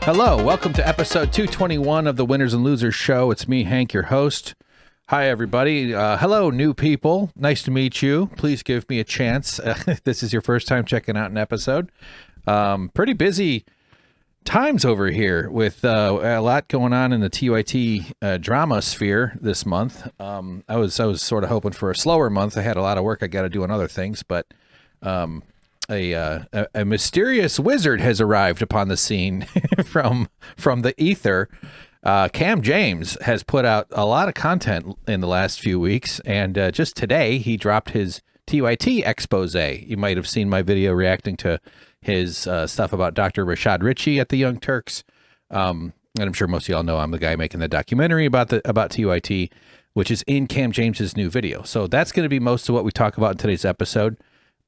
Hello, welcome to episode 221 of the Winners and Losers Show. It's me, Hank, your host. Hi, everybody. Hello, new people. Nice to meet you. Please give me a chance. This is your first time checking out an episode. Pretty busy times over here with a lot going on in the TYT drama sphere this month. I was sort of hoping for a slower month. I had a lot of work I got to do on other things, but a mysterious wizard has arrived upon the scene from the ether. Cam James has put out a lot of content in the last few weeks, and just today he dropped his TYT expose. You might have seen my video reacting to his stuff about Dr. Rashad Ritchie at the Young Turks. And I'm sure most of y'all know I'm the guy making the documentary about TYT, which is in Cam James's new video. So that's going to be most of what we talk about in today's episode.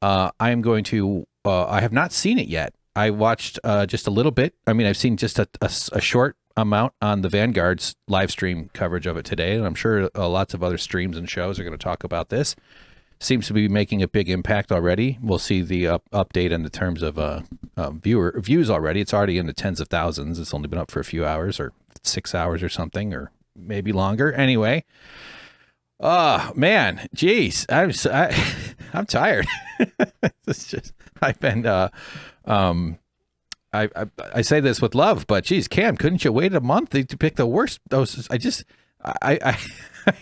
I am going to, I have not seen it yet. I watched just a little bit. I mean, I've seen just a short amount on the Vanguard's live stream coverage of it today. And I'm sure lots of other streams and shows are going to talk about this. Seems to be making a big impact already. We'll see the update in the terms of views already. It's already in the tens of thousands. It's only been up for a few hours or 6 hours or something, or maybe longer. Anyway. Oh man, geez, I'm tired. It's just, I've been, I say this with love, but geez, Cam, couldn't you wait a month to pick the worst doses? I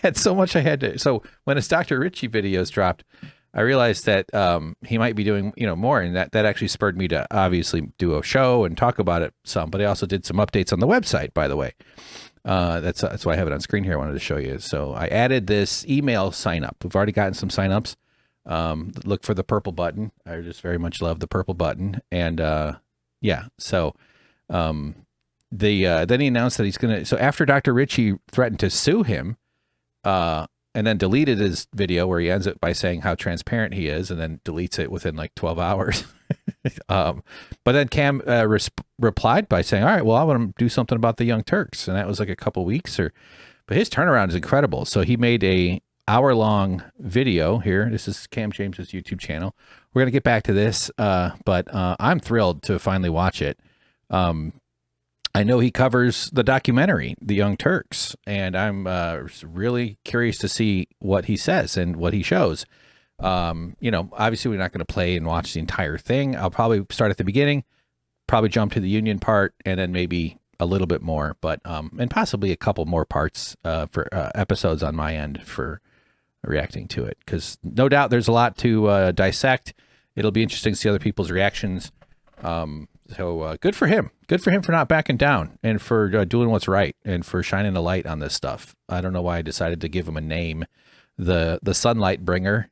had so much I had to. So when his Dr. Ritchie videos dropped, I realized that he might be doing more, and that actually spurred me to obviously do a show and talk about it some. But I also did some updates on the website, by the way. That's why I have it on screen here. I wanted to show you. So I added this email sign up. We've already gotten some signups. Look for the purple button. I just very much love the purple button. And yeah, so then he announced that he's gonna. So after Dr. Ritchie threatened to sue him, and then deleted his video where he ends it by saying how transparent he is, and then deletes it within like 12 hours. But then Cam replied by saying, all right, well, I want to do something about the Young Turks. And that was like a couple weeks but his turnaround is incredible. So he made a hour-long video here. This is Cam James's YouTube channel. We're going to get back to this, but I'm thrilled to finally watch it. I know he covers the documentary, The Young Turks, and I'm really curious to see what he says and what he shows. Obviously we're not going to play and watch the entire thing. I'll probably start at the beginning, probably jump to the union part, and then maybe a little bit more, but and possibly a couple more parts for episodes on my end for reacting to it, because no doubt there's a lot to dissect. It'll be interesting to see other people's reactions. So good for him. Good for him for not backing down and for doing what's right and for shining a light on this stuff. I don't know why I decided to give him a name, the Sunlight Bringer,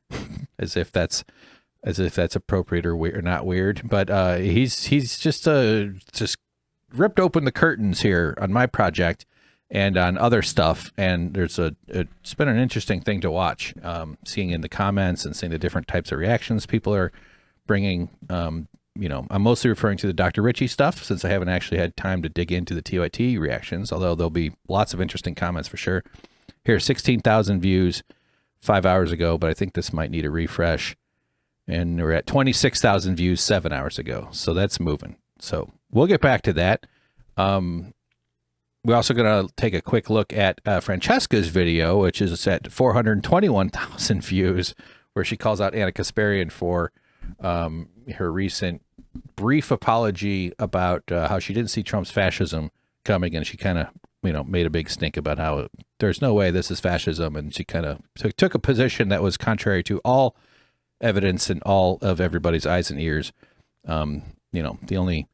as if that's appropriate or weird or not weird. But he's just ripped open the curtains here on my project and on other stuff. And it's been an interesting thing to watch, seeing in the comments and seeing the different types of reactions people are bringing. I'm mostly referring to the Dr. Ritchie stuff, since I haven't actually had time to dig into the TYT reactions, although there'll be lots of interesting comments for sure. Here, 16,000 views 5 hours ago, but I think this might need a refresh. And we're at 26,000 views 7 hours ago. So that's moving. So we'll get back to that. We're also going to take a quick look at Francesca's video, which is at 421,000 views, where she calls out Ana Kasparian for her recent brief apology about how she didn't see Trump's fascism coming, and she kind of made a big stink about how there's no way this is fascism, and she kind of took a position that was contrary to all evidence and all of everybody's eyes and ears. The only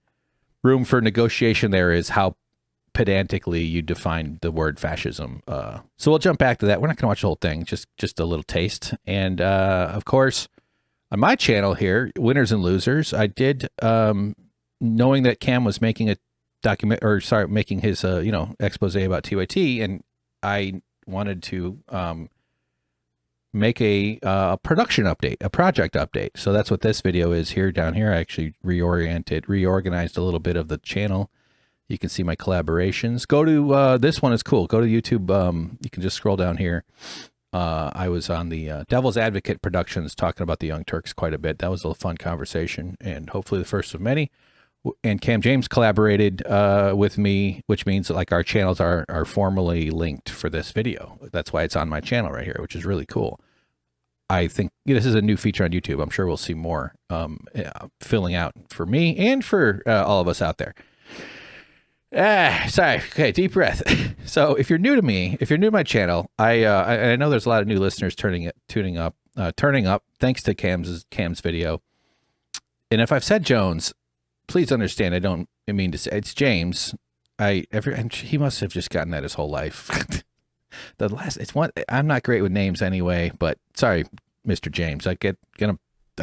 room for negotiation there is how pedantically you define the word fascism. So we'll jump back to that. We're not going to watch the whole thing, just a little taste. And of course, on my channel here, Winners and Losers, I did, knowing that Cam was making making his expose about TYT, and I wanted to make a production update, a project update. So that's what this video is here. Down here, I actually reorganized a little bit of the channel. You can see my collaborations. Go to, this one is cool. Go to YouTube. You can just scroll down here. I was on the Devil's Advocate Productions talking about the Young Turks quite a bit. That was a fun conversation, and hopefully the first of many. and Cam James collaborated with me, which means that like our channels are formally linked for this video. That's why it's on my channel right here, which is really cool. I think this is a new feature on YouTube. I'm sure we'll see more filling out for me and for all of us out there. Sorry. Okay, deep breath. So if you're new to me, if you're new to my channel, I know there's a lot of new listeners turning up, thanks to Cam's video. And if I've said Jones, please understand, I don't mean to say it's James. He must have just gotten that his whole life. I'm not great with names anyway, but sorry, Mr. James. I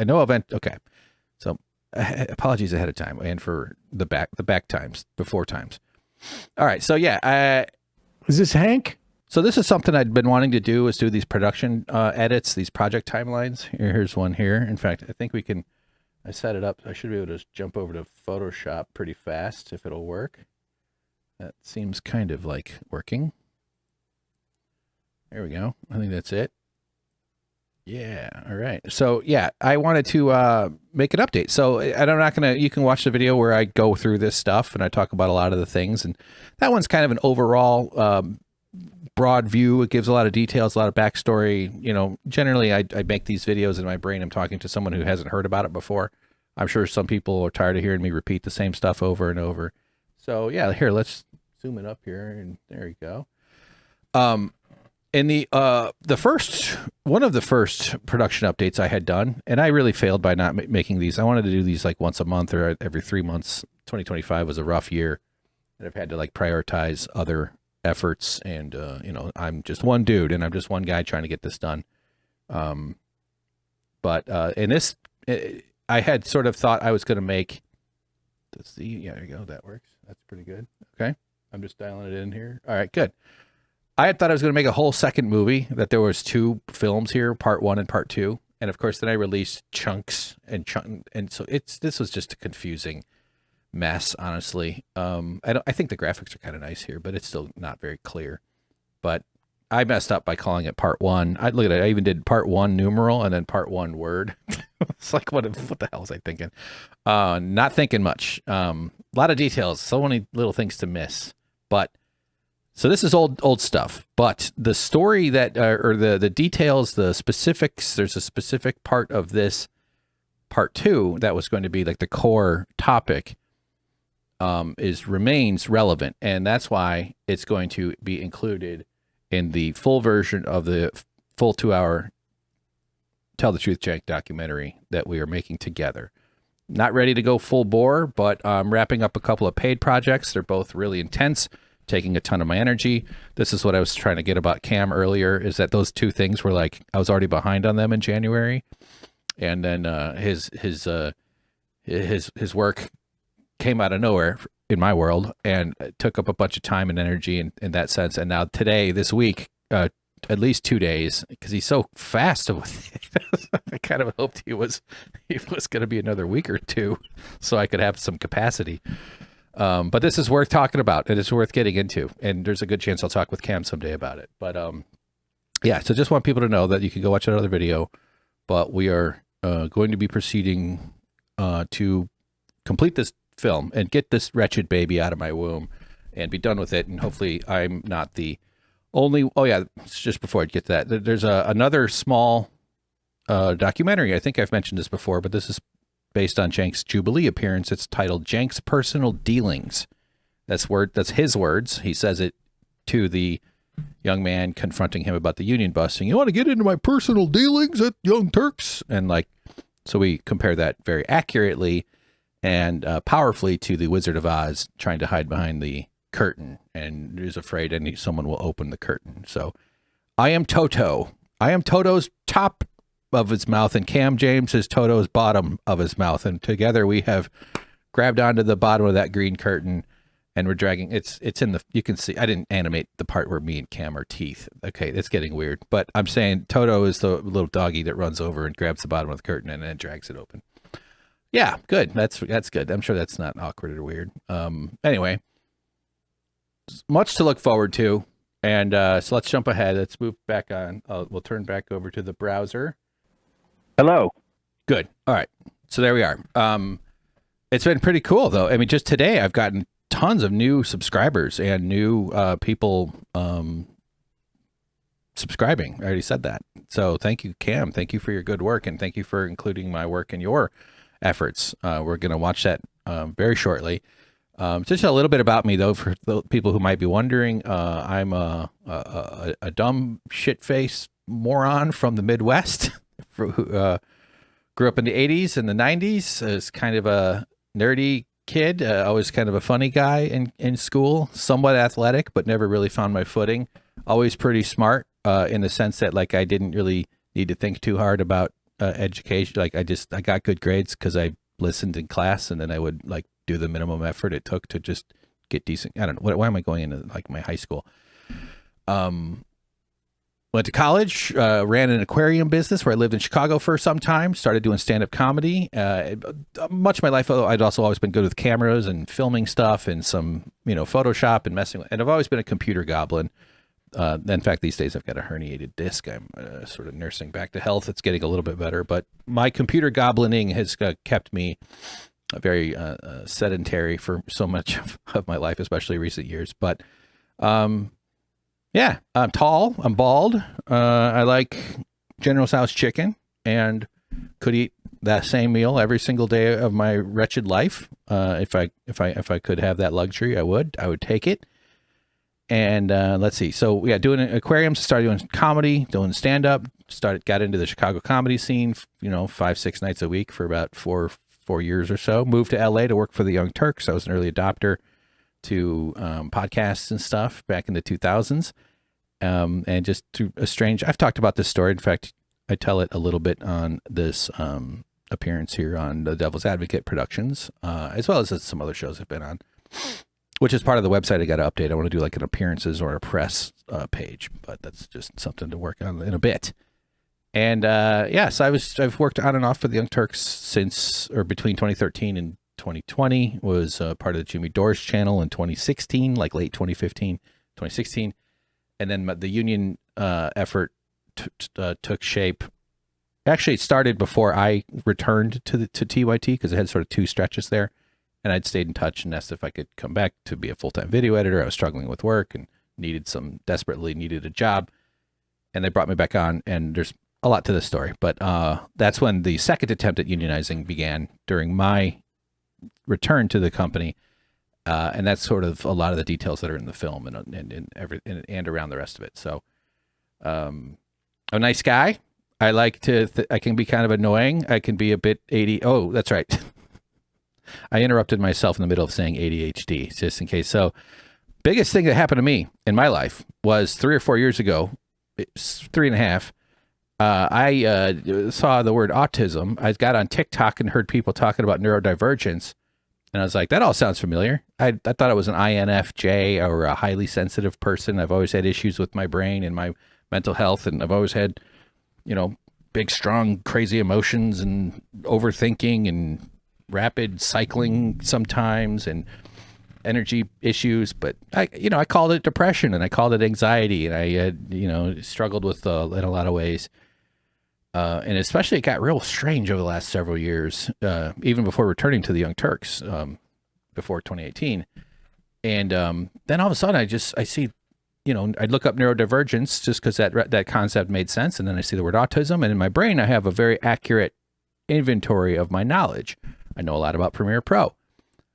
know event. Okay. So apologies ahead of time and for the back times, before times. All right. So yeah, is this Hank? So this is something I'd been wanting to do, is do these production edits, these project timelines. Here's one here. In fact, I think I set it up. I should be able to jump over to Photoshop pretty fast if it'll work. That seems kind of like working. There we go. I think that's it. Yeah. All right. So yeah, I wanted to make an update. So I'm not going to, you can watch the video where I go through this stuff and I talk about a lot of the things. And that one's kind of an overall broad view. It gives a lot of details, a lot of backstory. You know, generally I make these videos in my brain. I'm talking to someone who hasn't heard about it before. I'm sure some people are tired of hearing me repeat the same stuff over and over. So yeah, here, let's zoom it up here and there you go. In one of the first production updates I had done, and I really failed by not making these. I wanted to do these like once a month or every 3 months. 2025 was a rough year, and I've had to like prioritize other efforts. And you know, I'm just one dude, and I'm just one guy trying to get this done. But in this, I had sort of thought I was going to make. Let's see. Yeah, there you go. That works. That's pretty good. Okay, I'm just dialing it in here. All right, good. I had thought I was going to make a whole second movie, that there was 2 films here, part 1 and part 2. And of course, then I released chunks and so this was just a confusing mess, honestly. I think the graphics are kind of nice here, but it's still not very clear. But I messed up by calling it part 1. Look at it. I even did part 1 numeral and then part 1 word. It's like, what the hell was I thinking? Not thinking much. A lot of details, so many little things to miss, but so this is old stuff, but the story that, or the details, the specifics, there's a specific part of this part 2 that was going to be like the core topic, remains relevant. And that's why it's going to be included in the full version of the full 2-hour Tell the Truth, Cenk documentary that we are making together. Not ready to go full bore, but I'm wrapping up a couple of paid projects. They're both really intense, taking a ton of my energy. This is what I was trying to get about Cam earlier, is that those 2 things were like, I was already behind on them in January. And then his work came out of nowhere in my world and took up a bunch of time and energy in that sense. And now today, this week, at least 2 days, because he's so fast with it. I kind of hoped he was going to be another week or 2 so I could have some capacity. But this is worth talking about, and it's worth getting into, and there's a good chance I'll talk with Cam someday about it. But yeah, so just want people to know that you can go watch another video, but we are going to be proceeding to complete this film and get this wretched baby out of my womb and be done with it. And hopefully I'm not the only, oh yeah, just before I get to that, there's another small documentary. I think I've mentioned this before, but this is based on Cenk's Jubilee appearance. It's titled Cenk's Personal Dealings. That's his words. He says it to the young man confronting him about the union busting. You want to get into my personal dealings at Young Turks? And like, so we compare that very accurately and powerfully to the Wizard of Oz trying to hide behind the curtain and is afraid someone will open the curtain. So I am Toto. I am Toto's top of his mouth, and Cam James is Toto's bottom of his mouth, and together we have grabbed onto the bottom of that green curtain, and we're dragging. It's in the, you can see, I didn't animate the part where me and Cam are teeth. Okay, it's getting weird, but I'm saying Toto is the little doggy that runs over and grabs the bottom of the curtain and then drags it open. Yeah, good. That's good. I'm sure that's not awkward or weird. Anyway, much to look forward to, and so let's jump ahead. Let's move back on. We'll turn back over to the browser. Hello. Good. All right. So there we are. It's been pretty cool, though. I mean, just today I've gotten tons of new subscribers and new people subscribing. I already said that. So thank you, Cam. Thank you for your good work, and thank you for including my work in your efforts. We're going to watch that very shortly. Just a little bit about me, though, for the people who might be wondering. I'm a dumb shit-faced moron from the Midwest who grew up in the 80s and the 90s as kind of a nerdy kid. Always kind of a funny guy in school, somewhat athletic, but never really found my footing. Always pretty smart in the sense that, like, I didn't really need to think too hard about education. Like, I got good grades because I listened in class, and then I would, like, do the minimum effort it took to just get decent. I don't know. Why am I going into, like, my high school? Went to college, ran an aquarium business where I lived in Chicago for some time, started doing stand-up comedy. Much of my life, I'd also always been good with cameras and filming stuff and some, Photoshop and messing with, and I've always been a computer goblin. In fact, these days I've got a herniated disc. I'm sort of nursing back to health. It's getting a little bit better, but my computer goblining has kept me very sedentary for so much of my life, especially recent years. But yeah, I'm tall, I'm bald. I like General Tso's chicken and could eat that same meal every single day of my wretched life. If I could have that luxury, I would take it. And let's see. So yeah, doing aquariums, started doing comedy, doing stand-up, got into the Chicago comedy scene, 5-6 nights a week for about four years or so. Moved to LA to work for the Young Turks. I was an early adopter to podcasts and stuff back in the 2000s. And just through I've talked about this story. In fact, I tell it a little bit on this appearance here on the Devil's Advocate Productions, as well as some other shows I've been on, which is part of the website I got to update. I want to do like an appearances or a press page, but that's just something to work on in a bit. And yes, I've worked on and off for the Young Turks between 2013 and 2020. Was part of the Jimmy Dores channel in 2016, like late 2015, 2016. And then the union effort took shape. Actually, it started before I returned to TYT because I had sort of two stretches there. And I'd stayed in touch and asked if I could come back to be a full-time video editor. I was struggling with work and desperately needed a job. And they brought me back on, and there's a lot to this story. But that's when the second attempt at unionizing began during my return to the company. And that's sort of a lot of the details that are in the film and around the rest of it. So a nice guy. I like to, I can be kind of annoying. I can be a bit Oh, that's right. I interrupted myself in the middle of saying ADHD, just in case. So biggest thing that happened to me in my life was 3 or 4 years ago, 3.5. I saw the word autism. I got on TikTok and heard people talking about neurodivergence. And I was like, that all sounds familiar. I thought it was an INFJ or a highly sensitive person. I've always had issues with my brain and my mental health. And I've always had, big, strong, crazy emotions and overthinking and rapid cycling sometimes and energy issues. But I called it depression and I called it anxiety. And I, struggled with in a lot of ways. And especially it got real strange over the last several years, even before returning to the Young Turks, before 2018. And then all of a sudden I see, I'd look up neurodivergence just because that concept made sense. And then I see the word autism. And in my brain, I have a very accurate inventory of my knowledge. I know a lot about Premiere Pro.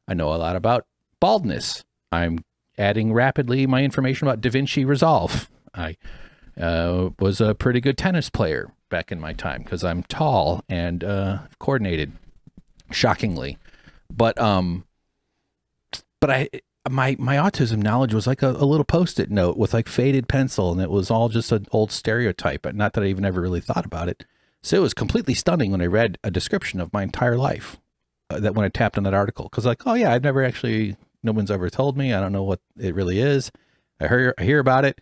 I know a lot about baldness. I'm adding rapidly my information about DaVinci Resolve. I was a pretty good tennis player back in my time because I'm tall and coordinated, shockingly. But my autism knowledge was like a little Post-it note with like faded pencil, and it was all just an old stereotype. But not that I even ever really thought about it. So it was completely stunning when I read a description of my entire life. That when I tapped on that article, because like, oh yeah, no one's ever told me. I don't know what it really is. I hear about it,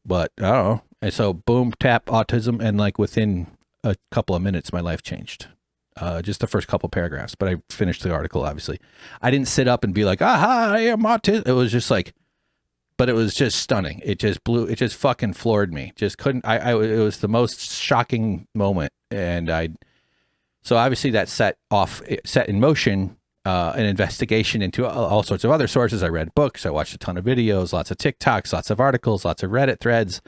but I don't know. And so boom, tap autism. And like within a couple of minutes, my life changed. Just the first couple paragraphs, but I finished the article. Obviously I didn't sit up and be like, aha, I am autistic. It was just like, but it was just stunning. It just fucking floored me. Just couldn't, it was the most shocking moment. And so obviously that set in motion an investigation into all sorts of other sources. I read books, I watched a ton of videos, lots of TikToks, lots of articles, lots of Reddit threads,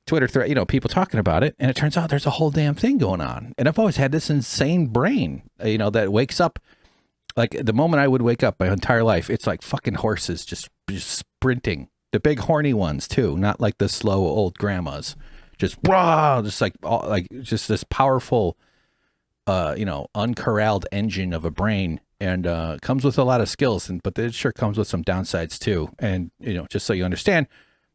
Twitter thread, you know, people talking about it. And it turns out there's a whole damn thing going on. And I've always had this insane brain, you know, that wakes up. Like the moment I would wake up my entire life, it's like fucking horses just sprinting. The big horny ones too, not like the slow old grandmas. Just rah, just like just this powerful, you know, uncorralled engine of a brain, and comes with a lot of skills, but it sure comes with some downsides too. And you know, just so you understand,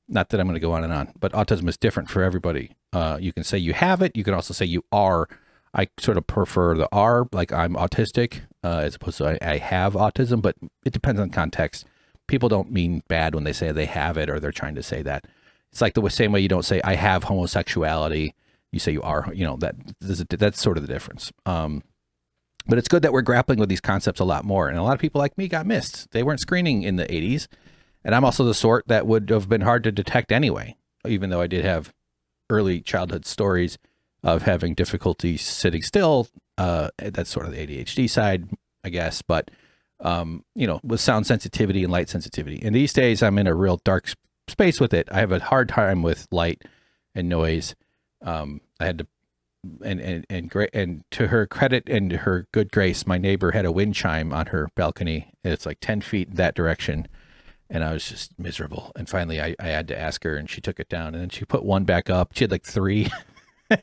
not that I'm going to go on and on, but autism is different for everybody. You can say you have it. You can also say you are. I sort of prefer the R, like I'm autistic, as opposed to I have autism, but it depends on context. People don't mean bad when they say they have it or they're trying to say that. It's like the same way you don't say I have homosexuality. You say you are, you know, that's sort of the difference. But it's good that we're grappling with these concepts a lot more. And a lot of people like me got missed. They weren't screening in the 80s. And I'm also the sort that would have been hard to detect anyway, even though I did have early childhood stories of having difficulty sitting still. That's sort of the ADHD side, I guess. But, you know, with sound sensitivity and light sensitivity. And these days I'm in a real dark space with it. I have a hard time with light and noise. I had to, and to her credit and her good grace, my neighbor had a wind chime on her balcony. And it's like 10 feet that direction. And I was just miserable. And finally I had to ask her, and she took it down, and then she put one back up. She had like 3.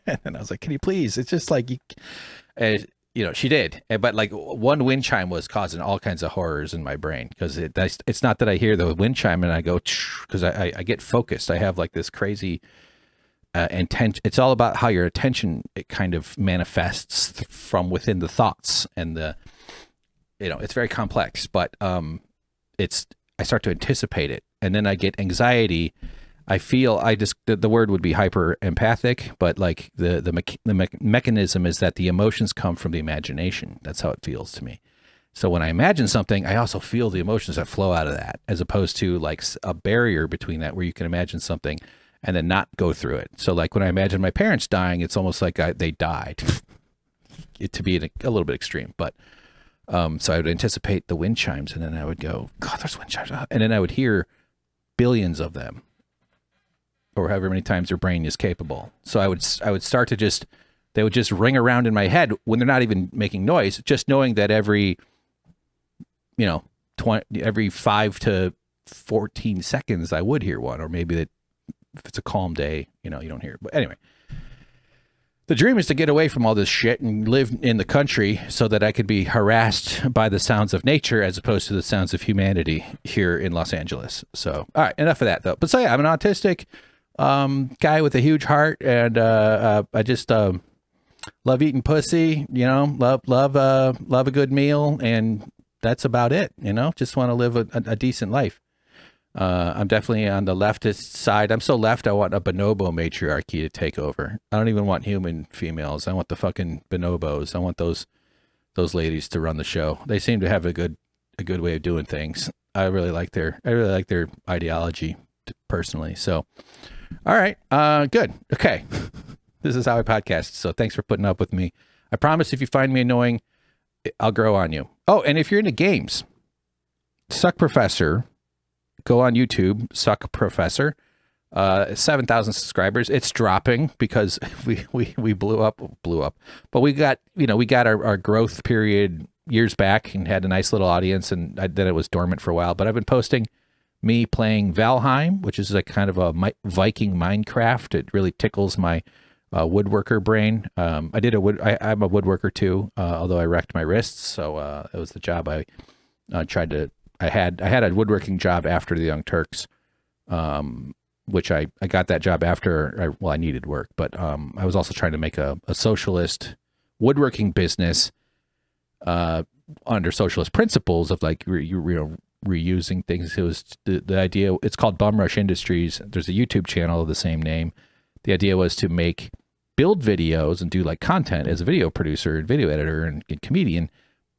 And I was like, can you please? It's just like, you know, she did. But like one wind chime was causing all kinds of horrors in my brain, because it's not that I hear the wind chime and I go, because I get focused. I have like this crazy intention. It's all about how your attention, it kind of manifests from within the thoughts, and you know, it's very complex, but I start to anticipate it, and then I get anxiety. I feel the word would be hyper empathic, but like the mechanism is that the emotions come from the imagination. That's how it feels to me. So when I imagine something, I also feel the emotions that flow out of that, as opposed to like a barrier between that, where you can imagine something and then not go through it. So like when I imagine my parents dying, it's almost like they died. To be a little bit extreme, but so I would anticipate the wind chimes, and then I would go, God, there's wind chimes, and then I would hear billions of them, or however many times your brain is capable. So I would start to they would just ring around in my head when they're not even making noise, just knowing that every, you know, every 5 to 14 seconds I would hear one, or maybe that if it's a calm day, you know, you don't hear it. But anyway, the dream is to get away from all this shit and live in the country so that I could be harassed by the sounds of nature as opposed to the sounds of humanity here in Los Angeles. So, all right, enough of that though. But so yeah, I'm an autistic guy with a huge heart, and I just love eating pussy, you know, love a good meal, and that's about it, you know. Just want to live a decent life. I'm definitely on the leftist side. I'm so left, I want a bonobo matriarchy to take over. I don't even want human females. I want the fucking bonobos. I want those ladies to run the show. They seem to have a good way of doing things. I really like their ideology personally. So, all right, good. Okay. This is how I podcast. So thanks for putting up with me. I promise if you find me annoying, I'll grow on you. Oh, and if you're into games, SuckProfessor, go on YouTube, SuckProfessor, 7,000 subscribers. It's dropping because we blew up, but we got our growth period years back and had a nice little audience, and then it was dormant for a while. But I've been posting me playing Valheim, which is like kind of a Viking Minecraft. It really tickles my woodworker brain. I'm a woodworker too, although I wrecked my wrists, so it was the job I tried to. I had a woodworking job after the Young Turks, which I got that job after I needed work, but I was also trying to make a socialist woodworking business under socialist principles of like reusing things. It was the idea. It's called Bum Rush Industries. There's a YouTube channel of the same name. The idea was to build videos and do like content as a video producer and video editor and comedian,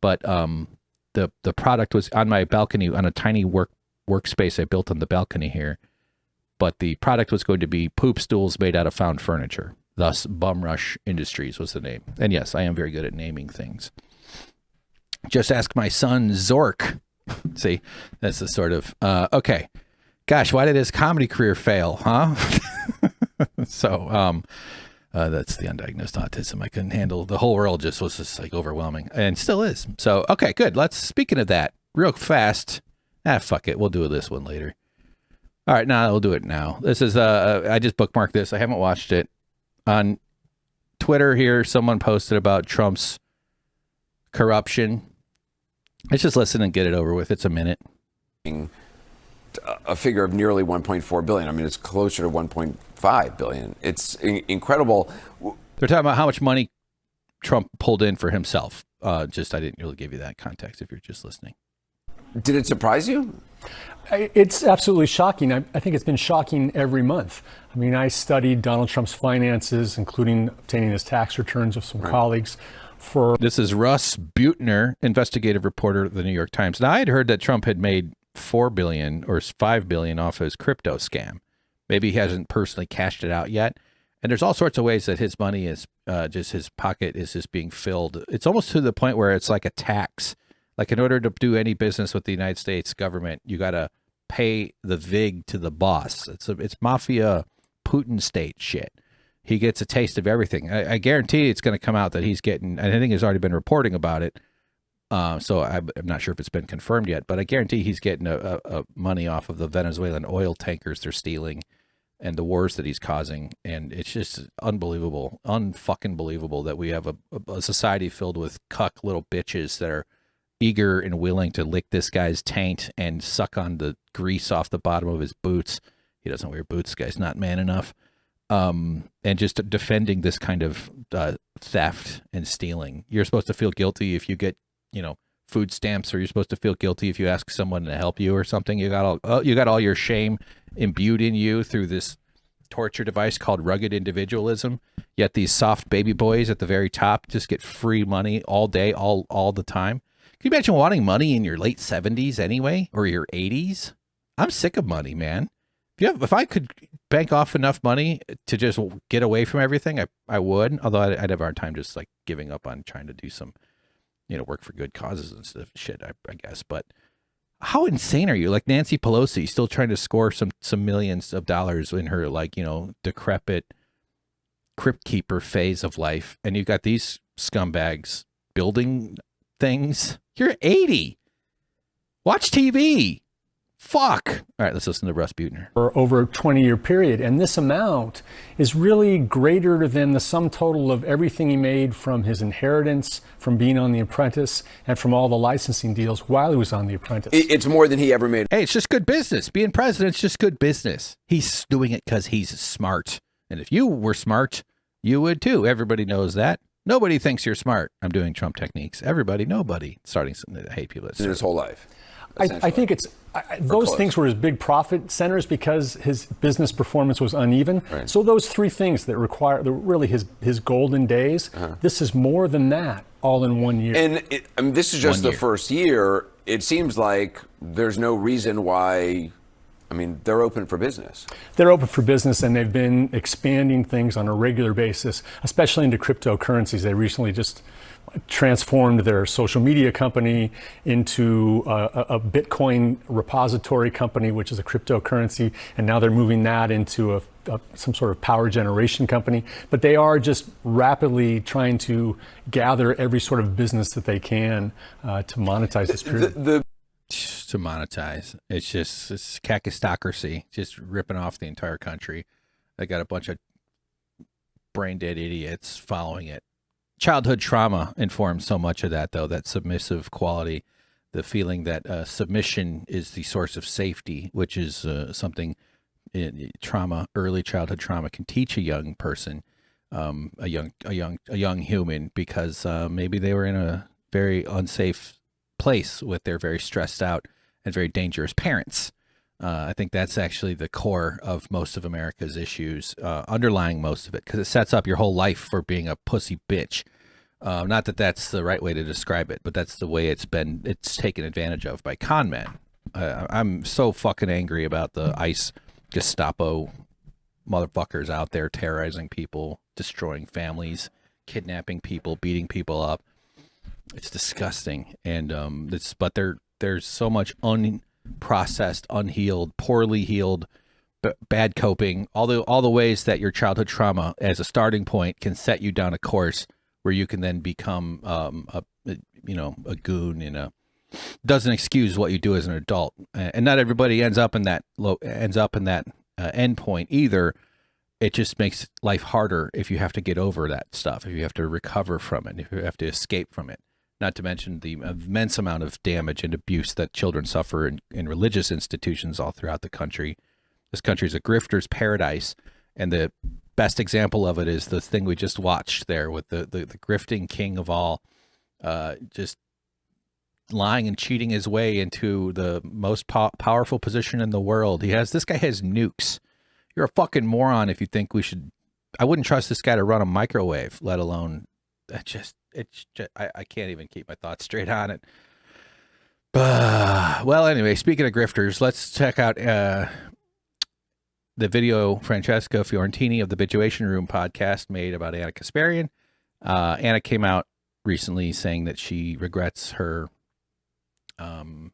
but the product was on my balcony on a tiny workspace I built on the balcony here, but the product was going to be poop stools made out of found furniture. Thus, Bum Rush Industries was the name. And yes, I am very good at naming things. Just ask my son Zork. See, that's the sort of okay. Gosh, why did his comedy career fail, huh? So that's the undiagnosed autism. I couldn't handle. The whole world just was just like overwhelming, and still is. So okay, good. Speaking of that, real fast. Fuck it. We'll do this one later. All right, we'll do it now. This is I just bookmarked this. I haven't watched it. On Twitter here, someone posted about Trump's corruption. Let's just listen and get it over with. It's a minute. A figure of nearly 1.4 billion. I mean, it's closer to 1.5 billion. It's incredible. They're talking about how much money Trump pulled in for himself. I didn't really give you that context if you're just listening. Did it surprise you? It's absolutely shocking. I think it's been shocking every month. I mean, I studied Donald Trump's finances, including obtaining his tax returns of some colleagues. This is Russ Buettner, investigative reporter at the New York Times. Now, I had heard that Trump had made $4 billion or $5 billion off his crypto scam. Maybe he hasn't personally cashed it out yet. And there's all sorts of ways that his money is just his pocket is just being filled. It's almost to the point where it's like a tax. Like in order to do any business with the United States government, you got to pay the vig to the boss. It's mafia Putin state shit. He gets a taste of everything. I guarantee it's going to come out that he's getting, and I think he's already been reporting about it. So I'm not sure if it's been confirmed yet, but I guarantee he's getting a money off of the Venezuelan oil tankers they're stealing and the wars that he's causing. And it's just unbelievable, unfucking believable that we have a society filled with cuck little bitches that are eager and willing to lick this guy's taint and suck on the grease off the bottom of his boots. He doesn't wear boots. This guy's not man enough. And just defending this kind of theft and stealing. You're supposed to feel guilty if you get, food stamps, or you're supposed to feel guilty if you ask someone to help you or something. You got all your shame imbued in you through this torture device called rugged individualism. Yet these soft baby boys at the very top just get free money all day, all the time. Can you imagine wanting money in your late 70s anyway, or your 80s? I'm sick of money, man. If I could bank off enough money to just get away from everything, I would. Although I'd have a hard time just like giving up on trying to do some, work for good causes and stuff. Shit, I guess. But how insane are you? Like Nancy Pelosi still trying to score some millions of dollars in her decrepit crypt keeper phase of life, and you've got these scumbags building things. You're 80. Watch TV. Fuck. All right, let's listen to Russ Buettner. For over a 20-year period. And this amount is really greater than the sum total of everything he made from his inheritance, from being on The Apprentice, and from all the licensing deals while he was on The Apprentice. It's more than he ever made. Hey, it's just good business. Being president's just good business. He's doing it because he's smart. And if you were smart, you would too. Everybody knows that. Nobody thinks you're smart. I'm doing Trump techniques. Nobody. Starting to hate people. In his whole life. I think those things were his big profit centers because his business performance was uneven. Right. So those three things that really his golden days, this is more than that all in 1 year. And this is just the first year. It seems like there's no reason why. I mean, they're open for business. They're open for business, and they've been expanding things on a regular basis, especially into cryptocurrencies. They recently just transformed their social media company into a Bitcoin repository company, which is a cryptocurrency, and now they're moving that into some sort of power generation company. But they are just rapidly trying to gather every sort of business that they can to monetize this period. To monetize. It's kakistocracy, just ripping off the entire country. They got a bunch of brain dead idiots following it. Childhood trauma informs so much of that, though, that submissive quality, the feeling that submission is the source of safety, which is something early childhood trauma can teach a young person, a young human, because maybe they were in a very unsafe place with their very stressed out and very dangerous parents. I think that's actually the core of most of America's issues, underlying most of it, because it sets up your whole life for being a pussy bitch. Not that that's the right way to describe it, but that's the way it's taken advantage of by con men. I'm so fucking angry about the ICE Gestapo motherfuckers out there terrorizing people, destroying families, kidnapping people, beating people up. It's disgusting, and but there's so much unprocessed, unhealed, poorly healed, bad coping, all the ways that your childhood trauma as a starting point can set you down a course where you can then become a goon, and doesn't excuse what you do as an adult. And not everybody ends up in that end point either. It just makes life harder if you have to get over that stuff, if you have to recover from it, if you have to escape from it. Not to mention the immense amount of damage and abuse that children suffer in religious institutions all throughout the country. This country is a grifter's paradise, and the best example of it is the thing we just watched there with the grifting king of all, just lying and cheating his way into the most powerful position in the world. This guy has nukes. You're a fucking moron if you think I wouldn't trust this guy to run a microwave, let alone I can't even keep my thoughts straight on it. Well, anyway, speaking of grifters, let's check out the video Francesca Fiorentini of the Bitchuation Room podcast made about Ana Kasparian. Ana came out recently saying that she regrets her Cenk.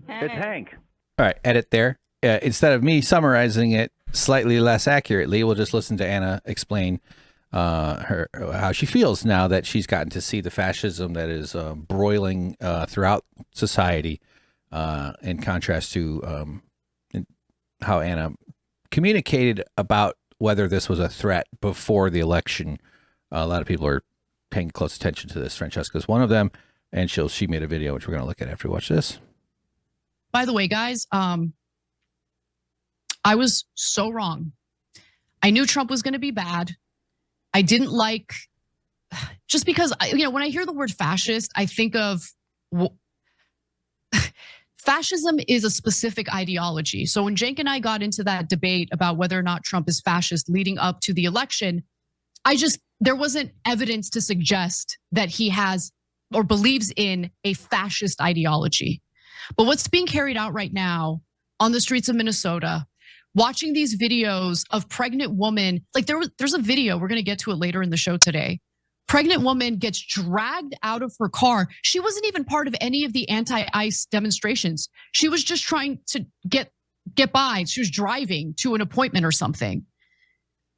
All right, edit there. Instead of me summarizing it slightly less accurately, we'll just listen to Ana explain how she feels now that she's gotten to see the fascism that is broiling throughout society, in contrast to how Ana communicated about whether this was a threat before the election. A lot of people are paying close attention to this. Francesca's one of them, and she made a video, which we're going to look at after we watch this. By the way, guys, I was so wrong. I knew Trump was going to be bad. I didn't like, just because, when I hear the word fascist, I think of, fascism is a specific ideology. So when Cenk and I got into that debate about whether or not Trump is fascist leading up to the election, there wasn't evidence to suggest that he has or believes in a fascist ideology. But what's being carried out right now on the streets of Minnesota, watching these videos of pregnant woman, like there's a video, we're going to get to it later in the show today. Pregnant woman gets dragged out of her car. She wasn't even part of any of the anti-ICE demonstrations. She was just trying to get by. She was driving to an appointment or something.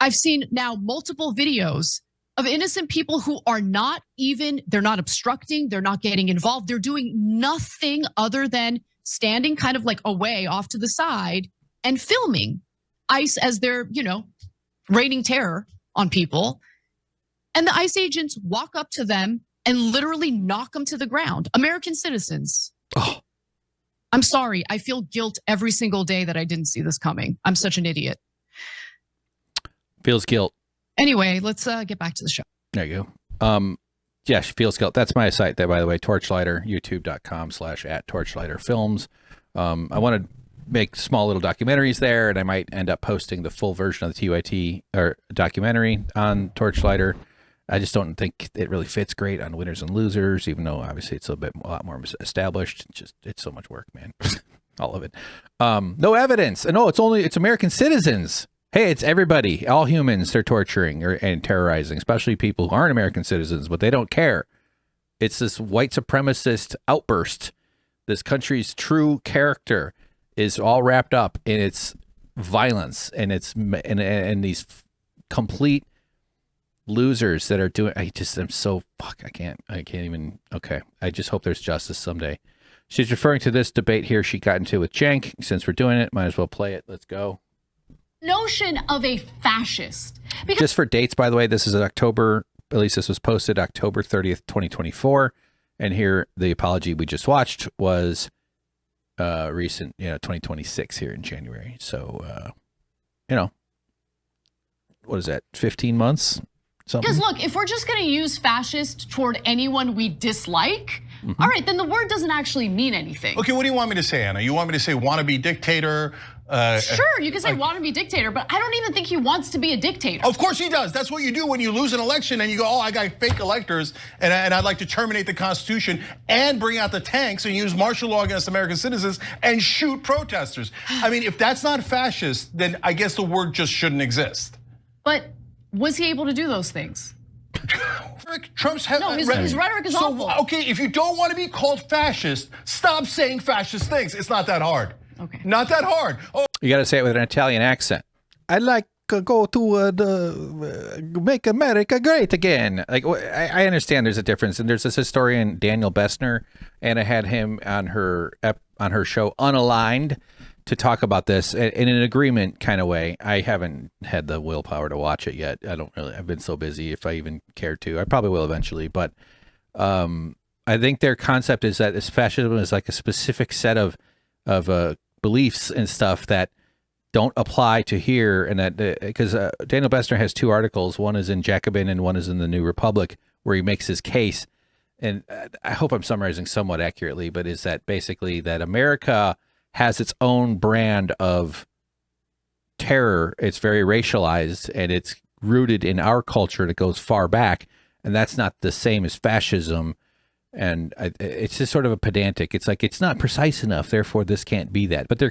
I've seen now multiple videos of innocent people who are they're not obstructing, they're not getting involved. They're doing nothing other than standing kind of like away off to the side and filming ICE as they're, raining terror on people. And the ICE agents walk up to them and literally knock them to the ground. American citizens. Oh. I'm sorry. I feel guilt every single day that I didn't see this coming. I'm such an idiot. Feels guilt. Anyway, let's get back to the show. There you go. Yeah, she feels guilt. That's my site there, by the way, Torchlighter, youtube.com/@torchlighterfilms. I want to make small little documentaries there, and I might end up posting the full version of the TYT or documentary on Torchlighter. I just don't think it really fits great on winners and losers, even though obviously it's a lot more established. It's so much work, man. All of it. No evidence. And it's American citizens. Hey, it's everybody, all humans they're torturing and terrorizing, especially people who aren't American citizens, but they don't care. It's this white supremacist outburst. This country's true character is all wrapped up in its violence and these complete losers that are doing. I can't even. Okay, I just hope there's justice someday. She's referring to this debate here she got into with Cenk. Since we're doing it, might as well play it. Let's go. Notion of a fascist. Just for dates, by the way, this is October, at least this was posted October 30th, 2024. And here, the apology we just watched was recent, 2026 here in January. So, what is that, 15 months? Something? Because look, if we're just going to use fascist toward anyone we dislike, all right, then the word doesn't actually mean anything. Okay, what do you want me to say, Anna? You want me to say wannabe dictator? Sure, you can say wannabe dictator, but I don't even think he wants to be a dictator. Of course he does. That's what you do when you lose an election and you go, oh, I got fake electors and I'd like to terminate the Constitution and bring out the tanks and use martial law against American citizens and shoot protesters. I mean, if that's not fascist, then I guess the word just shouldn't exist. But was he able to do those things? Trump's his rhetoric is awful. Okay, if you don't want to be called fascist, stop saying fascist things. It's not that hard. Okay. Not that hard. Oh. You got to say it with an Italian accent. I'd like to go to make America great again. Like, I understand there's a difference, and there's this historian Daniel Bessner, and I had him on her show Unaligned to talk about this in an agreement kind of way. I haven't had the willpower to watch it yet. I've been so busy. If I even care to, I probably will eventually. But I think their concept is that this fascism is like a specific set of beliefs and stuff that don't apply to here, and that because Daniel Bessner has two articles. One is in Jacobin and one is in the New Republic, where he makes his case. And I hope I'm summarizing somewhat accurately, but is that basically that America has its own brand of terror. It's very racialized, and it's rooted in our culture that goes far back, and that's not the same as fascism. And it's just sort of a pedantic. It's like, it's not precise enough, therefore this can't be that. But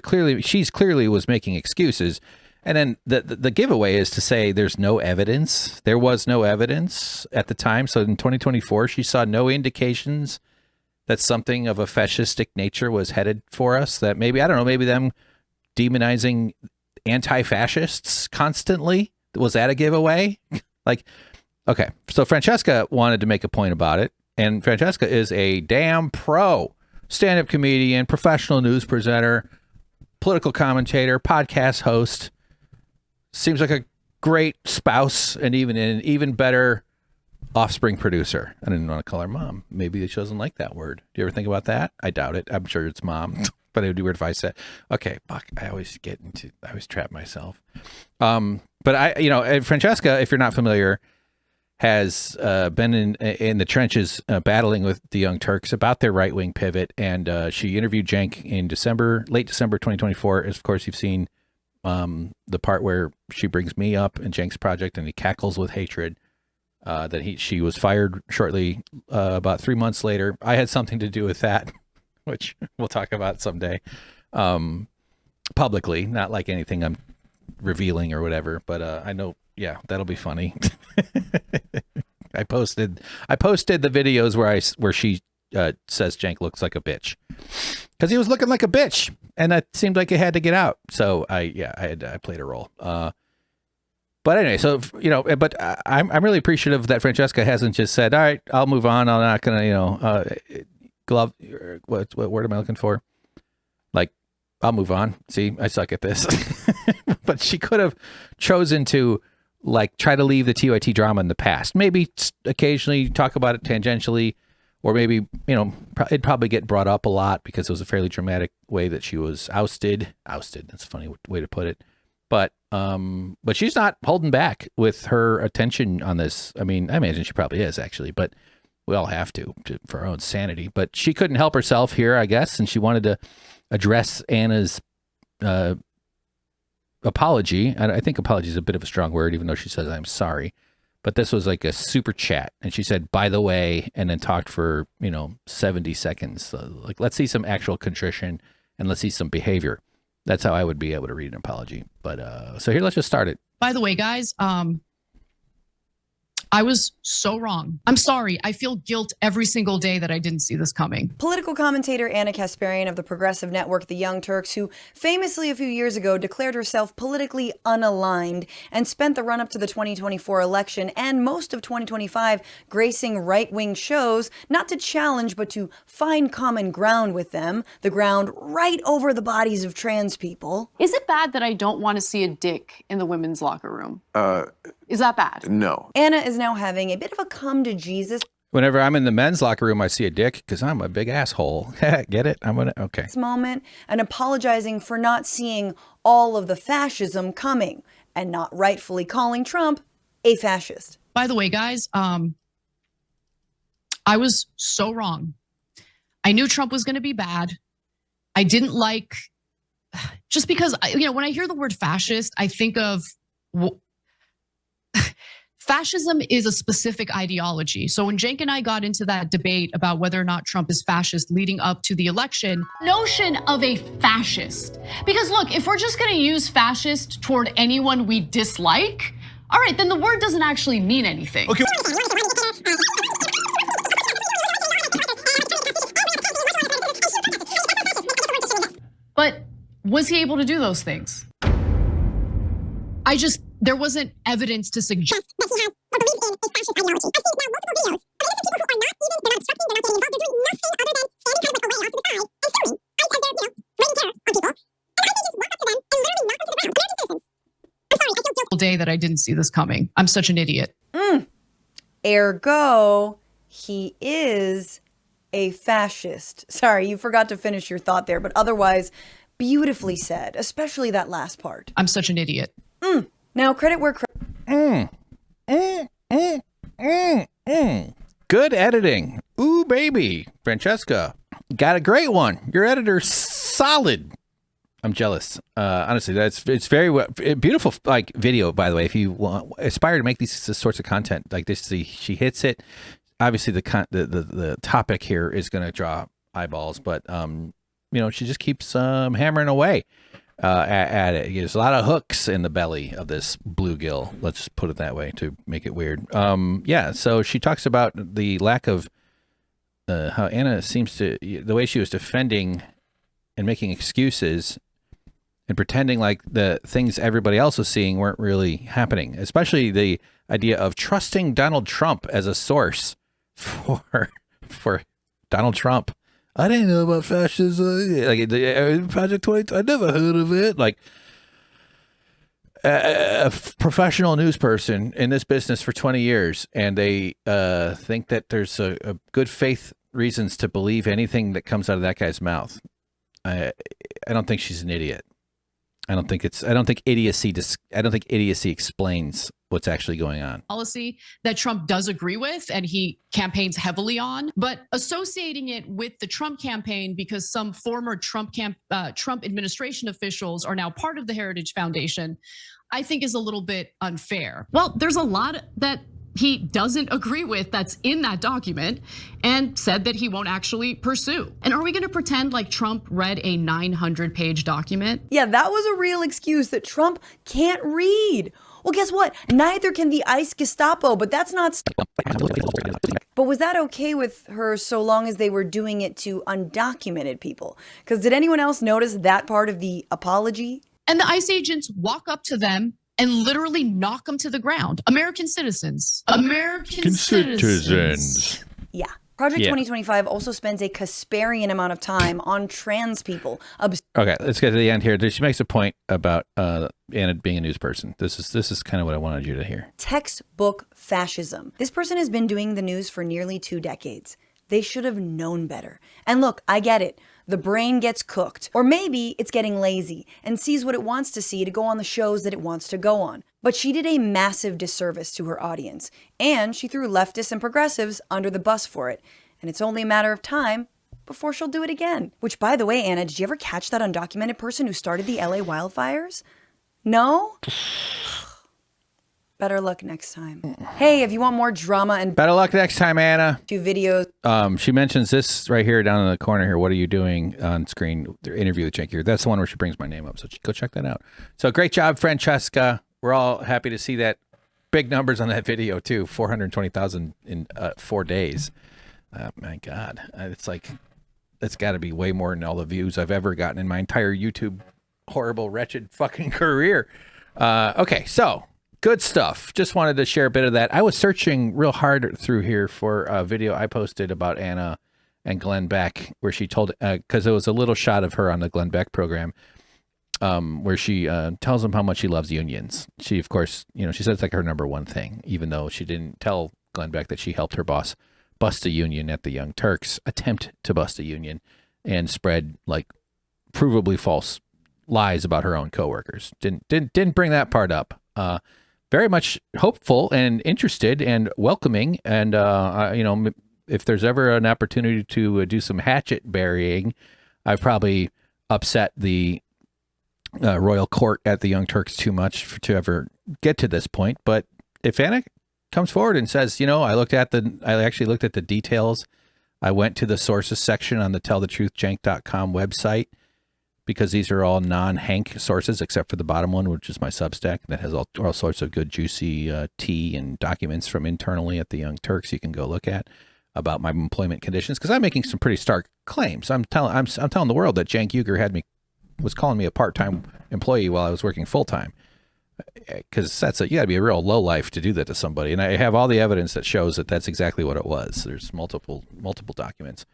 she's clearly was making excuses. And then the giveaway is to say there's no evidence. There was no evidence at the time. So in 2024, she saw no indications that something of a fascistic nature was headed for us. That maybe, I don't know, maybe them demonizing anti-fascists constantly. Was that a giveaway? Like, okay. So Francesca wanted to make a point about it. And Francesca is a damn pro stand-up comedian, professional news presenter, political commentator, podcast host. Seems like a great spouse and even an even better offspring producer. I didn't want to call her mom. Maybe she doesn't like that word. Do you ever think about that? I doubt it. I'm sure it's mom. But it would be weird if I said, okay, fuck, I always trap myself. But Francesca, if you're not familiar, has been in the trenches battling with the Young Turks about their right-wing pivot, and she interviewed Cenk in late December 2024. Of course, you've seen the part where she brings me up in Cenk's project, and he cackles with hatred. She was fired shortly, about 3 months later. I had something to do with that, which we'll talk about someday, publicly, not like anything I'm revealing or whatever, but I know. Yeah, that'll be funny. I posted the videos where she says Cenk looks like a bitch, because he was looking like a bitch, and that seemed like it had to get out. So I played a role. But anyway, so but I'm really appreciative that Francesca hasn't just said, all right, I'll move on. I'm not gonna glove. What word am I looking for? Like, I'll move on. See, I suck at this. But she could have chosen to try to leave the TYT drama in the past. Maybe occasionally talk about it tangentially, or maybe, it'd probably get brought up a lot because it was a fairly dramatic way that she was ousted. Ousted, that's a funny way to put it. But she's not holding back with her attention on this. I mean, I imagine she probably is, actually, but we all have to for our own sanity. But she couldn't help herself here, I guess, and she wanted to address Anna's apology. I think apology is a bit of a strong word, even though she says I'm sorry. But this was like a super chat, and she said, by the way, and then talked for 70 seconds. So, let's see some actual contrition, and let's see some behavior. That's how I would be able to read an apology. But so here, let's just start it. By the way, guys, I was so wrong. I'm sorry. I feel guilt every single day that I didn't see this coming. Political commentator Ana Kasparian of the progressive network The Young Turks, who famously a few years ago declared herself politically unaligned and spent the run-up to the 2024 election and most of 2025 gracing right-wing shows, not to challenge but to find common ground with them, the ground right over the bodies of trans people. Is it bad that I don't want to see a dick in the women's locker room? Is that bad? No. Ana is now having a bit of a come to Jesus. Whenever I'm in the men's locker room, I see a dick because I'm a big asshole. Get it? Okay. This moment, and apologizing for not seeing all of the fascism coming and not rightfully calling Trump a fascist. By the way, guys, I was so wrong. I knew Trump was going to be bad. I didn't like, just because, when I hear the word fascist, I think of, fascism is a specific ideology. So when Cenk and I got into that debate about whether or not Trump is fascist leading up to the election, notion of a fascist. Because look, if we're just gonna use fascist toward anyone we dislike, all right, then the word doesn't actually mean anything. Okay. But was he able to do those things? There wasn't evidence to suggest that he has or believes in a fascist ideology. I've seen now multiple videos of innocent people who are not even, they're not obstructing, they're not getting involved, they're doing nothing other than standing kind of like away off to the side and filming as they're, raining terror on people. And I can just walk up to them and literally knock them to the ground. American citizens. I'm sorry, I feel guilty. Day that I didn't see this coming. I'm such an idiot. Ergo, he is a fascist. Sorry, you forgot to finish your thought there, but otherwise, beautifully said, especially that last part. I'm such an idiot. Now, credit where Good editing. Ooh, baby. Francesca, got a great one. Your editor's solid. I'm jealous. Honestly, it's very beautiful, like video, by the way. If you aspire to make these sorts of content like this, she hits it. Obviously, the topic here is going to draw eyeballs, but she just keeps hammering away at it. There's a lot of hooks in the belly of this bluegill. Let's just put it that way to make it weird. So she talks about the lack of how Ana seems to, the way she was defending and making excuses and pretending like the things everybody else was seeing weren't really happening, especially the idea of trusting Donald Trump as a source for Donald Trump. I didn't know about fascism. Like Project 22, I never heard of it. Like a professional news person in this business for 20 years, and they think that there's a good faith reasons to believe anything that comes out of that guy's mouth. I don't think she's an idiot. I don't think idiocy explains what's actually going on. Policy that Trump does agree with and he campaigns heavily on, but associating it with the Trump campaign because some former Trump administration officials are now part of the Heritage Foundation, I think is a little bit unfair. Well, there's a lot that he doesn't agree with that's in that document and said that he won't actually pursue. And are we going to pretend like Trump read a 900-page document? Yeah, that was a real excuse that Trump can't read. Well, guess what? Neither can the ICE Gestapo, but that's not... But was that okay with her so long as they were doing it to undocumented people? Because did anyone else notice that part of the apology? And the ICE agents walk up to them and literally knock them to the ground. American citizens. American citizens. Yeah. Project 2025 also spends a Kasparian amount of time on trans people. Okay, let's get to the end here. She makes a point about Ana being a news person. This is kind of what I wanted you to hear. Textbook fascism. This person has been doing the news for nearly 2 decades. They should have known better. And look, I get it. The brain gets cooked. Or maybe it's getting lazy and sees what it wants to see to go on the shows that it wants to go on. But she did a massive disservice to her audience. And she threw leftists and progressives under the bus for it. And it's only a matter of time before she'll do it again. Which, by the way, Ana, did you ever catch that undocumented person who started the LA wildfires? No? Better luck next time. Hey, if you want more drama and better luck next time, Ana. 2 videos. She mentions this right here down in the corner here. What are you doing on screen? Their interview with Cenk here. That's the one where she brings my name up. So go check that out. So great job, Francesca. We're all happy to see that. Big numbers on that video too. 420,000 in 4 days. My God, it's like it's got to be way more than all the views I've ever gotten in my entire YouTube horrible, wretched fucking career. Okay, so. Good stuff. Just wanted to share a bit of that. I was searching real hard through here for a video I posted about Ana and Glenn Beck, where she told, because there was a little shot of her on the Glenn Beck program, where she tells him how much she loves unions. She, of course, she said it's like her #1 thing, even though she didn't tell Glenn Beck that she helped her boss bust a union at the Young Turks, attempt to bust a union, and spread like provably false lies about her own coworkers. Didn't bring that part up. Very much hopeful and interested and welcoming. And, if there's ever an opportunity to do some hatchet burying, I've probably upset the royal court at the Young Turks too much to ever get to this point. But if Ana comes forward and says, I actually looked at the details. I went to the sources section on the tellthetruthjank.com website. because these are all non-Hank sources, except for the bottom one, which is my Substack. That has all sorts of good, juicy tea and documents from internally at the Young Turks you can go look at about my employment conditions, because I'm making some pretty stark claims. I'm telling the world that Cenk Uygur was calling me a part-time employee while I was working full-time, because you got to be a real low life to do that to somebody. And I have all the evidence that shows that that's exactly what it was. There's multiple documents.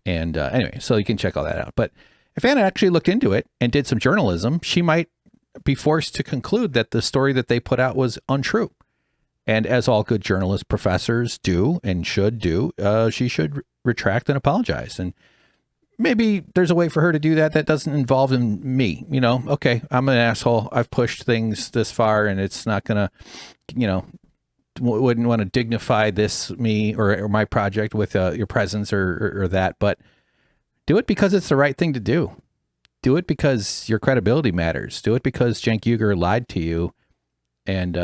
And anyway, so you can check all that out. But if Anna actually looked into it and did some journalism, she might be forced to conclude that the story that they put out was untrue. And as all good journalist professors do and should do, she should retract and apologize. And maybe there's a way for her to do that that doesn't involve me. Okay, I'm an asshole. I've pushed things this far, and it's not going to, wouldn't want to dignify me or my project with your presence or that. But do it because it's the right thing to do. Do it because your credibility matters. Do it because Cenk Uygur lied to you, and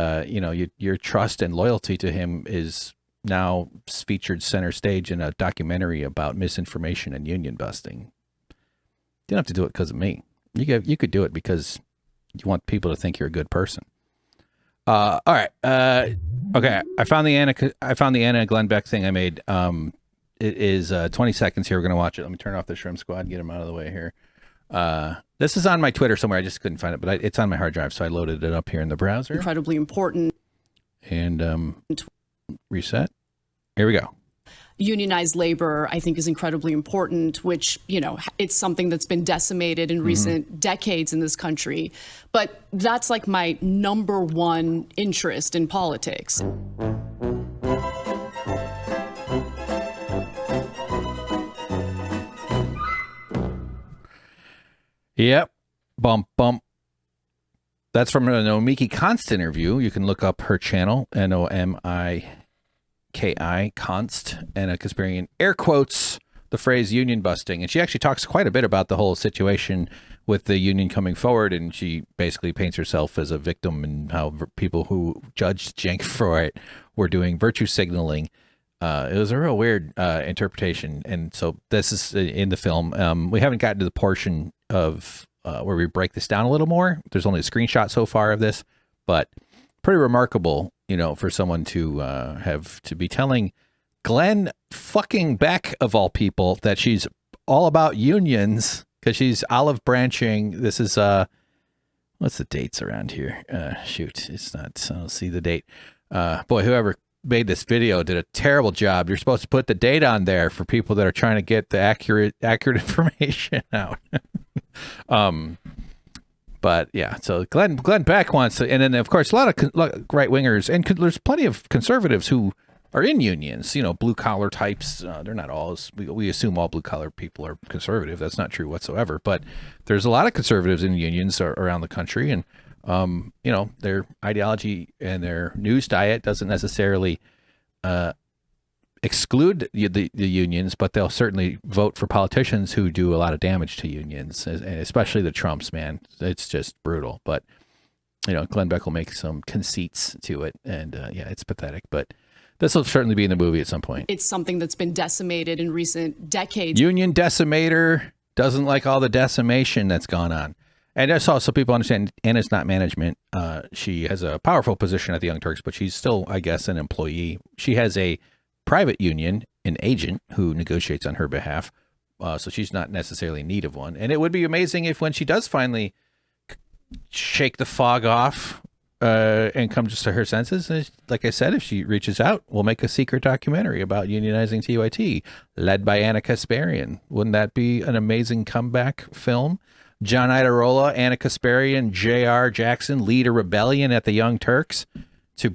your trust and loyalty to him is now featured center stage in a documentary about misinformation and union busting. You don't have to do it because of me. You could do it because you want people to think you're a good person. All right. Okay. I found the Anna Glenbeck thing I made. It is 20 seconds here. We're going to watch it. Let me turn off the Shrimp Squad, get them out of the way here. This is on my Twitter somewhere. I just couldn't find it, but it's on my hard drive, so I loaded it up here in the browser. Incredibly important. And reset. Here we go. Unionized labor, I think, is incredibly important, which, it's something that's been decimated in recent decades in this country. But that's like my number one interest in politics. Yep. Bump, bump. That's from an Nomiki Konst interview. You can look up her channel, Nomiki Konst, Ana Kasparian, air quotes the phrase union busting. And she actually talks quite a bit about the whole situation with the union coming forward. And she basically paints herself as a victim and how people who judged Cenk for it were doing virtue signaling. It was a real weird interpretation. And so this is in the film. We haven't gotten to the portion of where we break this down a little more. There's only a screenshot so far of this, but pretty remarkable, for someone to be telling Glenn fucking Beck, of all people, that she's all about unions because she's olive branching. This is what's the dates around here? Shoot, it's not. I don't see the date. Boy, whoever made this video did a terrible job. You're supposed to put the date on there for people that are trying to get the accurate information out. But yeah, so Glenn Beck wants to, and then of course a lot of right wingers, and there's plenty of conservatives who are in unions. Blue collar types. They're not all. We assume all blue collar people are conservative. That's not true whatsoever. But there's a lot of conservatives in unions around the country, and their ideology and their news diet doesn't necessarily exclude the unions, but they'll certainly vote for politicians who do a lot of damage to unions, and especially the Trumps, man. It's just brutal. But, Glenn Beck will make some conceits to it, and it's pathetic. But this will certainly be in the movie at some point. It's something that's been decimated in recent decades. Union decimator doesn't like all the decimation that's gone on. And I saw some people understand Anna's not management. She has a powerful position at the Young Turks, but she's still, I guess, an employee. She has a private union, an agent who negotiates on her behalf. So she's not necessarily in need of one. And it would be amazing if when she does finally shake the fog off and come just to her senses, like I said, if she reaches out, we'll make a secret documentary about unionizing TYT led by Ana Kasparian. Wouldn't that be an amazing comeback film? John Idarola, Ana Kasparian, J.R. Jackson lead a rebellion at the Young Turks to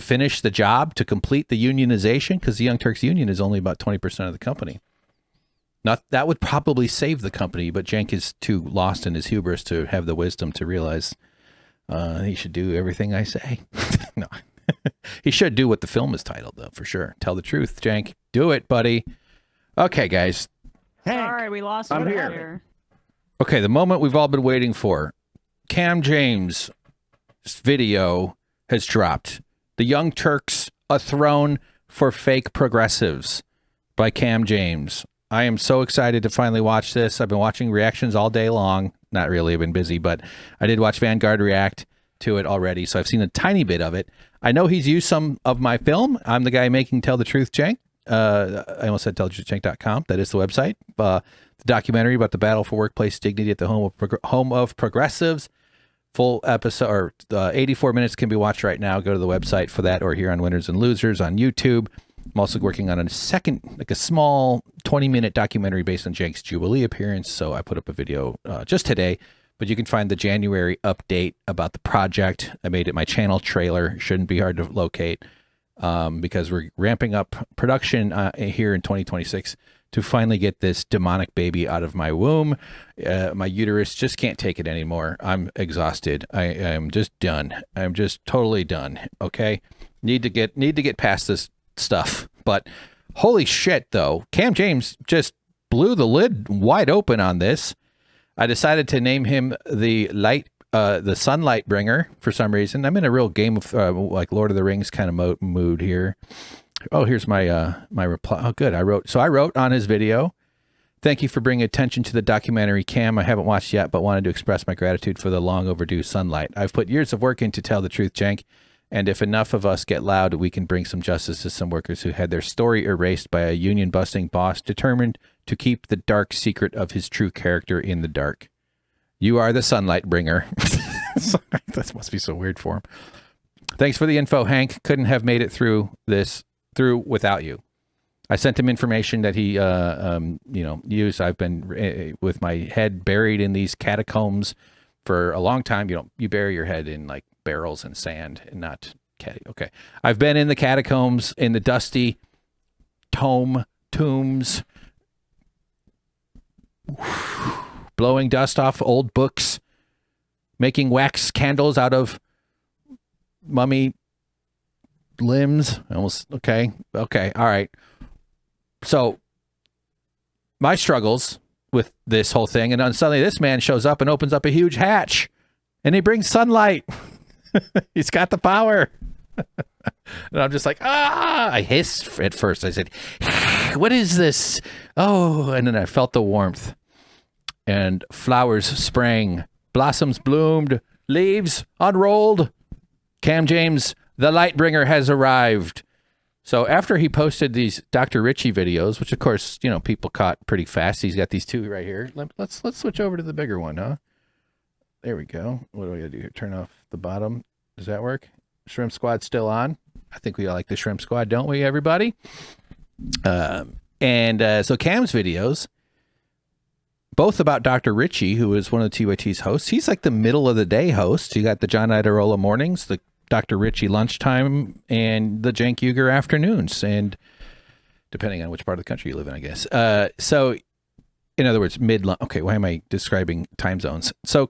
finish the job, to complete the unionization, because the Young Turks union is only about 20% of the company. That would probably save the company, but Cenk is too lost in his hubris to have the wisdom to realize he should do everything I say. No, he should do what the film is titled, though, for sure. Tell the truth, Cenk. Do it, buddy. Okay, guys. Sorry, we lost you here. Okay, the moment we've all been waiting for. Cam James' video has dropped. The Young Turks, A Throne for Fake Progressives by Cam James. I am so excited to finally watch this. I've been watching reactions all day long. Not really, I've been busy, but I did watch Vanguard react to it already, so I've seen a tiny bit of it. I know he's used some of my film. I'm the guy making Tell the Truth Cenk. I almost said tellthetruthcenk.com. That is the website. The documentary about the battle for workplace dignity at the home of progressives. Full episode, or 84 minutes can be watched right now. Go to the website for that, or here on Winners and Losers on YouTube. I'm also working on a second, like a small 20-minute documentary based on Cenk's Jubilee appearance. So I put up a video just today, but you can find the January update about the project. I made it my channel trailer. Shouldn't be hard to locate because we're ramping up production here in 2026 to finally get this demonic baby out of my womb. My uterus just can't take it anymore. I'm exhausted. I am just done. I'm just totally done. Okay. Need to get past this stuff. But holy shit though, Cam James just blew the lid wide open on this. I decided to name him the sunlight bringer for some reason. I'm in a real Game of like Lord of the Rings kind of mood here. Oh, here's my my reply. Oh, good. I wrote on his video, "Thank you for bringing attention to the documentary, Cam. I haven't watched yet, but wanted to express my gratitude for the long overdue sunlight. I've put years of work in to tell the truth, Cenk, and if enough of us get loud, we can bring some justice to some workers who had their story erased by a union-busting boss determined to keep the dark secret of his true character in the dark. You are the sunlight bringer." That must be so weird for him. "Thanks for the info, Hank. Couldn't have made it through without you." I sent him information that he, used. I've been with my head buried in these catacombs for a long time. You bury your head in like barrels and sand and not okay. I've been in the catacombs, in the dusty tombs, blowing dust off old books, making wax candles out of mummy limbs. Okay, all right. So my struggles with this whole thing, and then suddenly this man shows up and opens up a huge hatch and he brings sunlight. He's got the power. And I'm just like, I hissed at first. I said, "What is this?" Oh, and then I felt the warmth, and flowers sprang, blossoms bloomed, leaves unrolled. Cam James, the light bringer, has arrived. So after he posted these Dr. Richie videos, which of course, people caught pretty fast. He's got these two right here. Let's switch over to the bigger one, huh? There we go. What do I gotta do here? Turn off the bottom. Does that work? Shrimp Squad still on? I think we all like the Shrimp Squad, don't we, everybody? So Cam's videos, both about Dr. Richie, who is one of the TYT's hosts. He's like the middle of the day host. You got the John Idarola mornings, the Dr. Richie lunchtime, and the Cenk Uygur afternoons, and depending on which part of the country you live in, I guess. So in other words, okay, why am I describing time zones? So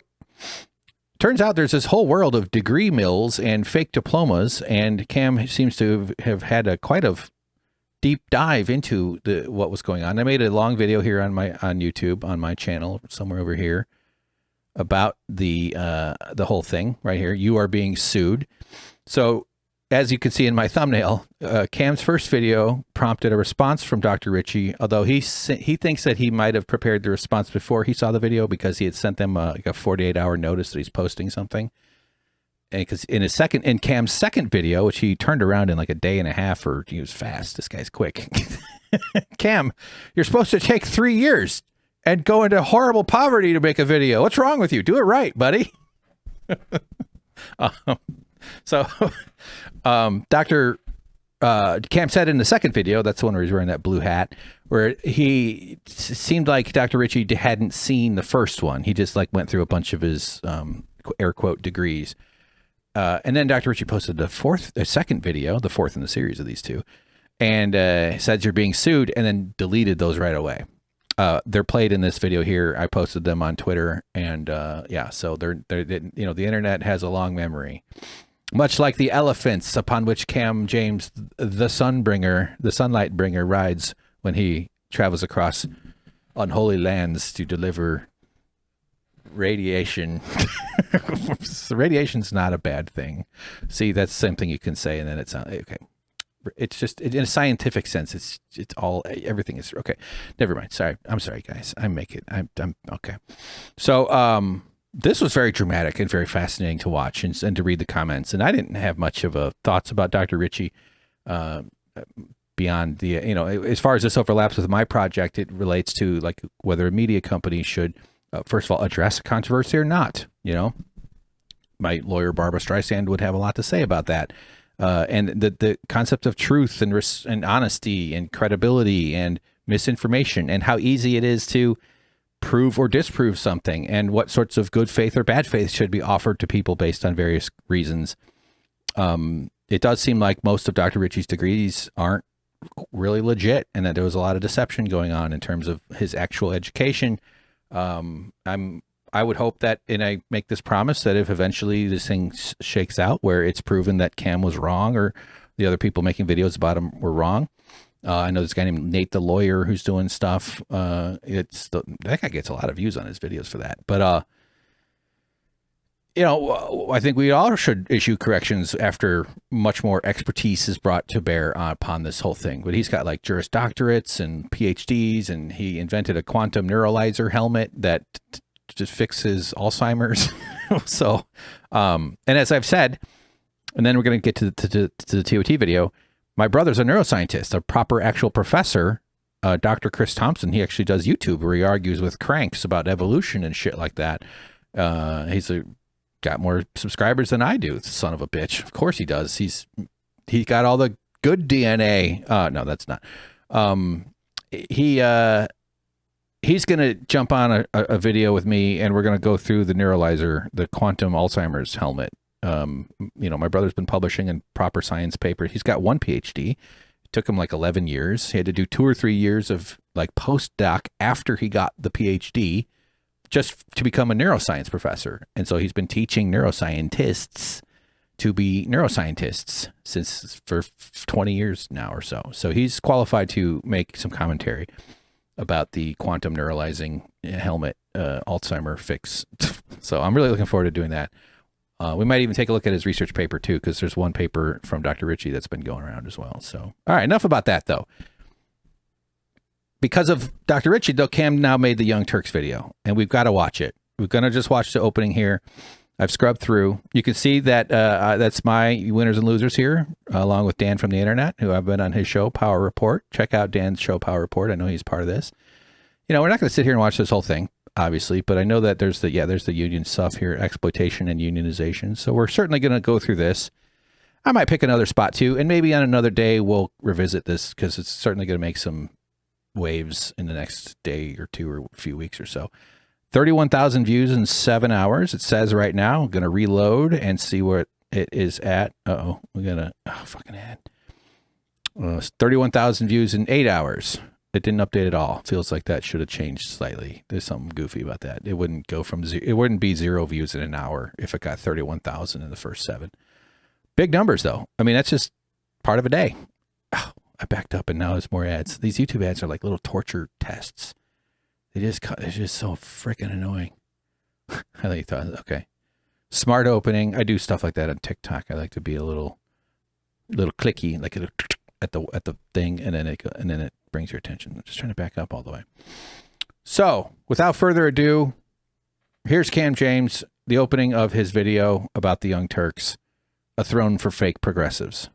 turns out there's this whole world of degree mills and fake diplomas, and Cam seems to have had quite a deep dive into what was going on. I made a long video here on YouTube, on my channel, somewhere over here, about the whole thing right here. You are being sued. So as you can see in my thumbnail, Cam's first video prompted a response from Dr. Richie, although he thinks that he might have prepared the response before he saw the video because he had sent them like a 48-hour notice that he's posting something. And because in Cam's second video, which he turned around in like a day and a half, or he was fast. This guy's quick. Cam, you're supposed to take 3 years and go into horrible poverty to make a video. What's wrong with you? Do it right, buddy. Dr. Cam said in the second video, that's the one where he's wearing that blue hat, where he seemed like Dr. Richie hadn't seen the first one. He just like went through a bunch of his air quote degrees. And then Dr. Richie posted the second video, the fourth in the series of these two, and said you're being sued, and then deleted those right away. They're played in this video here. I posted them on Twitter, and so they're the internet has a long memory, much like the elephants upon which Cam James, the sunlight bringer, rides when he travels across unholy lands to deliver radiation. Radiation's not a bad thing. See, that's the same thing you can say, and then it's not okay. It's just in a scientific sense. It's all everything is okay. Never mind. Sorry. I'm sorry, guys. I'm okay. So this was very dramatic and very fascinating to watch and to read the comments. And I didn't have much of a thoughts about Dr. Ritchie beyond the as far as this overlaps with my project. It relates to like whether a media company should first of all address a controversy or not. My lawyer Barbara Streisand would have a lot to say about that. And the concept of truth and honesty and credibility and misinformation and how easy it is to prove or disprove something and what sorts of good faith or bad faith should be offered to people based on various reasons. It does seem like most of Dr. Ritchie's degrees aren't really legit and that there was a lot of deception going on in terms of his actual education. I would hope that, and I make this promise, that if eventually this thing shakes out where it's proven that Cam was wrong or the other people making videos about him were wrong. I know this guy named Nate the lawyer who's doing stuff. That guy gets a lot of views on his videos for that. But, I think we all should issue corrections after much more expertise is brought to bear upon this whole thing. But he's got like Juris Doctorates and PhDs, and he invented a quantum neuralizer helmet that just fixes Alzheimer's. So, and as I've said, and then we're going to get to the TYT video. My brother's a neuroscientist, a proper actual professor, Dr. Chris Thompson. He actually does YouTube where he argues with cranks about evolution and shit like that. He's got more subscribers than I do. Son of a bitch. Of course he does. He's got all the good DNA. No, that's not. He's going to jump on a video with me and we're going to go through the neuralizer, the quantum Alzheimer's helmet. My brother's been publishing in proper science papers. He's got one PhD. It took him like 11 years. He had to do 2 or 3 years of like postdoc after he got the PhD just to become a neuroscience professor. And so he's been teaching neuroscientists to be neuroscientists for 20 years now or so. So he's qualified to make some commentary about the quantum neuralizing helmet Alzheimer fix. So I'm really looking forward to doing that. We might even take a look at his research paper too, because there's one paper from Dr. Ritchie that's been going around as well. So, all right, enough about that though. Because of Dr. Ritchie, though, Cam now made the Young Turks video, and we've got to watch it. We're going to just watch the opening here. I've scrubbed through. You can see that that's my winners and losers here, along with Dan from the internet, who I've been on his show, Power Report. Check out Dan's show, Power Report. I know he's part of this. We're not going to sit here and watch this whole thing, obviously, but I know that there's the union stuff here, exploitation and unionization. So we're certainly going to go through this. I might pick another spot too, and maybe on another day we'll revisit this because it's certainly going to make some waves in the next day or two or a few weeks or so. 31,000 views in 7 hours. It says right now. I'm going to reload and see where it is at. We're going to, fucking ad. 31,000 views in 8 hours. It didn't update at all. Feels like that should have changed slightly. There's something goofy about that. It wouldn't go from it wouldn't be 0 views in an hour if it got 31,000 in the first 7. Big numbers though. I mean, that's just part of a day. I backed up and now there's more ads. These YouTube ads are like little torture tests. It's just so freaking annoying. I thought you thought, okay. Smart opening. I do stuff like that on TikTok. I like to be a little clicky, like at the thing, and then it brings your attention. I'm just trying to back up all the way. So, without further ado, here's Cam James, the opening of his video about the Young Turks, a throne for fake progressives.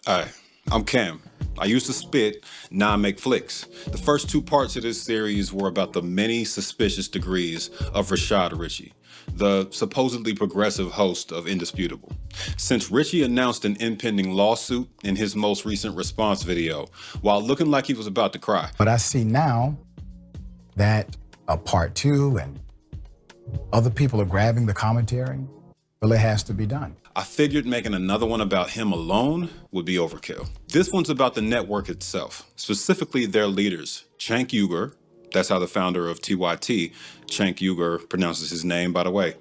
Hi, I'm Cam. I used to spit, now I make flicks. The first 2 parts of this series were about the many suspicious degrees of Rashad Ritchie, the supposedly progressive host of Indisputable. Since Ritchie announced an impending lawsuit in his most recent response video, while looking like he was about to cry. But I see now that a part 2 and other people are grabbing the commentary. Well, it has to be done. I figured making another one about him alone would be overkill. This one's about the network itself, specifically their leaders, Cenk, that's how the founder of TYT, Cenk pronounces his name, by the way,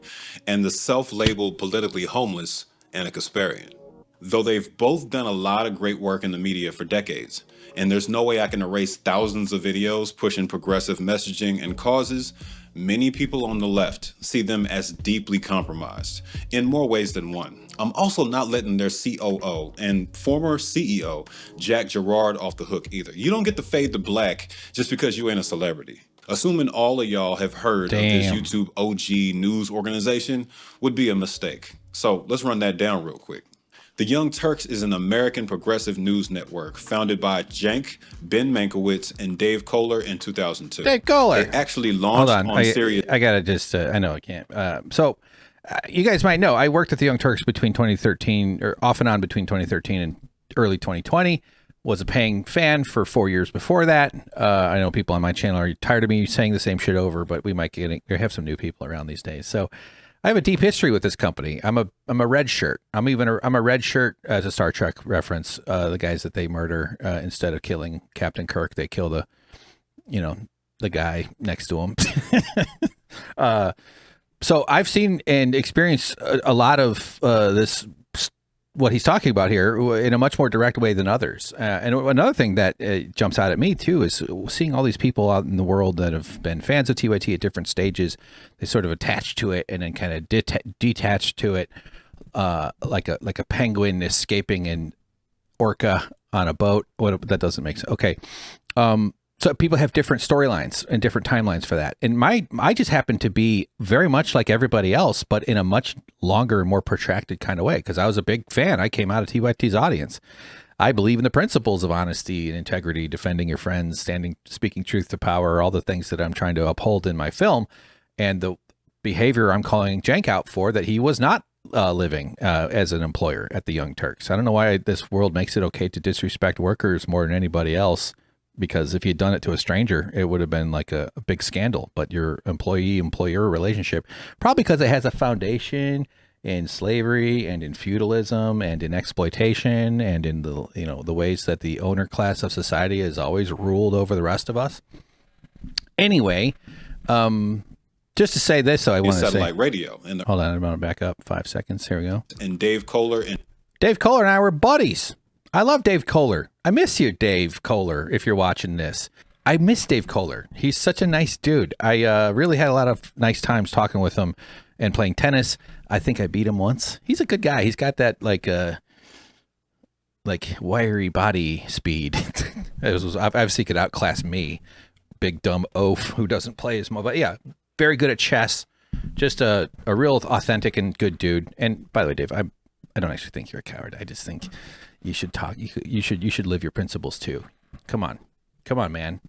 and the self-labeled politically homeless Ana Kasparian. though they've both done a lot of great work in the media for decades. And there's no way I can erase thousands of videos pushing progressive messaging and causes. Many people on the left see them as deeply compromised in more ways than one. I'm also not letting their COO and former CEO, Jack Gerard, off the hook either. You don't get to fade to black just because you ain't a celebrity. Assuming all of y'all have heard of this YouTube OG news organization would be a mistake. So let's run that down real quick. The Young Turks is an American progressive news network founded by Cenk, Ben Mankiewicz, and Dave Kohler in 2002. Dave Kohler. They actually launched on Sirius. I gotta just, I know I can't. You guys might know, I worked at the Young Turks between 2013, or off and on between 2013 and early 2020. Was a paying fan for 4 years before that. I know people on my channel are tired of me saying the same shit over, but we might have some new people around these days. So I have a deep history with this company. I'm a red shirt. I'm a red shirt as a Star Trek reference. The guys that they murder instead of killing Captain Kirk, they kill the guy next to him. So I've seen and experienced a lot of this, what he's talking about here, in a much more direct way than others. And another thing that jumps out at me too is seeing all these people out in the world that have been fans of TYT at different stages. They sort of attach to it and then kind of detach to it, like a penguin escaping an orca on a boat. That doesn't make sense. Okay. So people have different storylines and different timelines for that. And I just happen to be very much like everybody else, but in a much longer, more protracted kind of way, because I was a big fan. I came out of TYT's audience. I believe in the principles of honesty and integrity, defending your friends, speaking truth to power, all the things that I'm trying to uphold in my film. And the behavior I'm calling Cenk out for, that he was not living as an employer at the Young Turks. I don't know why this world makes it okay to disrespect workers more than anybody else. Because if you'd done it to a stranger, it would have been like a big scandal. But your employee-employer relationship, probably because it has a foundation in slavery and in feudalism and in exploitation and in the ways that the owner class of society has always ruled over the rest of us. Anyway, just to say this, so I want to say satellite radio. Hold on, I'm going to back up 5 seconds. Here we go. And Dave Kohler and I were buddies. I love Dave Kohler. I miss you, Dave Kohler, if you're watching this. I miss Dave Kohler. He's such a nice dude. I really had a lot of nice times talking with him and playing tennis. I think I beat him once. He's a good guy. He's got that like wiry body speed. Obviously could outclass me, big dumb oaf who doesn't play as much. But yeah, very good at chess. Just a real authentic and good dude. And by the way, Dave, I don't actually think you're a coward. I just think you should talk. You should live your principles too. Come on, man.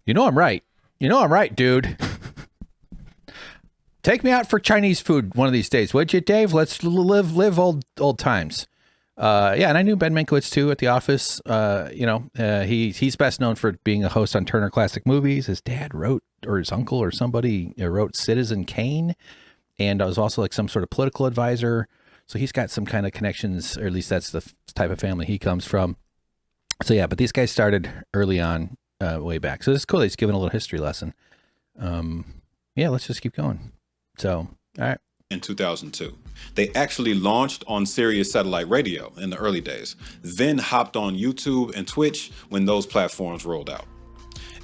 You know I'm right. Dude. Take me out for Chinese food one of these days, would you, Dave? Let's live old times. Yeah, and I knew Ben Mankiewicz too at the office. He's best known for being a host on Turner Classic Movies. His dad wrote, or his uncle or somebody wrote Citizen Kane, and I was also like some sort of political advisor. So he's got some kind of connections, or at least that's the type of family he comes from. So yeah, but these guys started early on, way back. So it's cool. He's given a little history lesson. Yeah, let's just keep going. So, all right. In 2002, they actually launched on Sirius satellite radio in the early days, then hopped on YouTube and Twitch when those platforms rolled out.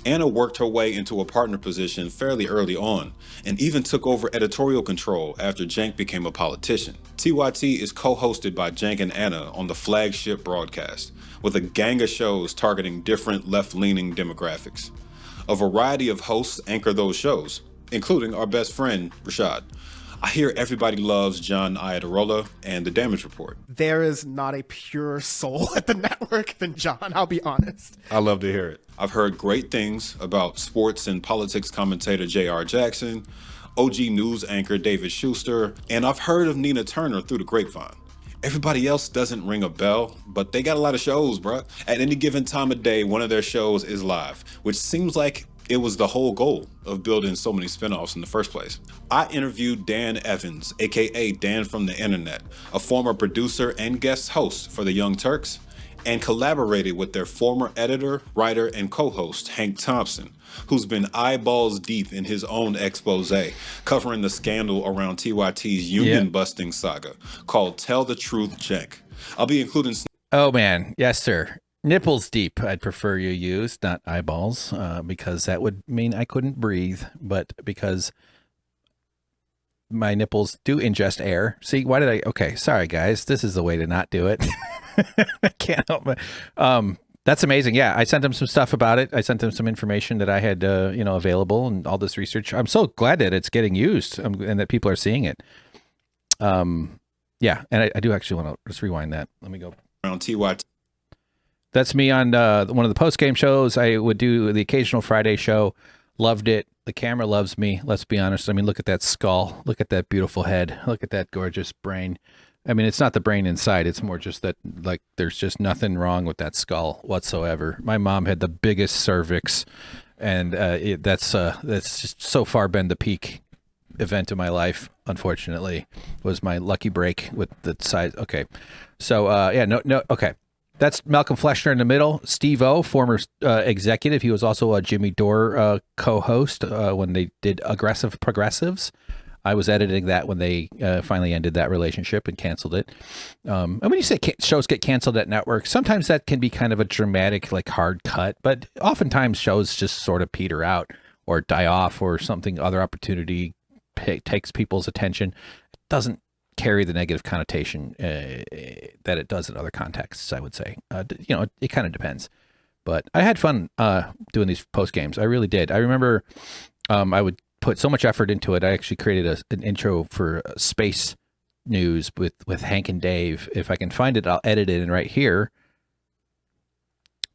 Ana worked her way into a partner position fairly early on, and even took over editorial control after Cenk became a politician. TYT is co-hosted by Cenk and Ana on the flagship broadcast, with a gang of shows targeting different left-leaning demographics. A variety of hosts anchor those shows, including our best friend, Rashad. I hear everybody loves John Iadarola and The Damage Report. There is not a pure soul at the network than John, I'll be honest. I love to hear it. I've heard great things about sports and politics commentator J.R. Jackson, OG news anchor David Schuster, and I've heard of Nina Turner through the grapevine. Everybody else doesn't ring a bell, but they got a lot of shows, bruh. At any given time of day, one of their shows is live, which seems like it was the whole goal of building so many spinoffs in the first place. I interviewed Dan Evans, aka Dan from the Internet, a former producer and guest host for the Young Turks, and collaborated with their former editor, writer, and co-host, Hank Thompson, who's been eyeballs deep in his own exposé, covering the scandal around TYT's union-busting saga, called Tell the Truth, Cenk. I'll be including... Oh, man. Yes, sir. Nipples deep, I'd prefer you use, not eyeballs, because that would mean I couldn't breathe, but because my nipples do ingest air. See, why did I? Okay, sorry, guys. This is the way to not do it. I can't help it. That's amazing. Yeah, I sent them some stuff about it. I sent them some information that I had, available and all this research. I'm so glad that it's getting used and that people are seeing it. Yeah, and I do actually want to just rewind that. Let me go. Around TYT. That's me on one of the post-game shows. I would do the occasional Friday show. Loved it. The camera loves me. Let's be honest. I mean, look at that skull. Look at that beautiful head. Look at that gorgeous brain. I mean, it's not the brain inside. It's more just that, like, there's just nothing wrong with that skull whatsoever. My mom had the biggest cervix, and that's just so far been the peak event of my life, unfortunately, was my lucky break with the size. Okay. So, okay. That's Malcolm Fleshner in the middle. Steve O, former executive. He was also a Jimmy Dore co-host when they did Aggressive Progressives. I was editing that when they finally ended that relationship and canceled it. And when you say shows get canceled at networks, sometimes that can be kind of a dramatic, like, hard cut. But oftentimes shows just sort of peter out or die off, or something, other opportunity takes people's attention. It doesn't carry the negative connotation that it does in other contexts, I would say. It kind of depends. But I had fun doing these post games. I really did. I remember I would put so much effort into it. I actually created an intro for space news with Hank and Dave. If I can find it, I'll edit it in right here.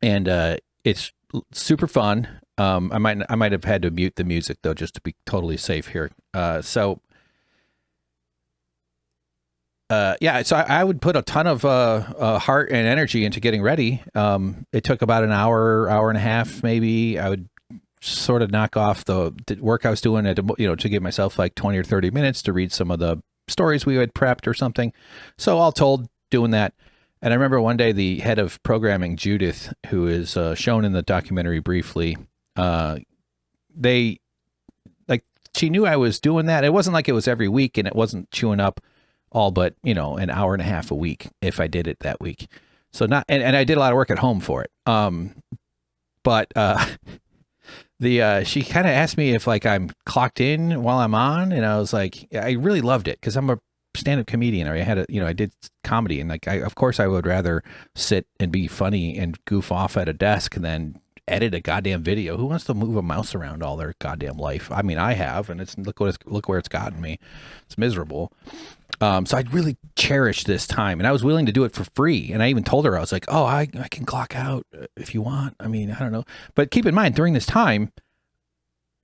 And it's super fun. I might have had to mute the music, though, just to be totally safe here. So I would put a ton of heart and energy into getting ready. It took about an hour and a half, maybe. I would sort of knock off the work I was doing to give myself like 20 or 30 minutes to read some of the stories we had prepped or something. So all told, doing that. And I remember one day the head of programming, Judith, who is shown in the documentary briefly, she knew I was doing that. It wasn't like it was every week, and it wasn't chewing up all but, an hour and a half a week if I did it that week. So and I did a lot of work at home for it. She kind of asked me if, like, I'm clocked in while I'm on, and I was like, I really loved it because I'm a stand-up comedian, or I did comedy, and of course I would rather sit and be funny and goof off at a desk than edit a goddamn video. Who wants to move a mouse around all their goddamn life? I mean, I have, and look where it's gotten me. It's miserable. So I'd really cherish this time, and I was willing to do it for free. And I even told her, I was like, oh, I can clock out if you want. I mean, I don't know. But keep in mind, during this time,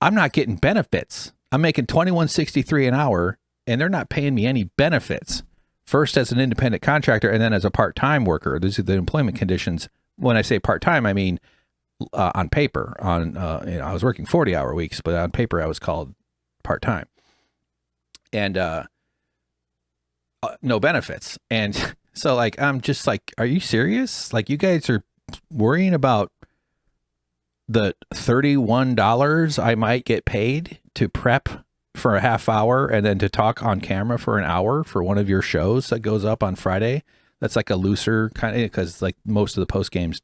I'm not getting benefits. I'm making $21.63 an hour, and they're not paying me any benefits. First as an independent contractor, and then as a part-time worker. These are the employment conditions. When I say part-time, I mean on paper. I was working 40-hour weeks, but on paper I was called part-time. And no benefits. And so, like, I'm just like, are you serious? Like, you guys are worrying about the $31 I might get paid to prep for a half hour and then to talk on camera for an hour for one of your shows that goes up on Friday? That's like a looser kind of, because like most of the post games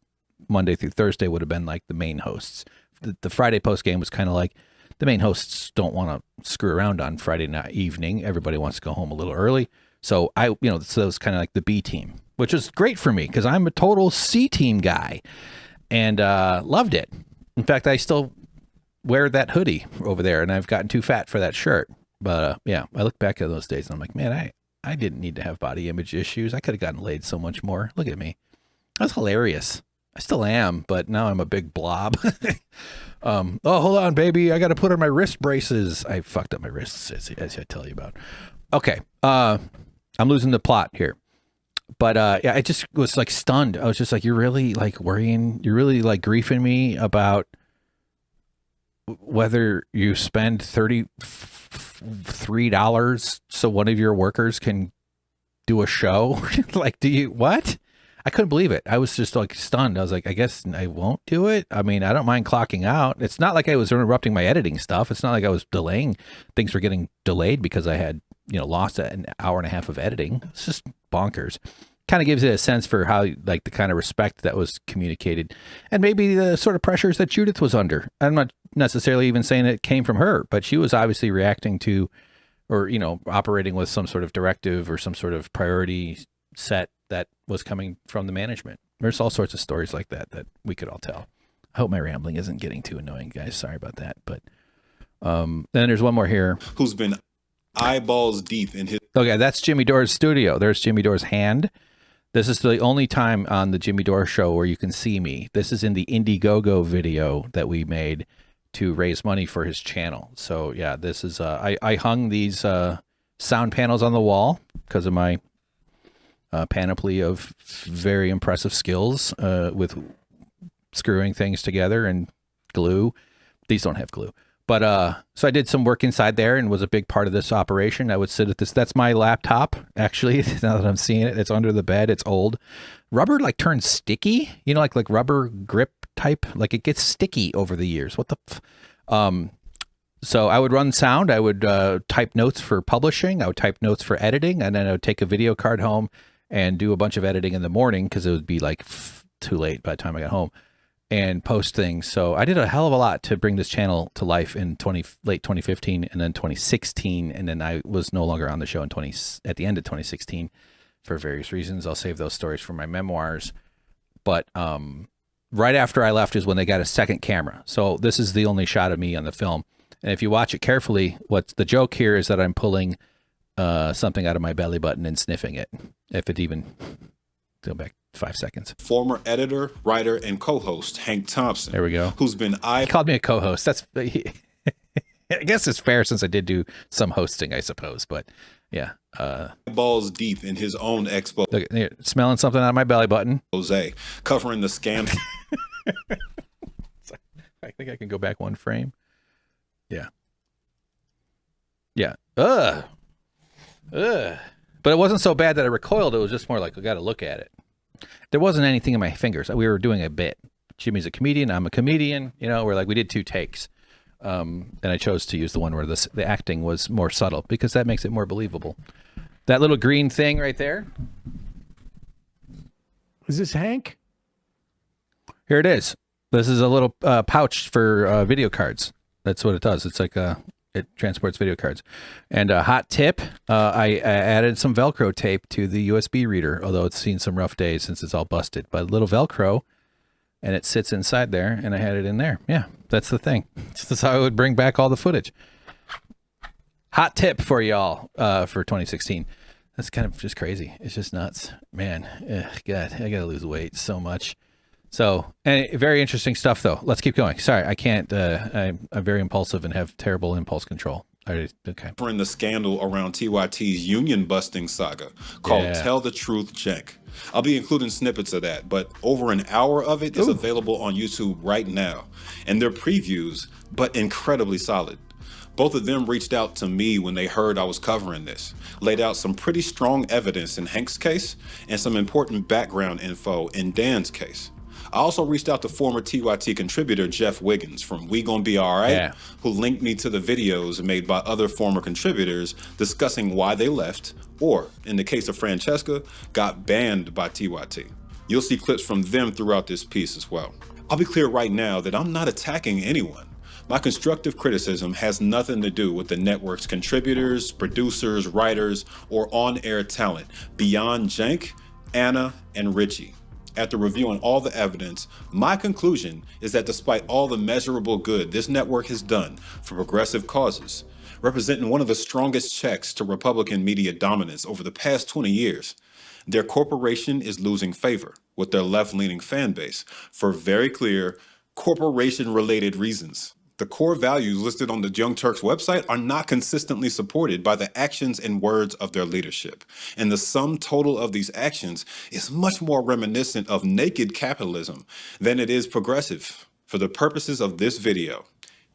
Monday through Thursday would have been like the main hosts. The Friday post game was kind of like the main hosts don't want to screw around on Friday night evening. Everybody wants to go home a little early. So so it was kind of like the B team, which is great for me because I'm a total C team guy, and loved it. In fact, I still wear that hoodie over there, and I've gotten too fat for that shirt. But I look back at those days and I'm like, man, I didn't need to have body image issues. I could have gotten laid so much more. Look at me. That's hilarious. I still am, but now I'm a big blob. Oh, hold on, baby. I got to put on my wrist braces. I fucked up my wrists, as I tell you about. Okay. I'm losing the plot here. But I just was like stunned. I was just like, you're really like worrying. You're really like griefing me about whether you spend $33 so one of your workers can do a show. Like, what? I couldn't believe it. I was just like stunned. I was like, I guess I won't do it. I mean, I don't mind clocking out. It's not like I was interrupting my editing stuff. It's not like I was delaying. Things were getting delayed because I had, lost an hour and a half of editing. It's just bonkers. Kind of gives it a sense for how, like, the kind of respect that was communicated, and maybe the sort of pressures that Judith was under. I'm not necessarily even saying it came from her, but she was obviously reacting to, or, operating with some sort of directive or some sort of priority set that was coming from the management. There's all sorts of stories like that we could all tell. I hope my rambling isn't getting too annoying, guys. Sorry about that. But then there's one more here. Who's been eyeballs deep in his... Okay, that's Jimmy Dore's studio. There's Jimmy Dore's hand. This is the only time on the Jimmy Dore show where you can see me. This is in the Indiegogo video that we made to raise money for his channel. So yeah, this is, I hung these sound panels on the wall because of my panoply of very impressive skills with screwing things together and glue. These don't have glue. But so I did some work inside there and was a big part of this operation. I would sit at this. That's my laptop, actually. Now that I'm seeing it, it's under the bed. It's old. Rubber like turns sticky, like rubber grip type. Like it gets sticky over the years. What the so I would run sound. I would type notes for publishing. I would type notes for editing. And then I would take a video card home and do a bunch of editing in the morning because it would be like too late by the time I got home, and post things. So I did a hell of a lot to bring this channel to life in late 2015 and then 2016. And then I was no longer on the show at the end of 2016 for various reasons. I'll save those stories for my memoirs. But right after I left is when they got a second camera. So this is the only shot of me on the film. And if you watch it carefully, what's the joke here is that I'm pulling something out of my belly button and sniffing it. If it even, go back 5 seconds. Former editor, writer, and co-host Hank Thompson. There we go. Who's been He called me a co-host. That's I guess it's fair since I did do some hosting, I suppose. But yeah, balls deep in his own expo. Look, here, smelling something out of my belly button. Jose, covering the scandal. I think I can go back one frame. Yeah. Yeah. Ugh. But it wasn't so bad that I recoiled. It was just more like, I got to look at it. There wasn't anything in my fingers. We were doing a bit. Jimmy's a comedian. I'm a comedian. We're like, we did 2 takes. And I chose to use the one where the acting was more subtle because that makes it more believable. That little green thing right there. Is this Hank? Here it is. This is a little pouch for video cards. That's what it does. It's like it transports video cards. And a hot tip, I added some Velcro tape to the USB reader, although it's seen some rough days since it's all busted. But a little Velcro, and it sits inside there, and I had it in there. Yeah, that's the thing. That's how I would bring back all the footage. Hot tip for y'all for 2016. That's kind of just crazy. It's just nuts. Man, God, I got to lose weight so much. So, very interesting stuff, though. Let's keep going. Sorry, I can't. I'm very impulsive and have terrible impulse control. Okay. In the scandal around TYT's union busting saga called Tell the Truth, Cenk. I'll be including snippets of that, but over an hour of it is available on YouTube right now. And they're previews, but incredibly solid. Both of them reached out to me when they heard I was covering this, laid out some pretty strong evidence in Hank's case and some important background info in Dan's case. I also reached out to former TYT contributor Jeff Wiggins from We Gon' Be Alright, who linked me to the videos made by other former contributors discussing why they left, or, in the case of Francesca, got banned by TYT. You'll see clips from them throughout this piece as well. I'll be clear right now that I'm not attacking anyone. My constructive criticism has nothing to do with the network's contributors, producers, writers, or on-air talent beyond Cenk, Ana, and Richie. After reviewing all the evidence, my conclusion is that despite all the measurable good this network has done for progressive causes, representing one of the strongest checks to Republican media dominance over the past 20 years, their corporation is losing favor with their left-leaning fan base for very clear corporation-related reasons. The core values listed on the Young Turks website are not consistently supported by the actions and words of their leadership. And the sum total of these actions is much more reminiscent of naked capitalism than it is progressive. For the purposes of this video,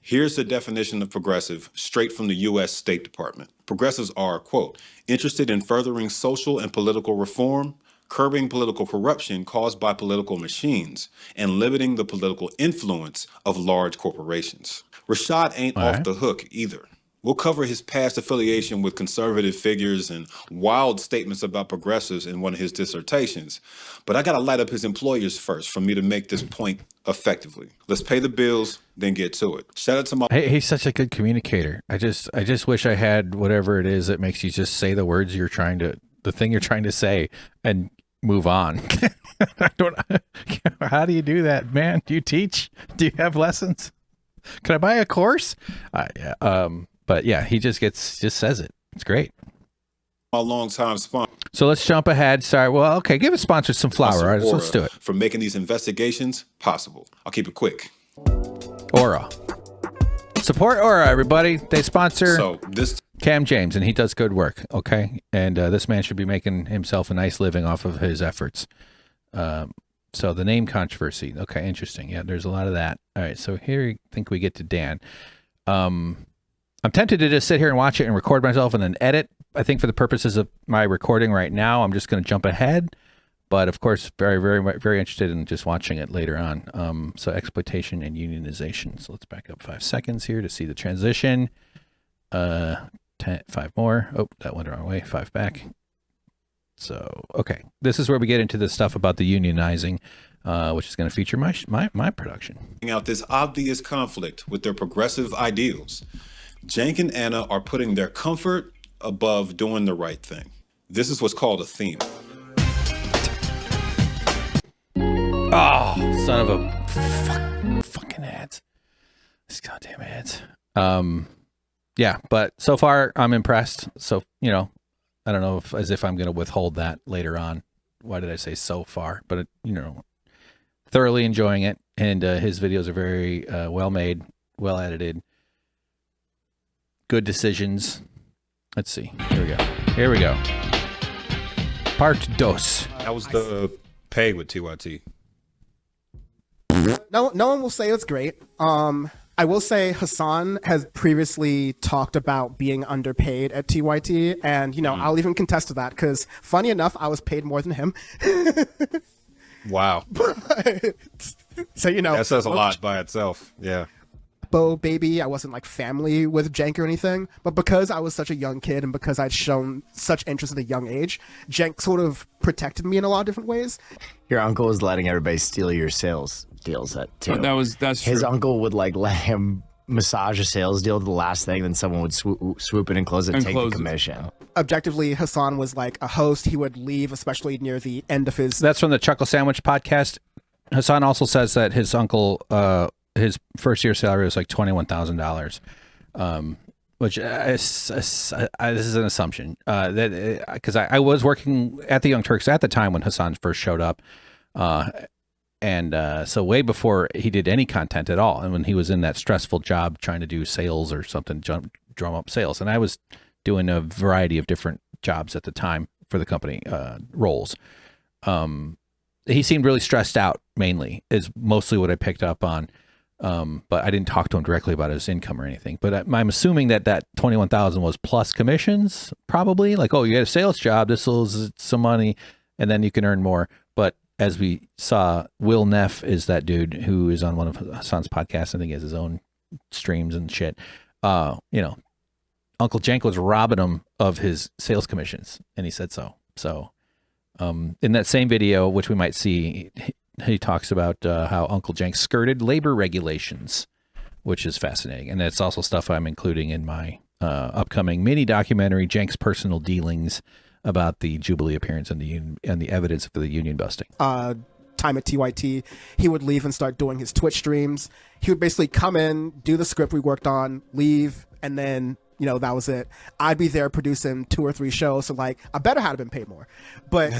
here's the definition of progressive straight from the U.S. State Department. Progressives are, quote, interested in furthering social and political reform, curbing political corruption caused by political machines, and limiting the political influence of large corporations. Rashad ain't off the hook either. We'll cover his past affiliation with conservative figures and wild statements about progressives in one of his dissertations. But I got to light up his employers first for me to make this point effectively. Let's pay the bills, then get to it. Shout out to my... Hey, he's such a good communicator. I just wish I had whatever it is that makes you just say the words the thing you're trying to say and move on. How do you do that, man? Do you teach? Do you have lessons? Can I buy a course? But yeah, he just says it. It's great. My longtime sponsor. So let's jump ahead. Sorry. Well, okay. Give us sponsors some flour. All right, let's do it. For making these investigations possible. I'll keep it quick. Aura. Support Aura, everybody. They sponsor this Cam James, and he does good work. Okay. And this man should be making himself a nice living off of his efforts. So the name controversy. Okay. Interesting. Yeah. There's a lot of that. All right. So here I think we get to Dan. I'm tempted to just sit here and watch it and record myself and then edit. I think for the purposes of my recording right now, I'm just going to jump ahead. But of course, very, very, very interested in just watching it later on. So exploitation and unionization. So let's back up 5 seconds here to see the transition. 5 more. Oh, that went the wrong way. 5 back. So, okay. This is where we get into the stuff about the unionizing, which is going to feature my production. Out this obvious conflict with their progressive ideals. Cenk and Ana are putting their comfort above doing the right thing. This is what's called a theme. Oh, son of a fucking ads. These goddamn ads. Yeah, but so far I'm impressed. So, I don't know as if I'm going to withhold that later on. Why did I say so far? But, thoroughly enjoying it. And his videos are very well made, well edited. Good decisions. Let's see. Here we go. Part dos. That was the pay with TYT. No one will say it's great. I will say Hassan has previously talked about being underpaid at TYT, and I'll even contest to that because, funny enough, I was paid more than him. Wow. So that says a lot by itself. Yeah. Baby, I wasn't like family with Cenk or anything, but because I was such a young kid and because I'd shown such interest at a young age, Cenk sort of protected me in a lot of different ways. Your uncle was letting everybody steal your sales deals too. That's his true. uncle would like let him massage a sales deal to the last thing, then someone would swoop in and close it and take the commission. Objectively, Hassan was like a host. He would leave, especially near the end of his... That's from the Chuckle Sandwich podcast. Hassan also says that his uncle... his first year salary was like $21,000, which this is an assumption that because I was working at the Young Turks at the time when Hassan first showed up, and so way before he did any content at all, and when he was in that stressful job trying to do sales or something, drum up sales, and I was doing a variety of different jobs at the time for the company roles. He seemed really stressed out. Mainly is mostly what I picked up on. But I didn't talk to him directly about his income or anything. But I'm assuming that $21,000 was plus commissions, probably. Like, oh, you had a sales job, this was some money, and then you can earn more. But as we saw, Will Neff is that dude who is on one of Hassan's podcasts. I think he has his own streams and shit. Uncle Cenk was robbing him of his sales commissions, and he said so. So, in that same video, which we might see, he talks about how Uncle Cenk skirted labor regulations, which is fascinating. And that's also stuff I'm including in my upcoming mini documentary, Cenk's Personal Dealings, about the Jubilee appearance and the evidence for the union busting. Time at TYT, he would leave and start doing his Twitch streams. He would basically come in, do the script we worked on, leave, and then that was it. I'd be there producing 2 or 3 shows, so like I better have been paid more. But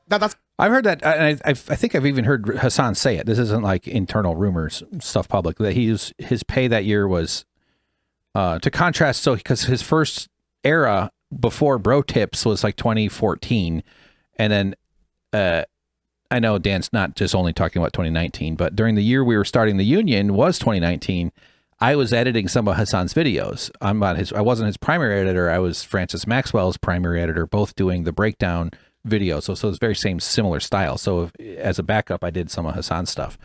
that's. I've heard that, and I think I've even heard Hassan say it. This isn't like internal rumors, stuff public, that his pay that year was to contrast. So because his first era before Bro Tips was like 2014, and then I know Dan's not just only talking about 2019, but during the year we were starting the union was 2019. I was editing some of Hassan's videos. I wasn't his primary editor. I was Francis Maxwell's primary editor, both doing the breakdown video. So it's very similar style. So as a backup, I did some of Hassan's stuff.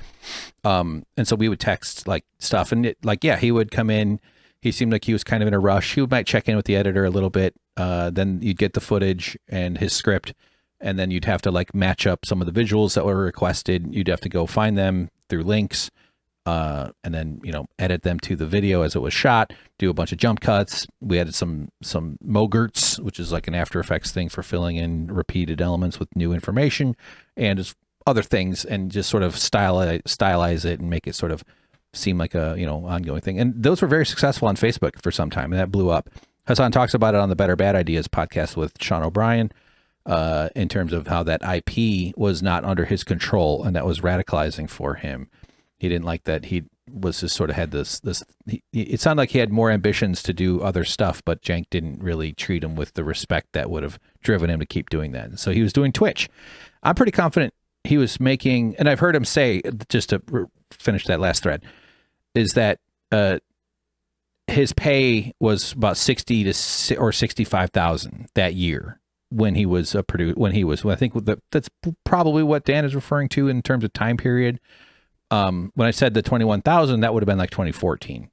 And so we would text like stuff, and he would come in. He seemed like he was kind of in a rush. He might check in with the editor a little bit. Then you'd get the footage and his script, and then you'd have to like match up some of the visuals that were requested. You'd have to go find them through links, and then, edit them to the video as it was shot, do a bunch of jump cuts. We added some Mogurts, which is like an After Effects thing for filling in repeated elements with new information and just other things, and just sort of stylize it and make it sort of seem like a, ongoing thing. And those were very successful on Facebook for some time, and that blew up. Hassan talks about it on the Better Bad Ideas podcast with Sean O'Brien, in terms of how that IP was not under his control, and that was radicalizing for him. He didn't like that. He was just sort of had it sounded like he had more ambitions to do other stuff, but Cenk didn't really treat him with the respect that would have driven him to keep doing that. And so he was doing Twitch. I'm pretty confident he was making, and I've heard him say, just to finish that last thread, is that his pay was about 60 to or 65,000 that year when he was I think that's probably what Dan is referring to in terms of time period. When I said the 21,000, that would have been like 2014.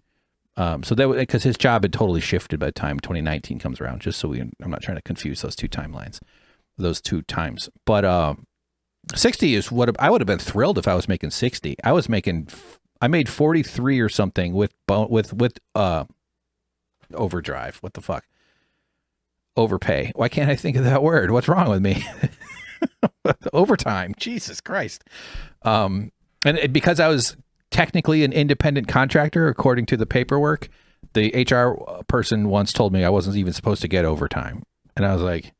So that because his job had totally shifted by the time 2019 comes around. Just so I'm not trying to confuse those two timelines, those two times. But 60 is what I would have been thrilled if I was making 60. I made 43 or something with overdrive. What the fuck? Overpay. Why can't I think of that word? What's wrong with me? Overtime. Jesus Christ. And because I was technically an independent contractor, according to the paperwork, the HR person once told me I wasn't even supposed to get overtime. And I was like,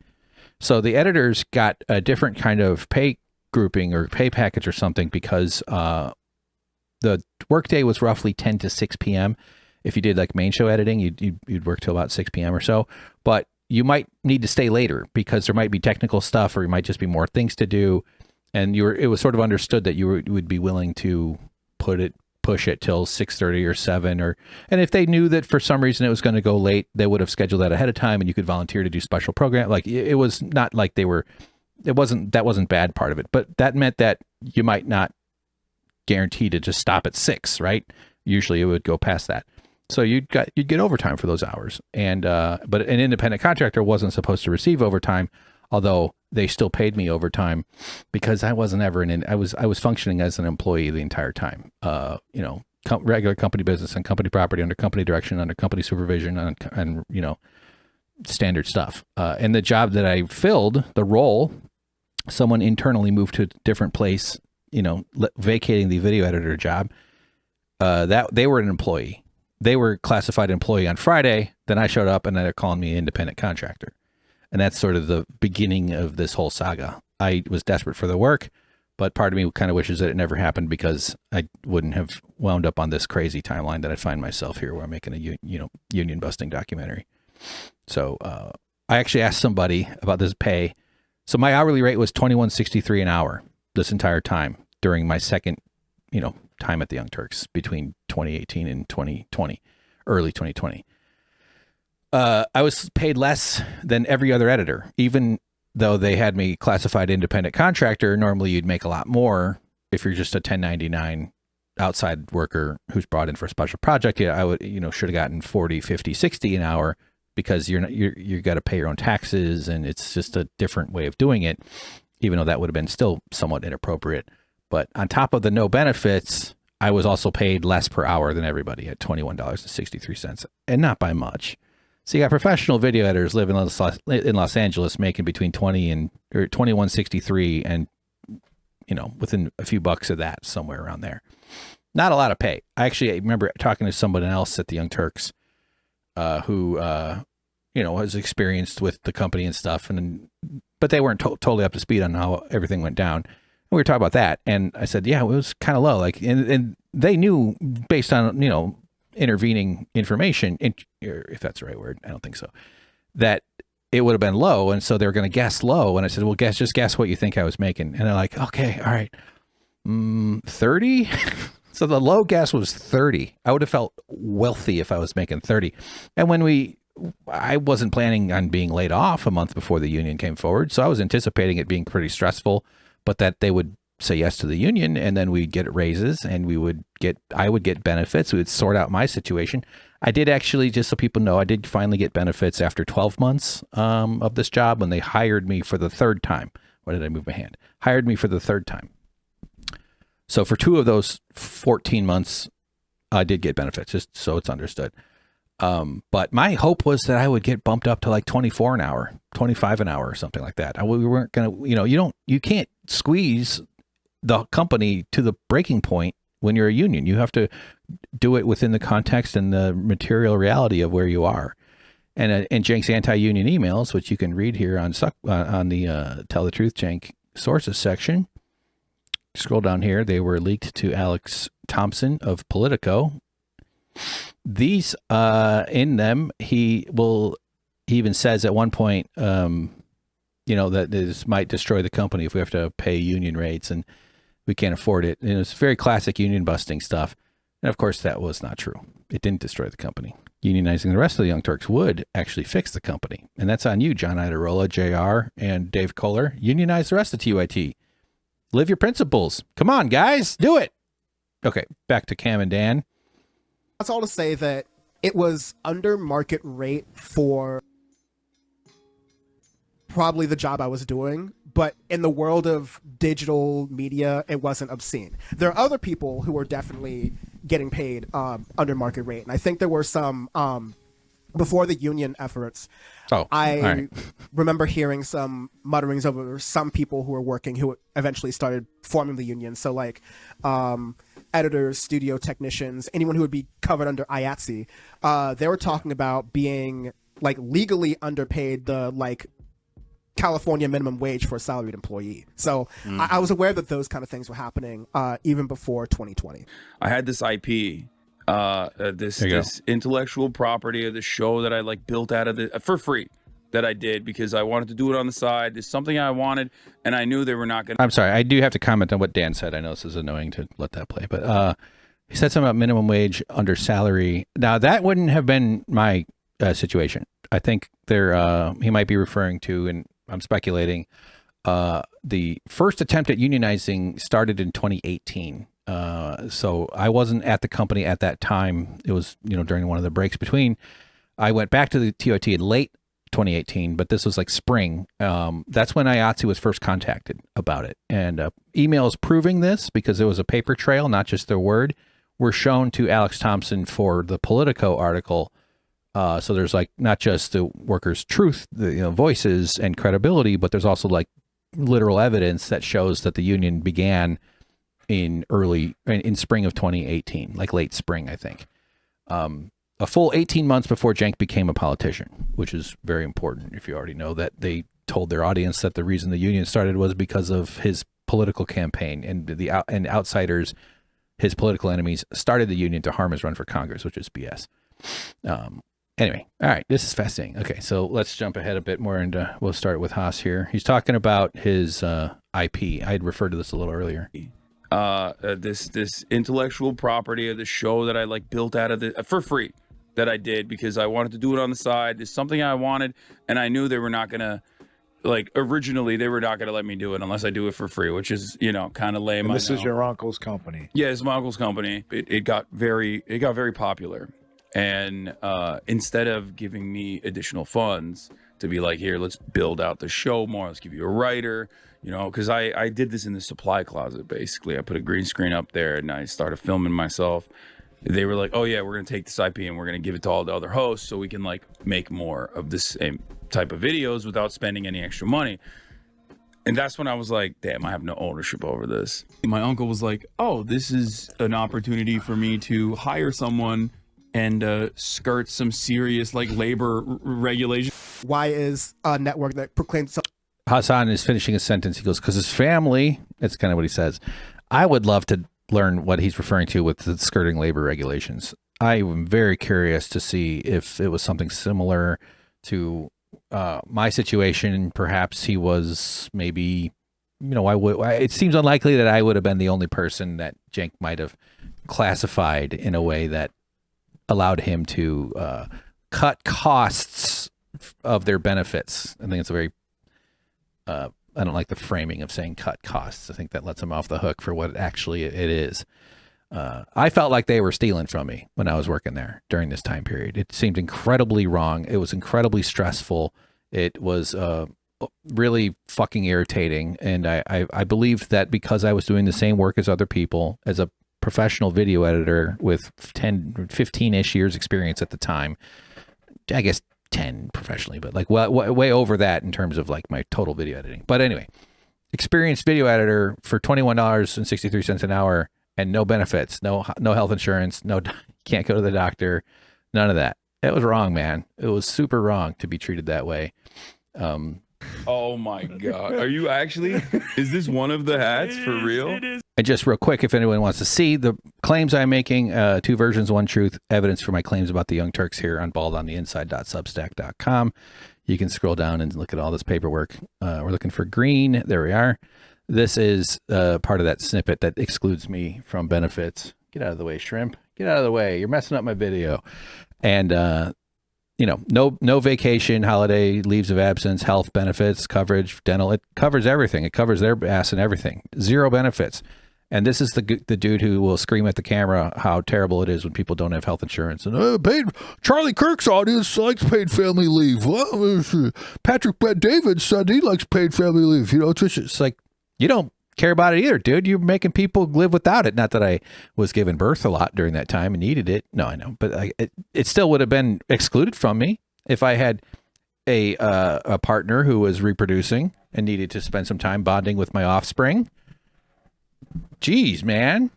so the editors got a different kind of pay grouping or pay package or something because the workday was roughly 10 to 6 p.m. If you did like main show editing, you'd work till about 6 p.m. or so. But you might need to stay later because there might be technical stuff, or you might just be more things to do. And it was sort of understood that you would be willing to push it till 6:30 or 7, and if they knew that for some reason it was going to go late, they would have scheduled that ahead of time, and you could volunteer to do special program. Like it was not like that wasn't bad part of it, but that meant that you might not guarantee to just stop at 6, right? Usually it would go past that. So you'd get overtime for those hours. And but an independent contractor wasn't supposed to receive overtime, although they still paid me overtime because I wasn't ever I was functioning as an employee the entire time. Regular company business and company property under company direction, under company supervision, and standard stuff. And the job that I filled, the role, someone internally moved to a different place, vacating the video editor job. That they were an employee. They were classified employee on Friday. Then I showed up and they're calling me independent contractor. And that's sort of the beginning of this whole saga. I was desperate for the work, but part of me kind of wishes that it never happened because I wouldn't have wound up on this crazy timeline that I find myself here where I'm making a union busting documentary. So I actually asked somebody about this pay. So my hourly rate was $21.63 an hour this entire time during my second, time at the Young Turks between 2018 and 2020, early 2020. I was paid less than every other editor, even though they had me classified independent contractor. Normally you'd make a lot more if you're just a 1099 outside worker who's brought in for a special project. Yeah, I would, should have gotten 40, 50, 60 an hour because you got to pay your own taxes, and it's just a different way of doing it, even though that would have been still somewhat inappropriate. But on top of the no benefits, I was also paid less per hour than everybody at $21.63, and not by much. So you got professional video editors living in Los Angeles making between $21.63 and within a few bucks of that, somewhere around there. Not a lot of pay. I remember talking to someone else at the Young Turks, who was experienced with the company and stuff, but they weren't totally up to speed on how everything went down. We were talking about that, and I said, yeah, it was kind of low. And they knew based on intervening information, if that's the right word, I don't think so, that it would have been low, and so they were going to guess low. And I said, well, just guess what you think I was making. And they're like, okay, all right, 30. So the low guess was 30. I would have felt wealthy if I was making 30. And when we I wasn't planning on being laid off a month before the union came forward. So I was anticipating it being pretty stressful, but that they would say yes to the union, and then we'd get raises, and I would get benefits. We would sort out my situation. I did actually, just so people know, I did finally get benefits after 12 months of this job when they hired me for the third time. Why did I move my hand? Hired me for the third time. So for 2 of those 14 months, I did get benefits, just so it's understood. But my hope was that I would get bumped up to like 24 an hour, 25 an hour or something like that. We weren't going to, you can't squeeze the company to the breaking point when you're a union. You have to do it within the context and the material reality of where you are. And Cenk's anti-union emails, which you can read here on the Tell the Truth Cenk sources section. Scroll down here. They were leaked to Alex Thompson of Politico. These in them, he even says at one point, that this might destroy the company if we have to pay union rates and we can't afford it. And it's very classic union busting stuff. And of course, that was not true. It didn't destroy the company. Unionizing the rest of the Young Turks would actually fix the company. And that's on you, John Idarola, JR, and Dave Kohler. Unionize the rest of TYT. Live your principles. Come on, guys. Do it. Okay, back to Cam and Dan. That's all to say that it was under market rate for probably the job I was doing, but in the world of digital media, it wasn't obscene. There are other people who are definitely getting paid under market rate, and I think there were some before the union efforts. I remember hearing some mutterings over some people who were working who eventually started forming the union. So like editors, studio technicians, anyone who would be covered under IATSE, they were talking about being like legally underpaid the like California minimum wage for a salaried employee. So I was aware that those kind of things were happening even before 2020. I had this IP, this intellectual property of the show that I like built out of the for free that I did because I wanted to do it on the side. It's something I wanted, and I knew they were not going to. I'm sorry. I do have to comment on what Dan said. I know this is annoying to let that play, but he said something about minimum wage under salary. Now, that wouldn't have been my situation. I think he might be referring to, and I'm speculating, the first attempt at unionizing started in 2018. So I wasn't at the company at that time. It was, during one of the breaks between. I went back to the TYT in late 2018, but this was like spring. That's when IATSE was first contacted about it. And emails proving this, because it was a paper trail, not just their word, were shown to Alex Thompson for the Politico article. So there's like not just the workers' truth, the voices and credibility, but there's also like literal evidence that shows that the union began in spring of 2018, like late spring, I think. A full 18 months before Cenk became a politician, which is very important if you already know that they told their audience that the reason the union started was because of his political campaign, and outsiders, his political enemies, started the union to harm his run for Congress, which is BS. Anyway, all right, this is fascinating. Okay, so let's jump ahead a bit more, and we'll start with Haas here. He's talking about his IP. I had referred to this a little earlier. This intellectual property of the show that I like built out of the for free that I did because I wanted to do it on the side. It's something I wanted, and I knew they were not gonna originally they were not gonna let me do it unless I do it for free, which is kind of lame. And this is your uncle's company. Yeah, it's my uncle's company. It got very popular. And instead of giving me additional funds to be like, here, let's build out the show more, let's give you a writer, because I did this in the supply closet, basically. I put a green screen up there and I started filming myself. They were like, oh yeah, we're going to take this IP and we're going to give it to all the other hosts so we can make more of the same type of videos without spending any extra money. And that's when I was like, damn, I have no ownership over this. My uncle was like, oh, this is an opportunity for me to hire someone and skirt some serious labor regulation. Why is a network that proclaims... Hassan is finishing a sentence. He goes, because his family, that's kind of what he says. I would love to learn what he's referring to with the skirting labor regulations. I am very curious to see if it was something similar to my situation. Perhaps he was maybe, it seems unlikely that I would have been the only person that Cenk might have classified in a way that allowed him to cut costs of their benefits. I think it's a very, I don't like the framing of saying cut costs. I think that lets them off the hook for what actually it is. I felt like they were stealing from me when I was working there during this time period. It seemed incredibly wrong. It was incredibly stressful. It was really fucking irritating. And I believed that because I was doing the same work as other people, as a professional video editor with 15-ish years experience at the time, I guess 10 professionally, but like way over that in terms of like my total video editing. But anyway, experienced video editor for $21.63 an hour and no benefits, no health insurance, can't go to the doctor, none of that. It was wrong, man. It was super wrong to be treated that way. Oh my God. Are you actually? Is this one of the hats for real? And just real quick, if anyone wants to see the claims I'm making, 2 versions, 1 truth, evidence for my claims about the Young Turks here on baldontheinside.substack.com. You can scroll down and look at all this paperwork. We're looking for green. There we are. This is part of that snippet that excludes me from benefits. Get out of the way, shrimp. Get out of the way. You're messing up my video. And, no vacation, holiday, leaves of absence, health benefits, coverage, dental. It covers everything. It covers their ass and everything. 0 benefits. And this is the dude who will scream at the camera how terrible it is when people don't have health insurance. And Charlie Kirk's audience likes paid family leave. Well, Patrick Bet-David said he likes paid family leave. It's like, you don't care about it either, dude. You're making people live without it. Not that I was giving birth a lot during that time and needed it. No, I know. But it still would have been excluded from me if I had a partner who was reproducing and needed to spend some time bonding with my offspring. Jeez, man.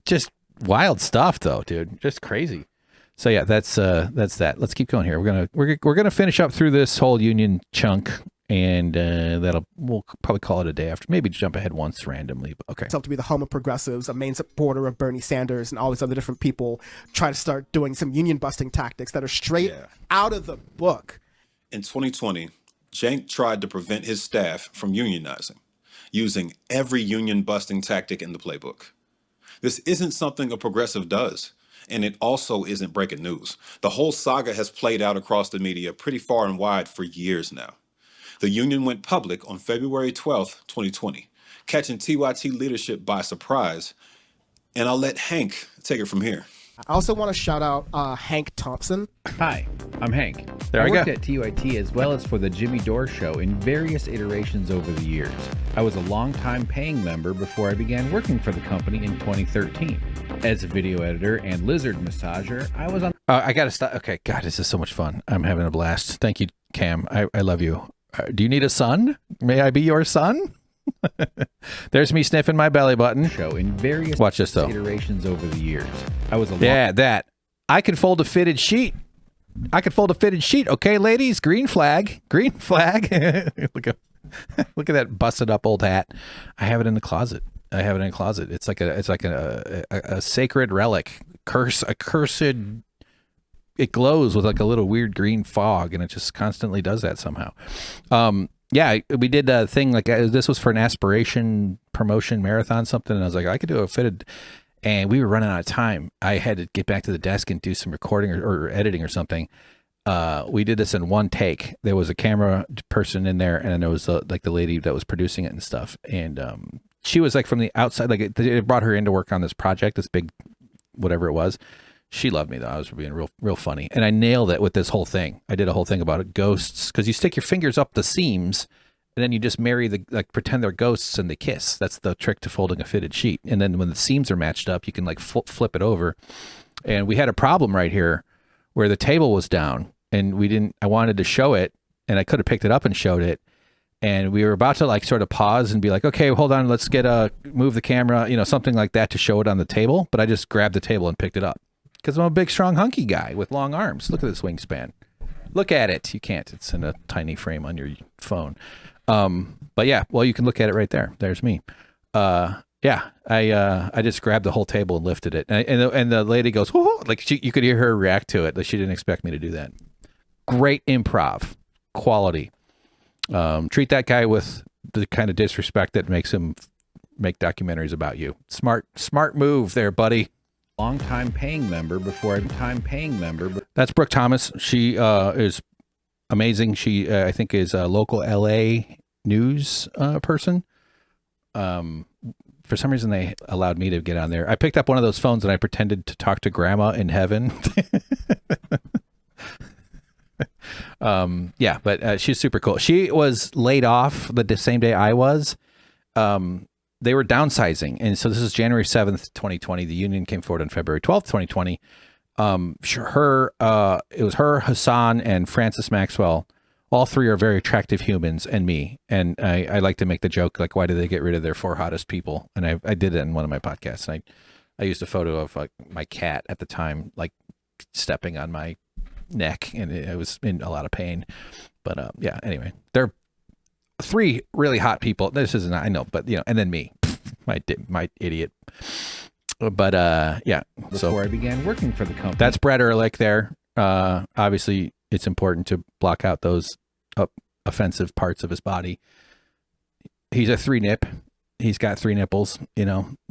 Just wild stuff though, dude. Just crazy. So yeah, that's that. Let's keep going here. We're gonna finish up through this whole union chunk, and we'll probably call it a day after. Maybe jump ahead once randomly. But okay. Itself to be the home of progressives, a main supporter of Bernie Sanders and all these other different people try to start doing some union busting tactics that are straight out of the book. In 2020, Cenk tried to prevent his staff from unionizing, using every union busting tactic in the playbook. This isn't something a progressive does, and it also isn't breaking news. The whole saga has played out across the media pretty far and wide for years now. The union went public on February 12th, 2020, catching TYT leadership by surprise, and I'll let Hank take it from here. I also want to shout out Hank Thompson. Hi, I'm Hank. There I we worked go. at TYT as well as for the Jimmy Dore Show in various iterations over the years. I was a longtime paying member before I began working for the company in 2013. As a video editor and lizard massager, I was on... I got to stop. Okay, God, this is so much fun. I'm having a blast. Thank you, Cam. I love you. Do you need a son? May I be your son? There's me sniffing my belly button. Show in various Watch this, though. iterations over the years. I was a that. I could fold a fitted sheet. Okay, ladies. Green flag. Look at that busted up old hat. I have it in the closet. It's like a sacred relic. A cursed. It glows with like a little weird green fog, and it just constantly does that somehow. Yeah, we did a thing like this was for an aspiration promotion marathon something, and I was like, I could do a fitted, and we were running out of time. I had to get back to the desk and do some recording or editing or something. We did this in one take. There was a camera person in there, and there was like the lady that was producing it and stuff, and she was like from the outside, like it brought her in to work on this project, this big whatever it was. She loved me though. I was being real funny, and I nailed it with this whole thing. I did a whole thing about it, ghosts, because you stick your fingers up the seams, and then you just marry pretend they're ghosts and they kiss. That's the trick to folding a fitted sheet. And then when the seams are matched up, you can like flip it over. And we had a problem right here where the table was down, and I wanted to show it, and I could have picked it up and showed it. And we were about to like sort of pause and be like, okay, hold on, let's move the camera, something like that to show it on the table. But I just grabbed the table and picked it up. Because I'm a big, strong, hunky guy with long arms. Look at this wingspan. Look at it. You can't. It's in a tiny frame on your phone. But yeah, well, you can look at it right there. There's me. Yeah, I just grabbed the whole table and lifted it. And the lady goes, whoa, like you could hear her react to it. Like she didn't expect me to do that. Great improv quality. Treat that guy with the kind of disrespect that makes him make documentaries about you. Smart move there, buddy. Long-time paying member before I'm time paying member. That's Brooke Thomas. She is amazing. She, I think, is a local LA news person. For some reason, they allowed me to get on there. I picked up one of those phones and I pretended to talk to grandma in heaven. Yeah, but she's super cool. She was laid off the same day I was. They were downsizing. And so this is January 7th, 2020. The union came forward on February 12th, 2020. It was her, Hassan, and Francis Maxwell. All three are very attractive humans, and me. And I like to make the joke, like, why did they get rid of their 4 hottest people? And I did it in one of my podcasts. And I used a photo of like my cat at the time, like stepping on my neck, and it was in a lot of pain. But yeah, anyway, they're 3 really hot people. This isn't, I know, but and then me, my idiot. But yeah. Before I began working for the company. That's Brett Ehrlich there. Obviously, it's important to block out those offensive parts of his body. He's a 3-nip. He's got 3 nipples.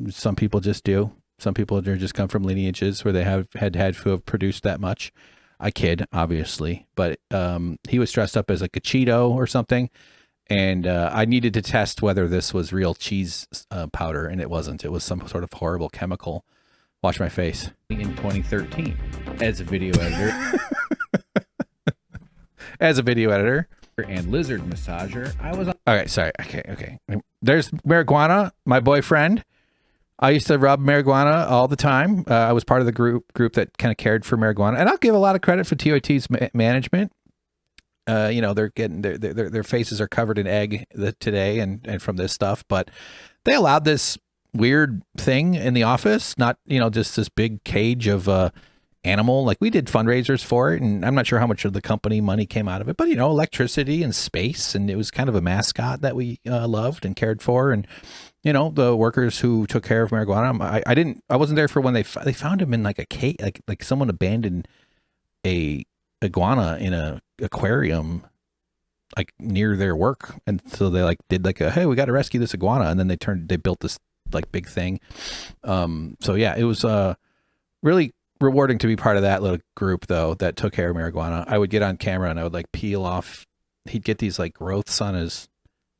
Some people just do. Some people just come from lineages where they have had who have produced that much. I kid, obviously, but he was dressed up as like a Cheeto or something. And I needed to test whether this was real cheese powder, and it wasn't. It was some sort of horrible chemical. Watch my face. In 2013, as a video editor. As a video editor. And lizard massager, I was on. All right, sorry. Okay. There's marijuana, my boyfriend. I used to rub marijuana all the time. I was part of the group that kind of cared for marijuana. And I'll give a lot of credit for TYT's management. They're getting their faces are covered in egg today and from this stuff, but they allowed this weird thing in the office, not just this big cage of animal. Like, we did fundraisers for it, and I'm not sure how much of the company money came out of it, but electricity and space, and it was kind of a mascot that we loved and cared for. And the workers who took care of marijuana, I wasn't there for when they found him in like a cage, like someone abandoned a iguana in a aquarium like near their work, and so they did hey, we got to rescue this iguana, and then they built this like big thing. So yeah, it was really rewarding to be part of that little group though that took care of marijuana. I would get on camera and I would like peel off. He'd get these like growths on his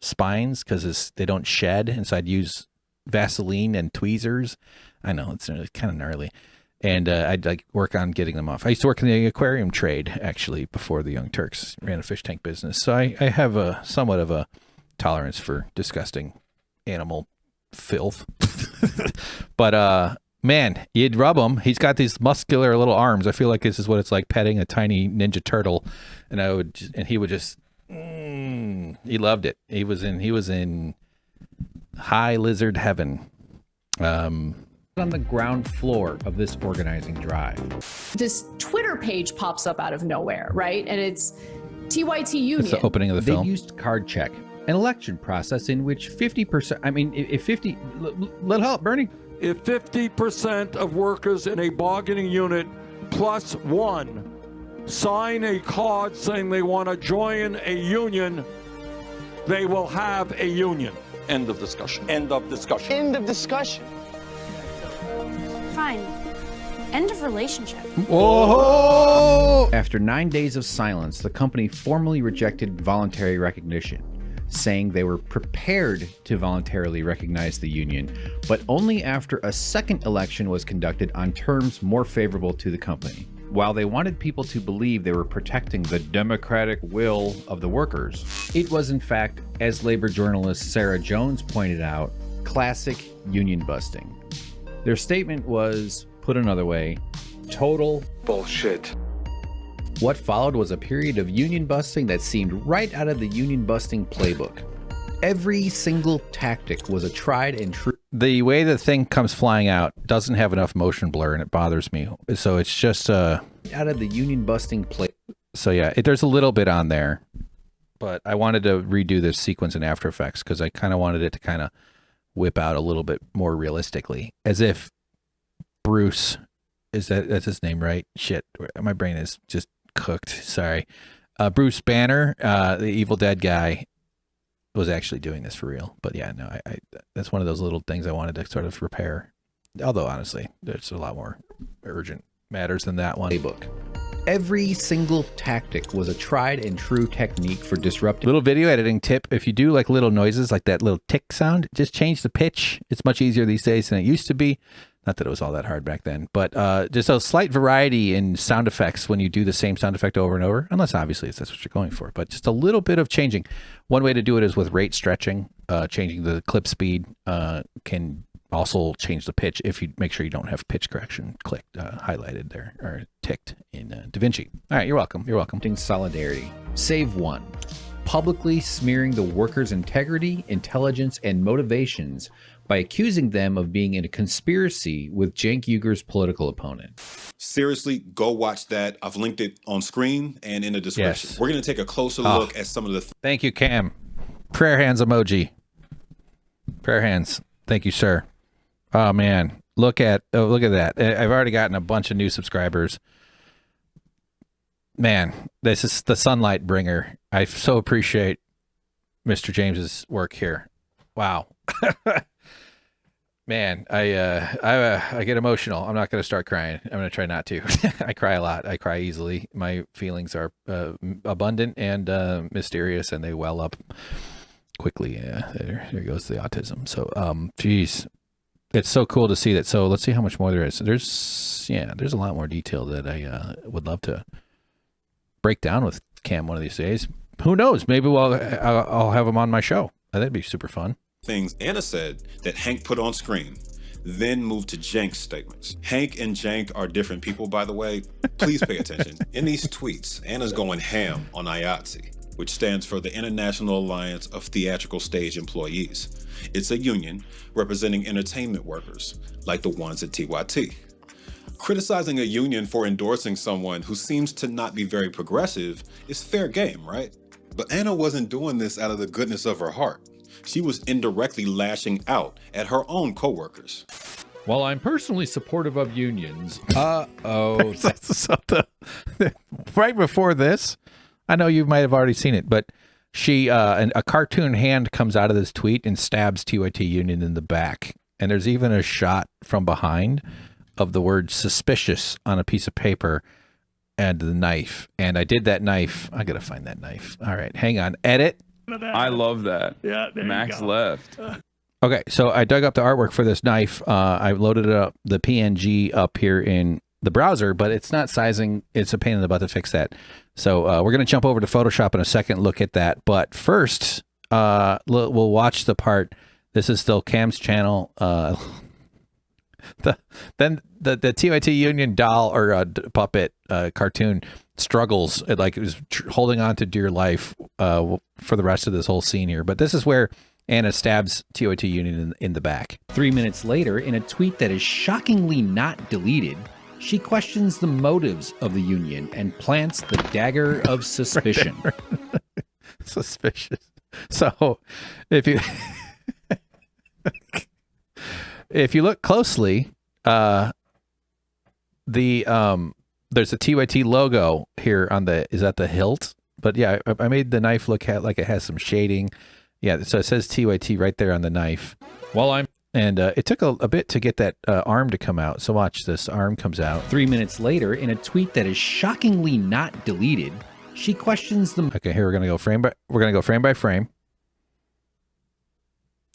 spines because they don't shed, and so I'd use Vaseline and tweezers. I know it's kind of gnarly. And I'd like work on getting them off. I used to work in the aquarium trade, actually, before the Young Turks. Ran a fish tank business. So I have a somewhat of a tolerance for disgusting animal filth. But man, you'd rub him. He's got these muscular little arms. I feel like this is what it's like petting a tiny Ninja Turtle. And he would just, he loved it. He was in high lizard heaven. On the ground floor of this organizing drive. This Twitter page pops up out of nowhere, right? And it's TYT Union. It's the opening of the film. They used card check, an election process in which 50%, I mean, if 50, little help, Bernie. If 50% of workers in a bargaining unit plus 1 sign a card saying they want to join a union, they will have a union. End of discussion. End of discussion. End of discussion. Fine. End of relationship. Whoa! After 9 days of silence, the company formally rejected voluntary recognition, saying they were prepared to voluntarily recognize the union, but only after a second election was conducted on terms more favorable to the company. While they wanted people to believe they were protecting the democratic will of the workers, it was in fact, as labor journalist Sarah Jones pointed out, classic union busting. Their statement was, put another way, total bullshit. What followed was a period of union busting that seemed right out of the union busting playbook. Every single tactic was a tried and true. The way the thing comes flying out doesn't have enough motion blur, and it bothers me. So it's just out of the union busting play. So yeah, there's a little bit on there, but I wanted to redo this sequence in After Effects because I kind of wanted it to kind of whip out a little bit more realistically, as if Bruce that's his name, right? Shit, my brain is just cooked. Sorry. Bruce Banner, the Evil Dead guy, was actually doing this for real. But yeah, no, I that's one of those little things I wanted to sort of repair. Although honestly, there's a lot more urgent matters than that one. Playbook. Every single tactic was a tried and true technique for disrupting. Little video editing tip: if you do like little noises, like that little tick sound, just change the pitch. It's much easier these days than it used to be. Not that it was all that hard back then, but just a slight variety in sound effects when you do the same sound effect over and over, unless obviously that's what you're going for, but just a little bit of changing. One way to do it is with rate stretching. Changing the clip speed can also change the pitch if you make sure you don't have pitch correction clicked, highlighted there, or ticked in DaVinci. All right, you're welcome. You're welcome. Solidarity. Save one. Publicly smearing the workers' integrity, intelligence, and motivations by accusing them of being in a conspiracy with Cenk Uyghur's political opponent. Seriously, go watch that. I've linked it on screen and in the description. Yes. We're going to take a closer look at some of the... Thank you, Cam. Prayer hands emoji. Prayer hands. Thank you, sir. Oh, man. Look at that. I've already gotten a bunch of new subscribers. Man, this is the sunlight bringer. I so appreciate Mr. James's work here. Wow. Man, I get emotional. I'm not going to start crying. I'm going to try not to. I cry a lot. I cry easily. My feelings are abundant and mysterious, and they well up quickly. Yeah, there goes the autism. So, geez, it's so cool to see that. So let's see how much more there is. There's a lot more detail that I would love to break down with Cam one of these days. Who knows? Maybe I'll have him on my show. That'd be super fun. Things Anna said that Hank put on screen, then moved to Cenk's statements. Hank and Cenk are different people, by the way. Please pay attention. In these tweets, Anna's going ham on IATSE, which stands for the International Alliance of Theatrical Stage Employees. It's a union representing entertainment workers, like the ones at TYT. Criticizing a union for endorsing someone who seems to not be very progressive is fair game, right? But Anna wasn't doing this out of the goodness of her heart. She was indirectly lashing out at her own coworkers. While I'm personally supportive of unions, right before this, I know you might have already seen it, but a cartoon hand comes out of this tweet and stabs TYT Union in the back. And there's even a shot from behind of the word suspicious on a piece of paper and the knife. And I did that knife. I got to find that knife. All right, hang on. Edit. I love that. Yeah, Max left. Okay, so I dug up the artwork for this knife. I loaded it up, the PNG up here in the browser, but it's not sizing. It's a pain in the butt to fix that. So we're going to jump over to Photoshop in a second, look at that. But first, we'll watch the part. This is still Cam's channel. Then the TYT Union doll or puppet cartoon struggles, like it was holding on to dear life for the rest of this whole scene here. But this is where Anna stabs TYT Union in the back. 3 minutes later, in a tweet that is shockingly not deleted, she questions the motives of the union and plants the dagger of suspicion. Suspicious. So if you if you look closely, there's a TYT logo here on is that the hilt? But yeah, I made the knife look like it has some shading. Yeah, so it says TYT right there on the knife. And it took a bit to get that arm to come out. So watch, this arm comes out. 3 minutes later, in a tweet that is shockingly not deleted, she questions them. Okay, here we're gonna go frame by frame.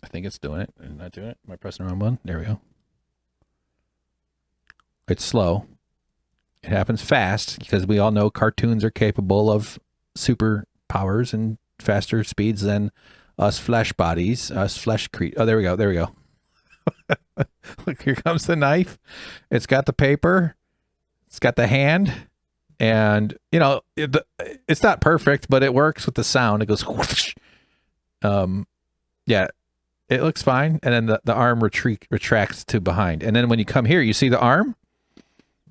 I think it's doing it. Is not doing it? Am I pressing the wrong one? There we go. It's slow. It happens fast because we all know cartoons are capable of superpowers and faster speeds than us flesh bodies, us flesh creatures. Oh, there we go. There we go. Look, here comes the knife. It's got the paper. It's got the hand. And, you know, it's not perfect, but it works with the sound. It goes whoosh. Yeah, it looks fine. And then the arm retracts to behind. And then when you come here, you see the arm.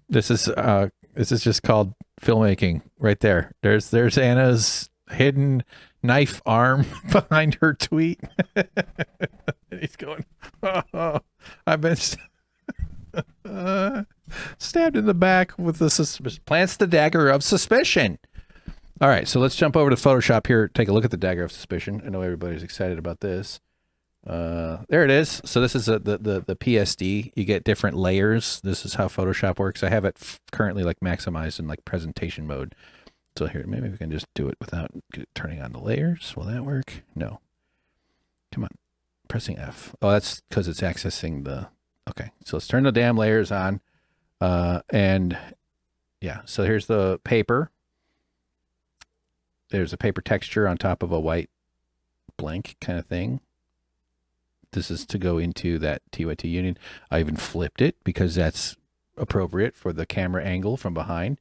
This is just called filmmaking right there. There's Anna's hidden knife arm behind her tweet. And he's going, oh, I've been stabbed in the back with the plants the dagger of suspicion. All right, so let's jump over to Photoshop here. Take a look at the dagger of suspicion. I know everybody's excited about this. There it is. So this is the PSD. You get different layers. This is how Photoshop works. I have it currently like maximized in like presentation mode. So here, maybe we can just do it without turning on the layers. Will that work? No. Come on. Pressing F. Oh, that's because it's accessing the... Okay, so let's turn the damn layers on. And yeah, so here's the paper. There's a paper texture on top of a white blank kind of thing. This is to go into that TYT union. I even flipped it because that's appropriate for the camera angle from behind.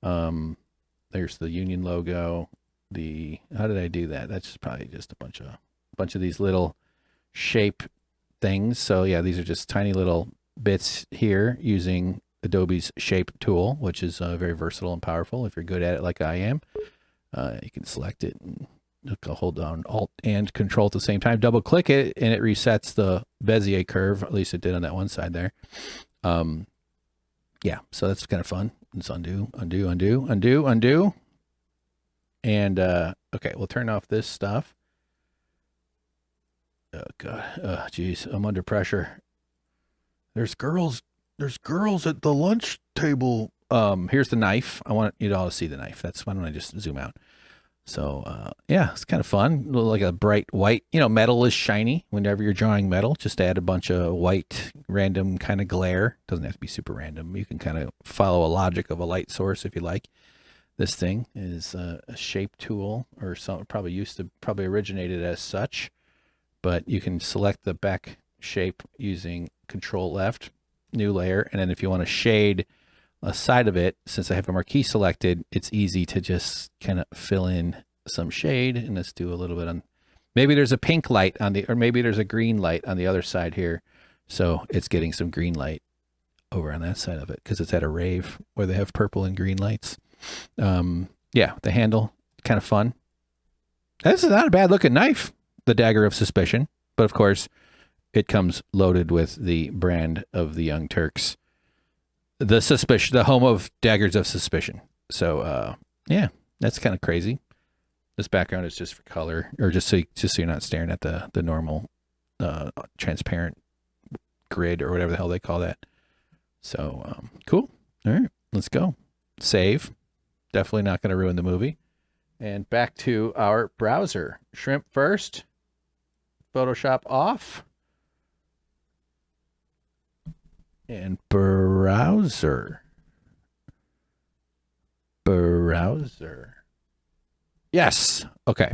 There's the union logo. How did I do that? That's probably just a bunch of these little shape things. So yeah, these are just tiny little bits here using Adobe's shape tool, which is very versatile and powerful if you're good at it like I am. You can select it and hold down Alt and Control at the same time. Double click it and it resets the Bezier curve. At least it did on that one side there. Yeah, so that's kind of fun. Let's undo. And okay, we'll turn off this stuff. Oh God, geez, I'm under pressure. There's girls at the lunch table. Here's the knife. I want you all to see the knife. Why don't I just zoom out? So yeah, it's kind of fun. Like a bright white, metal is shiny whenever you're drawing metal. Just add a bunch of white random kind of glare. Doesn't have to be super random. You can kind of follow a logic of a light source if you like. This thing is a shape tool, or something probably originated as such, but you can select the back shape using Control Left, new layer, and then if you want to shade a side of it, since I have a marquee selected, it's easy to just kind of fill in some shade. And let's do a little bit on, maybe there's a pink light or maybe there's a green light on the other side here. So it's getting some green light over on that side of it because it's at a rave where they have purple and green lights. Yeah, the handle, kind of fun. This is not a bad looking knife, the Dagger of Suspicion, but of course it comes loaded with the brand of the Young Turks, the home of Daggers of Suspicion. So yeah, that's kind of crazy. This background is just for color, or just so you're not staring at the normal transparent grid or whatever the hell they call that. So cool. All right, let's go. Save. Definitely not going to ruin the movie. And back to our browser. Shrimp first. Photoshop off. And browser. Yes. Okay.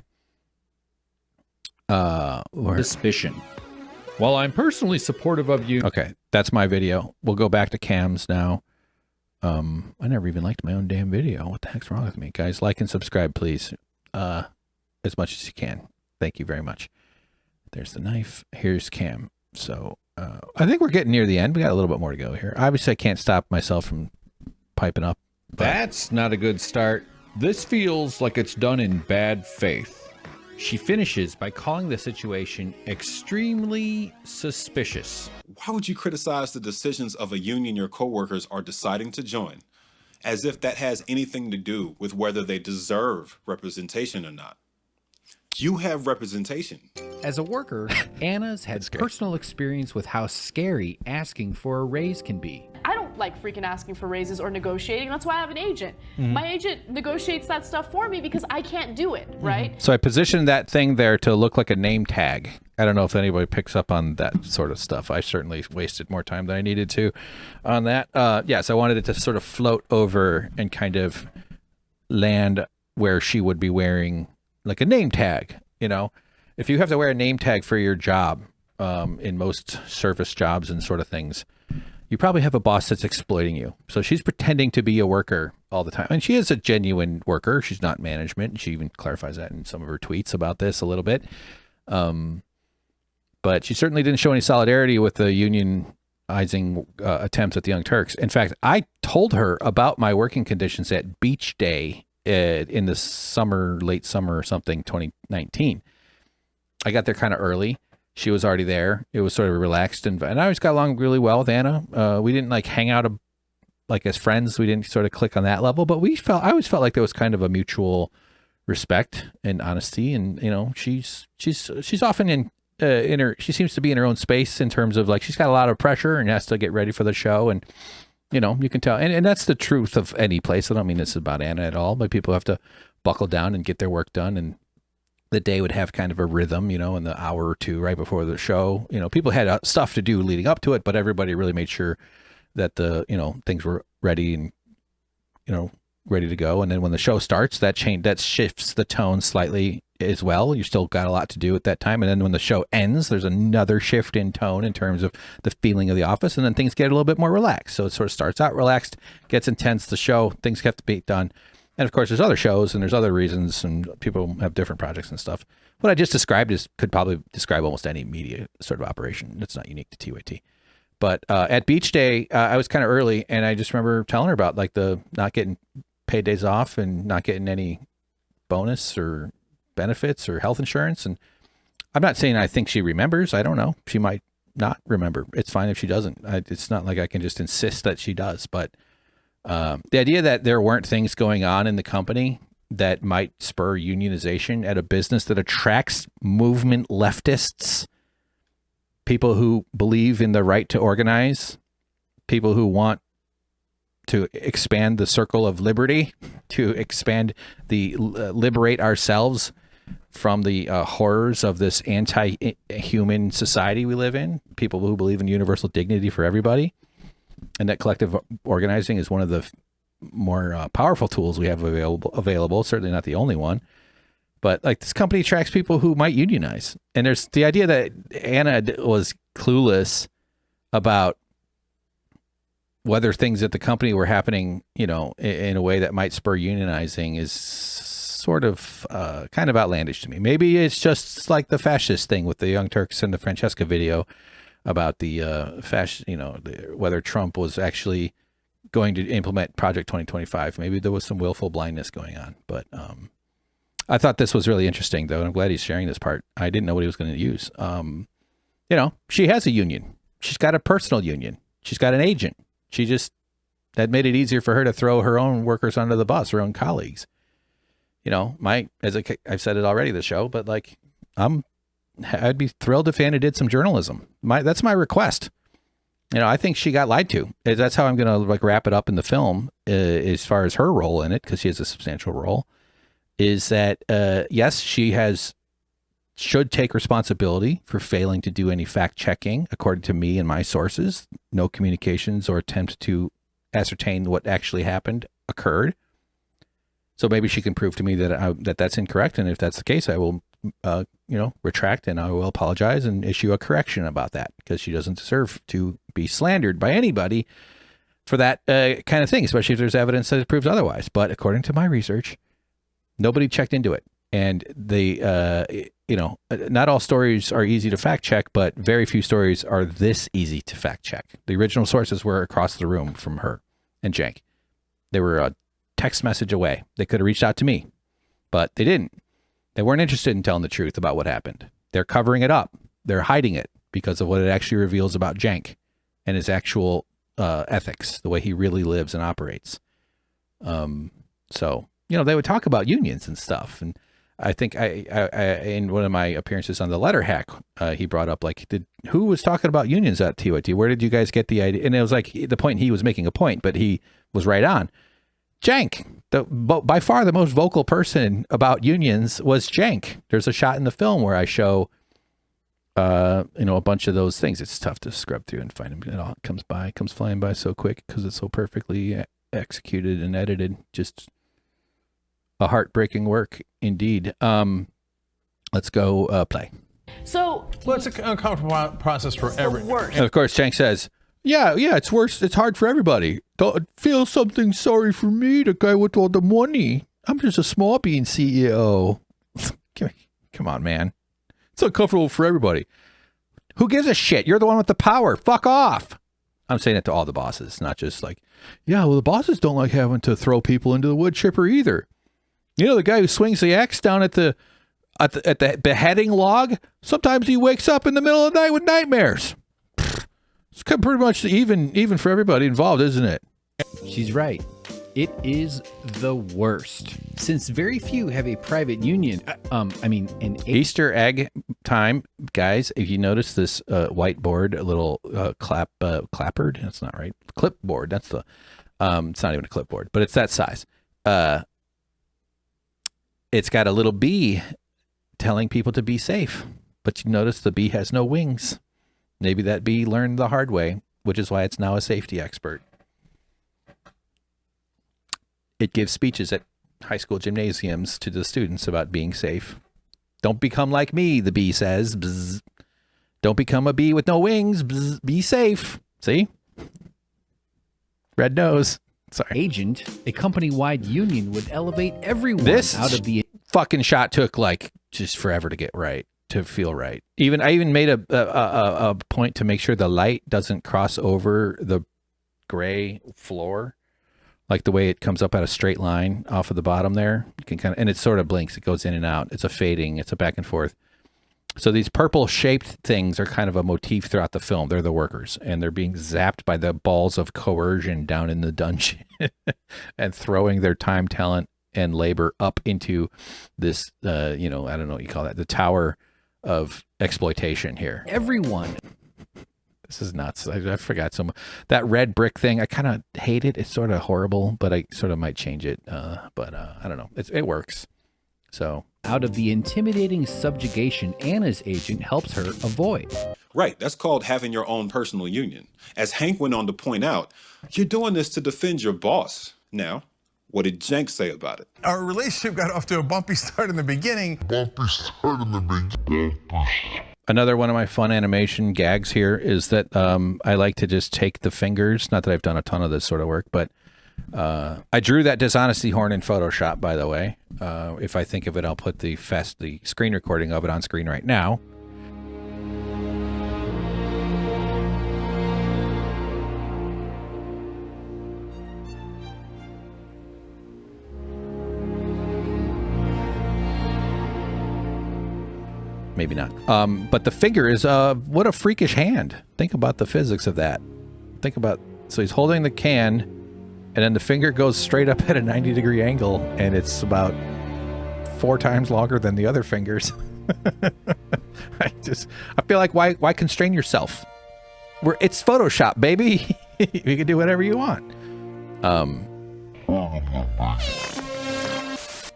Suspicion. While I'm personally supportive of you. Okay, that's my video. We'll go back to cams now. I never even liked my own damn video. What the heck's wrong with me? Guys, like and subscribe, please. As much as you can. Thank you very much. There's the knife. Here's cam. So I think we're getting near the end. We got a little bit more to go here. Obviously, I can't stop myself from piping up. That's not a good start. This feels like it's done in bad faith. She finishes by calling the situation extremely suspicious. Why would you criticize the decisions of a union your coworkers are deciding to join, as if that has anything to do with whether they deserve representation or not? You have representation. As a worker, Anna's had personal experience with how scary asking for a raise can be. I don't like freaking asking for raises or negotiating. That's why I have an agent. My agent negotiates that stuff for me because I can't do it, right? So I positioned that thing there to look like a name tag. I don't know if anybody picks up on that sort of stuff. I certainly wasted more time than I needed to on that. Yes, I wanted it to sort of float over and kind of land where she would be wearing like a name tag. If you have to wear a name tag for your job, in most service jobs and sort of things, you probably have a boss that's exploiting you. So she's pretending to be a worker all the time. And she is a genuine worker. She's not management. She even clarifies that in some of her tweets about this a little bit. But she certainly didn't show any solidarity with the unionizing attempts at the Young Turks. In fact, I told her about my working conditions at Beach Day in the summer, late summer or something, 2019. I got there kind of early. She was already there. It was sort of relaxed, and I always got along really well with Anna. We didn't like hang out like as friends. We didn't sort of click on that level, but I always felt like there was kind of a mutual respect and honesty. And she's often she seems to be in her own space in terms of like she's got a lot of pressure and has to get ready for the show, and you can tell, and that's the truth of any place. I don't mean this is about Ana at all, but people have to buckle down and get their work done, and the day would have kind of a rhythm, in the hour or two right before the show. People had stuff to do leading up to it, but everybody really made sure that the things were ready and ready to go. And then when the show starts, that shifts the tone slightly as well. You still got a lot to do at that time. And then when the show ends, there's another shift in tone in terms of the feeling of the office. And then things get a little bit more relaxed. So it sort of starts out relaxed, gets intense, the show, things have to be done. And of course, there's other shows and there's other reasons, and people have different projects and stuff. What I just described could probably describe almost any media sort of operation. It's not unique to TYT. But at Beach Day, I was kind of early, and I just remember telling her about like the not getting paid days off and not getting any bonus or benefits or health insurance. And I'm not saying I think she remembers. I don't know. She might not remember. It's fine if she doesn't. It's not like I can just insist that she does. But the idea that there weren't things going on in the company that might spur unionization at a business that attracts movement leftists, people who believe in the right to organize, people who want to expand the circle of liberty, to expand liberate ourselves from the horrors of this anti-human society we live in, people who believe in universal dignity for everybody, and that collective organizing is one of the more powerful tools we have available, certainly not the only one. But like this company attracts people who might unionize. And there's the idea that Ana was clueless about whether things at the company were happening, in a way that might spur unionizing is sort of kind of outlandish to me. Maybe it's just like the fascist thing with the Young Turks and the Francesca video about the whether Trump was actually going to implement Project 2025. Maybe there was some willful blindness going on. But I thought this was really interesting, though, and I'm glad he's sharing this part. I didn't know what he was going to use. She has a union. She's got a personal union. She's got an agent. That made it easier for her to throw her own workers under the bus, her own colleagues. I've said it already, the show, but like, I'd be thrilled if Ana did some journalism. That's my request. I think she got lied to. That's how I'm going to like wrap it up in the film, as far as her role in it, because she has a substantial role, is that, yes, she should take responsibility for failing to do any fact checking, according to me and my sources. No communications or attempt to ascertain what actually happened occurred. So maybe she can prove to me that that's incorrect. And if that's the case, I will, retract, and I will apologize and issue a correction about that, because she doesn't deserve to be slandered by anybody for that kind of thing, especially if there's evidence that it proves otherwise. But according to my research, nobody checked into it. And not all stories are easy to fact check, but very few stories are this easy to fact check. The original sources were across the room from her and Cenk. They were a text message away. They could have reached out to me, but they didn't. They weren't interested in telling the truth about what happened. They're covering it up. They're hiding it because of what it actually reveals about Cenk and his actual ethics, the way he really lives and operates. So, they would talk about unions and stuff. And I think I in one of my appearances on the Letter Hack, he brought up like, who was talking about unions at TYT? Where did you guys get the idea? And it was like the point, he was making a point, but he was right on. Cenk, by far the most vocal person about unions was Cenk. There's a shot in the film where I show, a bunch of those things. It's tough to scrub through and find them. It all comes flying by so quick because it's so perfectly executed and edited. Just a heartbreaking work indeed. Let's go play. So, well, it's an uncomfortable process for everyone. And of course, Cenk says, yeah, it's worse. It's hard for everybody. Don't feel something sorry for me, the guy with all the money. I'm just a small bean CEO. Come on, man. It's uncomfortable for everybody. Who gives a shit? You're the one with the power. Fuck off. I'm saying it to all the bosses, not just like, the bosses don't like having to throw people into the wood chipper either. The guy who swings the axe down at the beheading log, sometimes he wakes up in the middle of the night with nightmares. It's pretty much even for everybody involved, isn't it? She's right. It is the worst. Since very few have a private union, an Easter egg time, guys, if you notice this whiteboard, a little clapboard, that's not right. Clipboard, that's the, it's not even a clipboard, but it's that size. It's got a little bee telling people to be safe, but you notice the bee has no wings. Maybe that bee learned the hard way, which is why it's now a safety expert. It gives speeches at high school gymnasiums to the students about being safe. Don't become like me, the bee says. Bzz. Don't become a bee with no wings. Bzz. Be safe. See? Red nose. Sorry. Agent, a company-wide union would elevate everyone This out of the fucking shot took like just forever to get right, to feel right. I even made a point to make sure the light doesn't cross over the gray floor, like the way it comes up at a straight line off of the bottom there. You can kind of, and it sort of blinks. It goes in and out. It's a fading. It's a back and forth. So these purple shaped things are kind of a motif throughout the film. They're the workers, and they're being zapped by the balls of coercion down in the dungeon and throwing their time, talent, and labor up into this, I don't know what you call that, the tower of exploitation here. everyone. This is nuts. I forgot some. That red brick thing, I kind of hate it. It's sort of horrible, but I sort of might change it. But I don't know. It works. So out of the intimidating subjugation Anna's agent helps her avoid. Right, that's called having your own personal union. As Hank went on to point out, you're doing this to defend your boss. Now, what did Cenk say about it? Our relationship got off to a bumpy start in the beginning. another one of my fun animation gags here is that I like to just take the fingers. Not that I've done a ton of this sort of work, but I drew that dishonesty horn in Photoshop, by the way. If I think of it, I'll put the screen recording of it on screen right now. Maybe not. But the figure is, what a freakish hand. Think about the physics of that. Think about, so he's holding the can, and then the finger goes straight up at a 90-degree angle, and it's about 4 times longer than the other fingers. I feel like, why constrain yourself? It's Photoshop, baby. You can do whatever you want.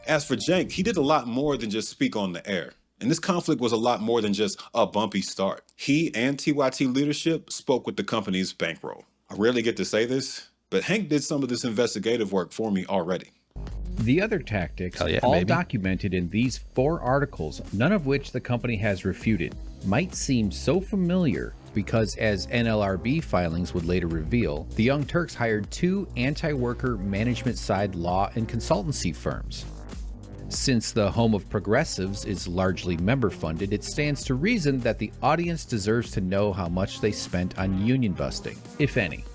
As for Cenk, he did a lot more than just speak on the air. And this conflict was a lot more than just a bumpy start. He and TYT leadership spoke with the company's bankroll. I rarely get to say this, but Hank did some of this investigative work for me already. The other tactics, all documented in these 4 articles, none of which the company has refuted, might seem so familiar because, as NLRB filings would later reveal, the Young Turks hired 2 anti-worker management-side law and consultancy firms. Since the home of progressives is largely member-funded, it stands to reason that the audience deserves to know how much they spent on union busting, if any.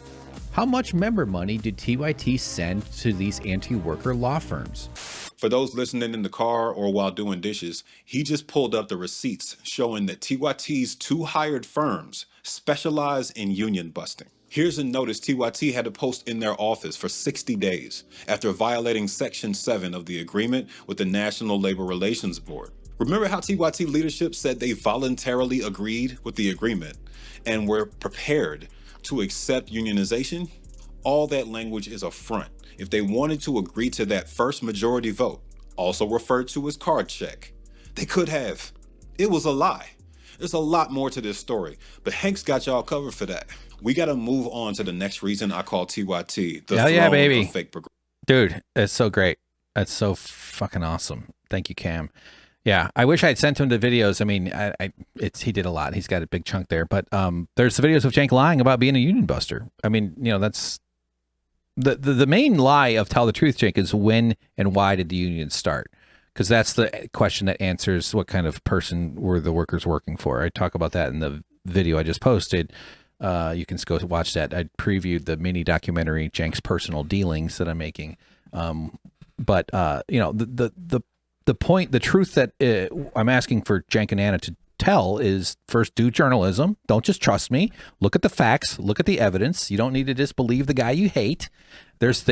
How much member money did TYT send to these anti-worker law firms? For those listening in the car or while doing dishes, he just pulled up the receipts showing that TYT's 2 hired firms specialize in union busting. Here's a notice TYT had to post in their office for 60 days after violating Section 7 of the agreement with the National Labor Relations Board. Remember how TYT leadership said they voluntarily agreed with the agreement and were prepared to accept unionization? All that language is a front. If they wanted to agree to that first majority vote, also referred to as card check, they could have. It was a lie. There's a lot more to this story, but Hank's got y'all covered for that. We got to move on to the next reason I call TYT the Hell yeah, baby. of fake progressive. Dude, that's so great. That's so fucking awesome. Thank you, Cam. Yeah, I wish I had sent him the videos. I mean, he did a lot. He's got a big chunk there. But there's the videos of Cenk lying about being a union buster. I mean, you know, that's the main lie of Tell the Truth, Cenk, is when and why did the union start? Because that's the question that answers what kind of person were the workers working for. I talk about that in the video I just posted. You can go watch that. I previewed the mini documentary, Cenk's Personal Dealings, that I'm making. But you know, the point, the truth that I'm asking for Cenk and Anna to tell is, first, do journalism. Don't just trust me. Look at the facts. Look at the evidence. You don't need to disbelieve the guy you hate. There's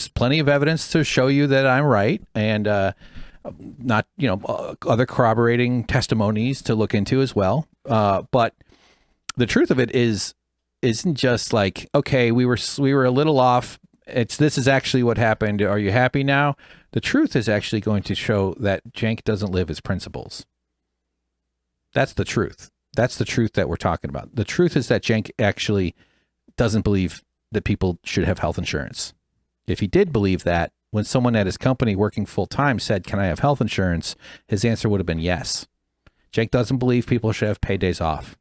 plenty of evidence to show you that I'm right. And not, other corroborating testimonies to look into as well. But the truth of it isn't just like, okay, we were a little off. This is actually what happened. Are you happy now? The truth is actually going to show that Cenk doesn't live his principles. That's the truth. That's the truth that we're talking about. The truth is that Cenk actually doesn't believe that people should have health insurance. If he did believe that, when someone at his company working full-time said, can I have health insurance? His answer would have been yes. Cenk doesn't believe people should have paid days off.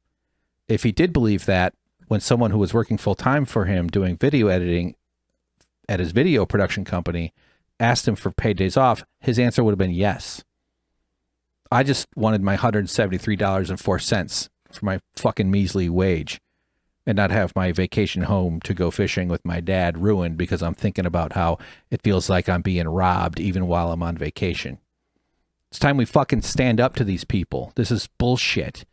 If he did believe that, when someone who was working full-time for him doing video editing at his video production company asked him for paid days off, his answer would have been yes. I just wanted my $173.04 for my fucking measly wage and not have my vacation home to go fishing with my dad ruined because I'm thinking about how it feels like I'm being robbed even while I'm on vacation. It's time we fucking stand up to these people. This is bullshit.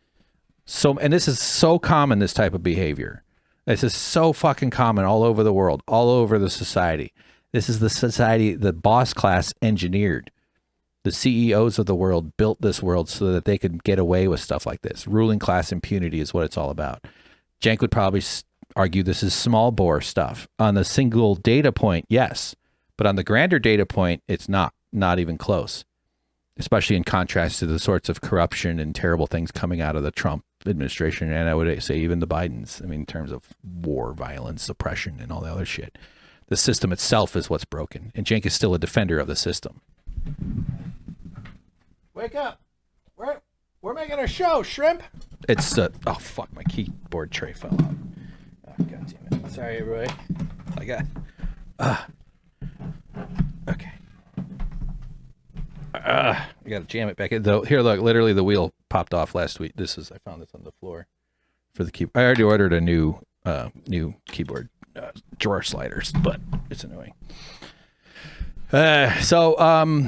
And this is so common, this type of behavior. This is so fucking common all over the world, all over the society. This is the society the boss class engineered. The CEOs of the world built this world so that they could get away with stuff like this. Ruling class impunity is what it's all about. Cenk would probably argue this is small bore stuff. On the single data point, yes. But on the grander data point, it's not even close. Especially in contrast to the sorts of corruption and terrible things coming out of the Trump administration. And I would say even the Bidens, in terms of war, violence, oppression, and all the other shit. The system itself is what's broken. And Cenk is still a defender of the system. Wake up. We're making a show, shrimp. It's oh fuck, my keyboard tray fell out. Oh, god damn it. Sorry everybody. I gotta jam it back in. Though here, look, literally the wheel popped off last week. I found this on the floor for the keyboard. I already ordered a new keyboard drawer sliders, but it's annoying. So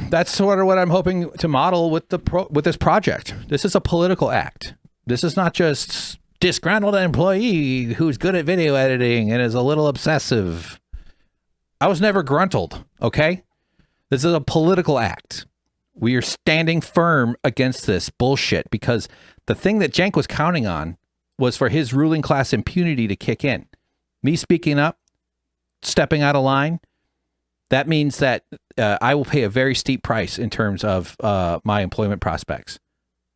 that's sort of what I'm hoping to model with this project. This is a political act. This is not just disgruntled employee who's good at video editing and is a little obsessive. I was never gruntled, okay? This is a political act. We are standing firm against this bullshit because the thing that Cenk was counting on was for his ruling class impunity to kick in. Me speaking up, stepping out of line, that means that I will pay a very steep price in terms of my employment prospects.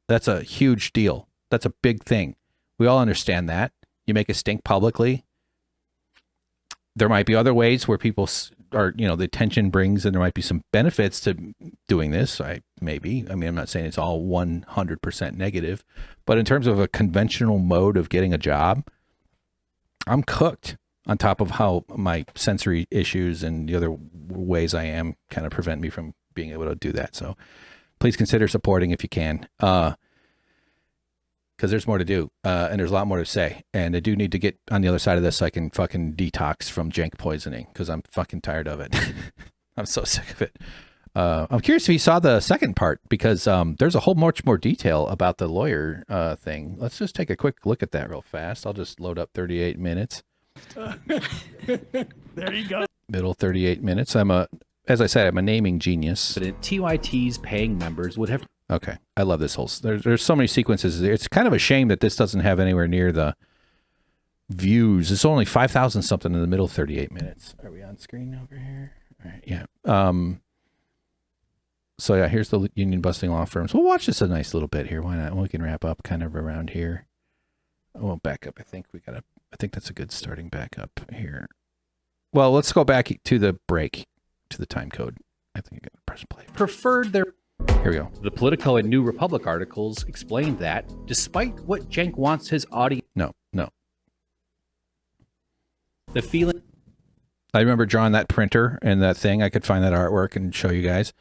That's a huge deal. That's a big thing. We all understand that. You make a stink publicly. There might be other ways where people are, the attention brings, and there might be some benefits to doing this. Maybe. I'm not saying it's all 100% negative, but in terms of a conventional mode of getting a job, I'm cooked. On top of how my sensory issues and the other ways I am kind of prevent me from being able to do that. So please consider supporting if you can, because there's more to do, and there's a lot more to say. And I do need to get on the other side of this so I can fucking detox from Cenk poisoning, because I'm fucking tired of it. I'm so sick of it. I'm curious if you saw the second part, because there's a whole much more detail about the lawyer thing. Let's just take a quick look at that real fast. I'll just load up 38 minutes. There you go. Middle 38 minutes. As I said, I'm a naming genius. But TYT's paying members would have. Okay. I love this whole, there's so many sequences. It's kind of a shame that this doesn't have anywhere near the views. It's only 5,000 something in the middle 38 minutes. Are we on screen over here? All right. Yeah. So yeah, here's the union busting law firms. We'll watch this a nice little bit here. Why not? We can wrap up kind of around here. I won't back up. I think that's a good starting back up here. Well, let's go back to the break, to the time code. I think I got to press play. Preferred their. Here we go. The Politico and New Republic articles explained that despite what Cenk wants his audience. No. The feeling. I remember drawing that printer and that thing. I could find that artwork and show you guys.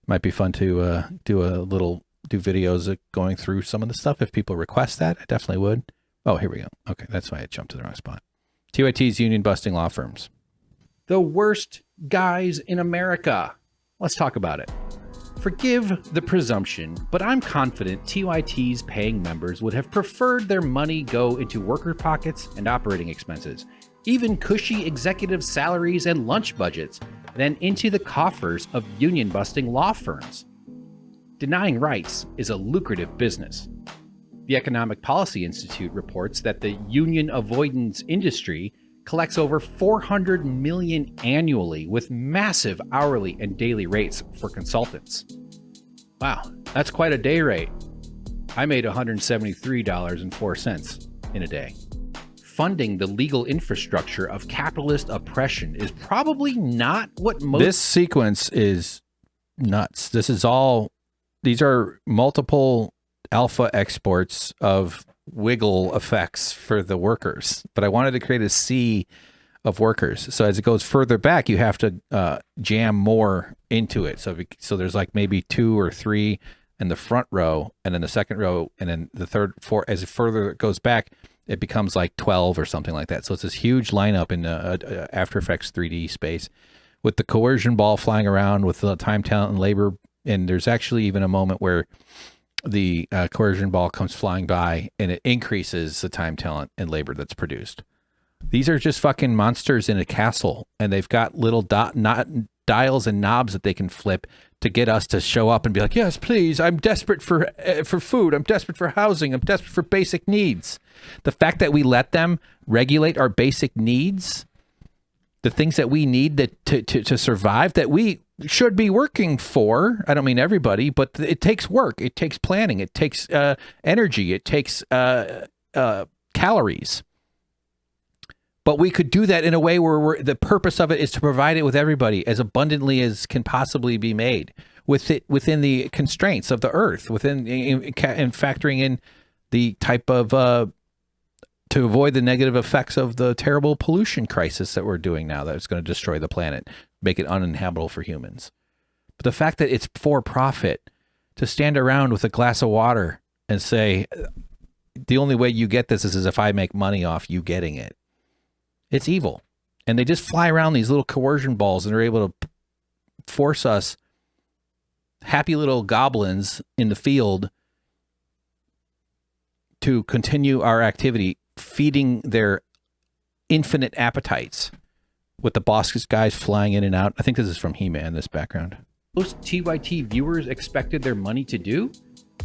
Might be fun to do videos going through some of the stuff if people request that. I definitely would. Oh, here we go. Okay, that's why I jumped to the wrong spot. TYT's union busting law firms. The worst guys in America. Let's talk about it. Forgive the presumption, but I'm confident TYT's paying members would have preferred their money go into worker pockets and operating expenses, even cushy executive salaries and lunch budgets, than into the coffers of union busting law firms. denying rights is a lucrative business. The Economic Policy Institute reports that the union avoidance industry collects over $400 million annually with massive hourly and daily rates for consultants. Wow, that's quite a day rate. I made $173.04 in a day. Funding the legal infrastructure of capitalist oppression is probably not what most... This sequence is nuts. These are multiple alpha exports of wiggle effects for the workers, but I wanted to create a sea of workers. So as it goes further back, you have to jam more into it. So there's like maybe 2 or 3 in the front row, and then the second row, and then the third, 4. As it further goes back, it becomes like 12 or something like that. So it's this huge lineup in After Effects 3D space with the coercion ball flying around with the time, talent, and labor. And there's actually even a moment where the coercion ball comes flying by and it increases the time, talent, and labor that's produced. These are just fucking monsters in a castle, and they've got little dials and knobs that they can flip to get us to show up and be like, yes, please, I'm desperate for food. I'm desperate for housing. I'm desperate for basic needs. The fact that we let them regulate our basic needs, the things that we need to survive, that we should be working for. I don't mean everybody, but it takes work. It takes planning. It takes energy. It takes calories. But we could do that in a way where the purpose of it is to provide it with everybody as abundantly as can possibly be made, within the constraints of the earth, and factoring in the type of to avoid the negative effects of the terrible pollution crisis that we're doing now that's going to destroy the planet, make it uninhabitable for humans. But the fact that it's for profit, to stand around with a glass of water and say, the only way you get this is if I make money off you getting it. It's evil. And they just fly around these little coercion balls and are able to force us, happy little goblins in the field, to continue our activity, feeding their infinite appetites with the boss guys flying in and out. I think this is from He-Man, this background. Most TYT viewers expected their money to do?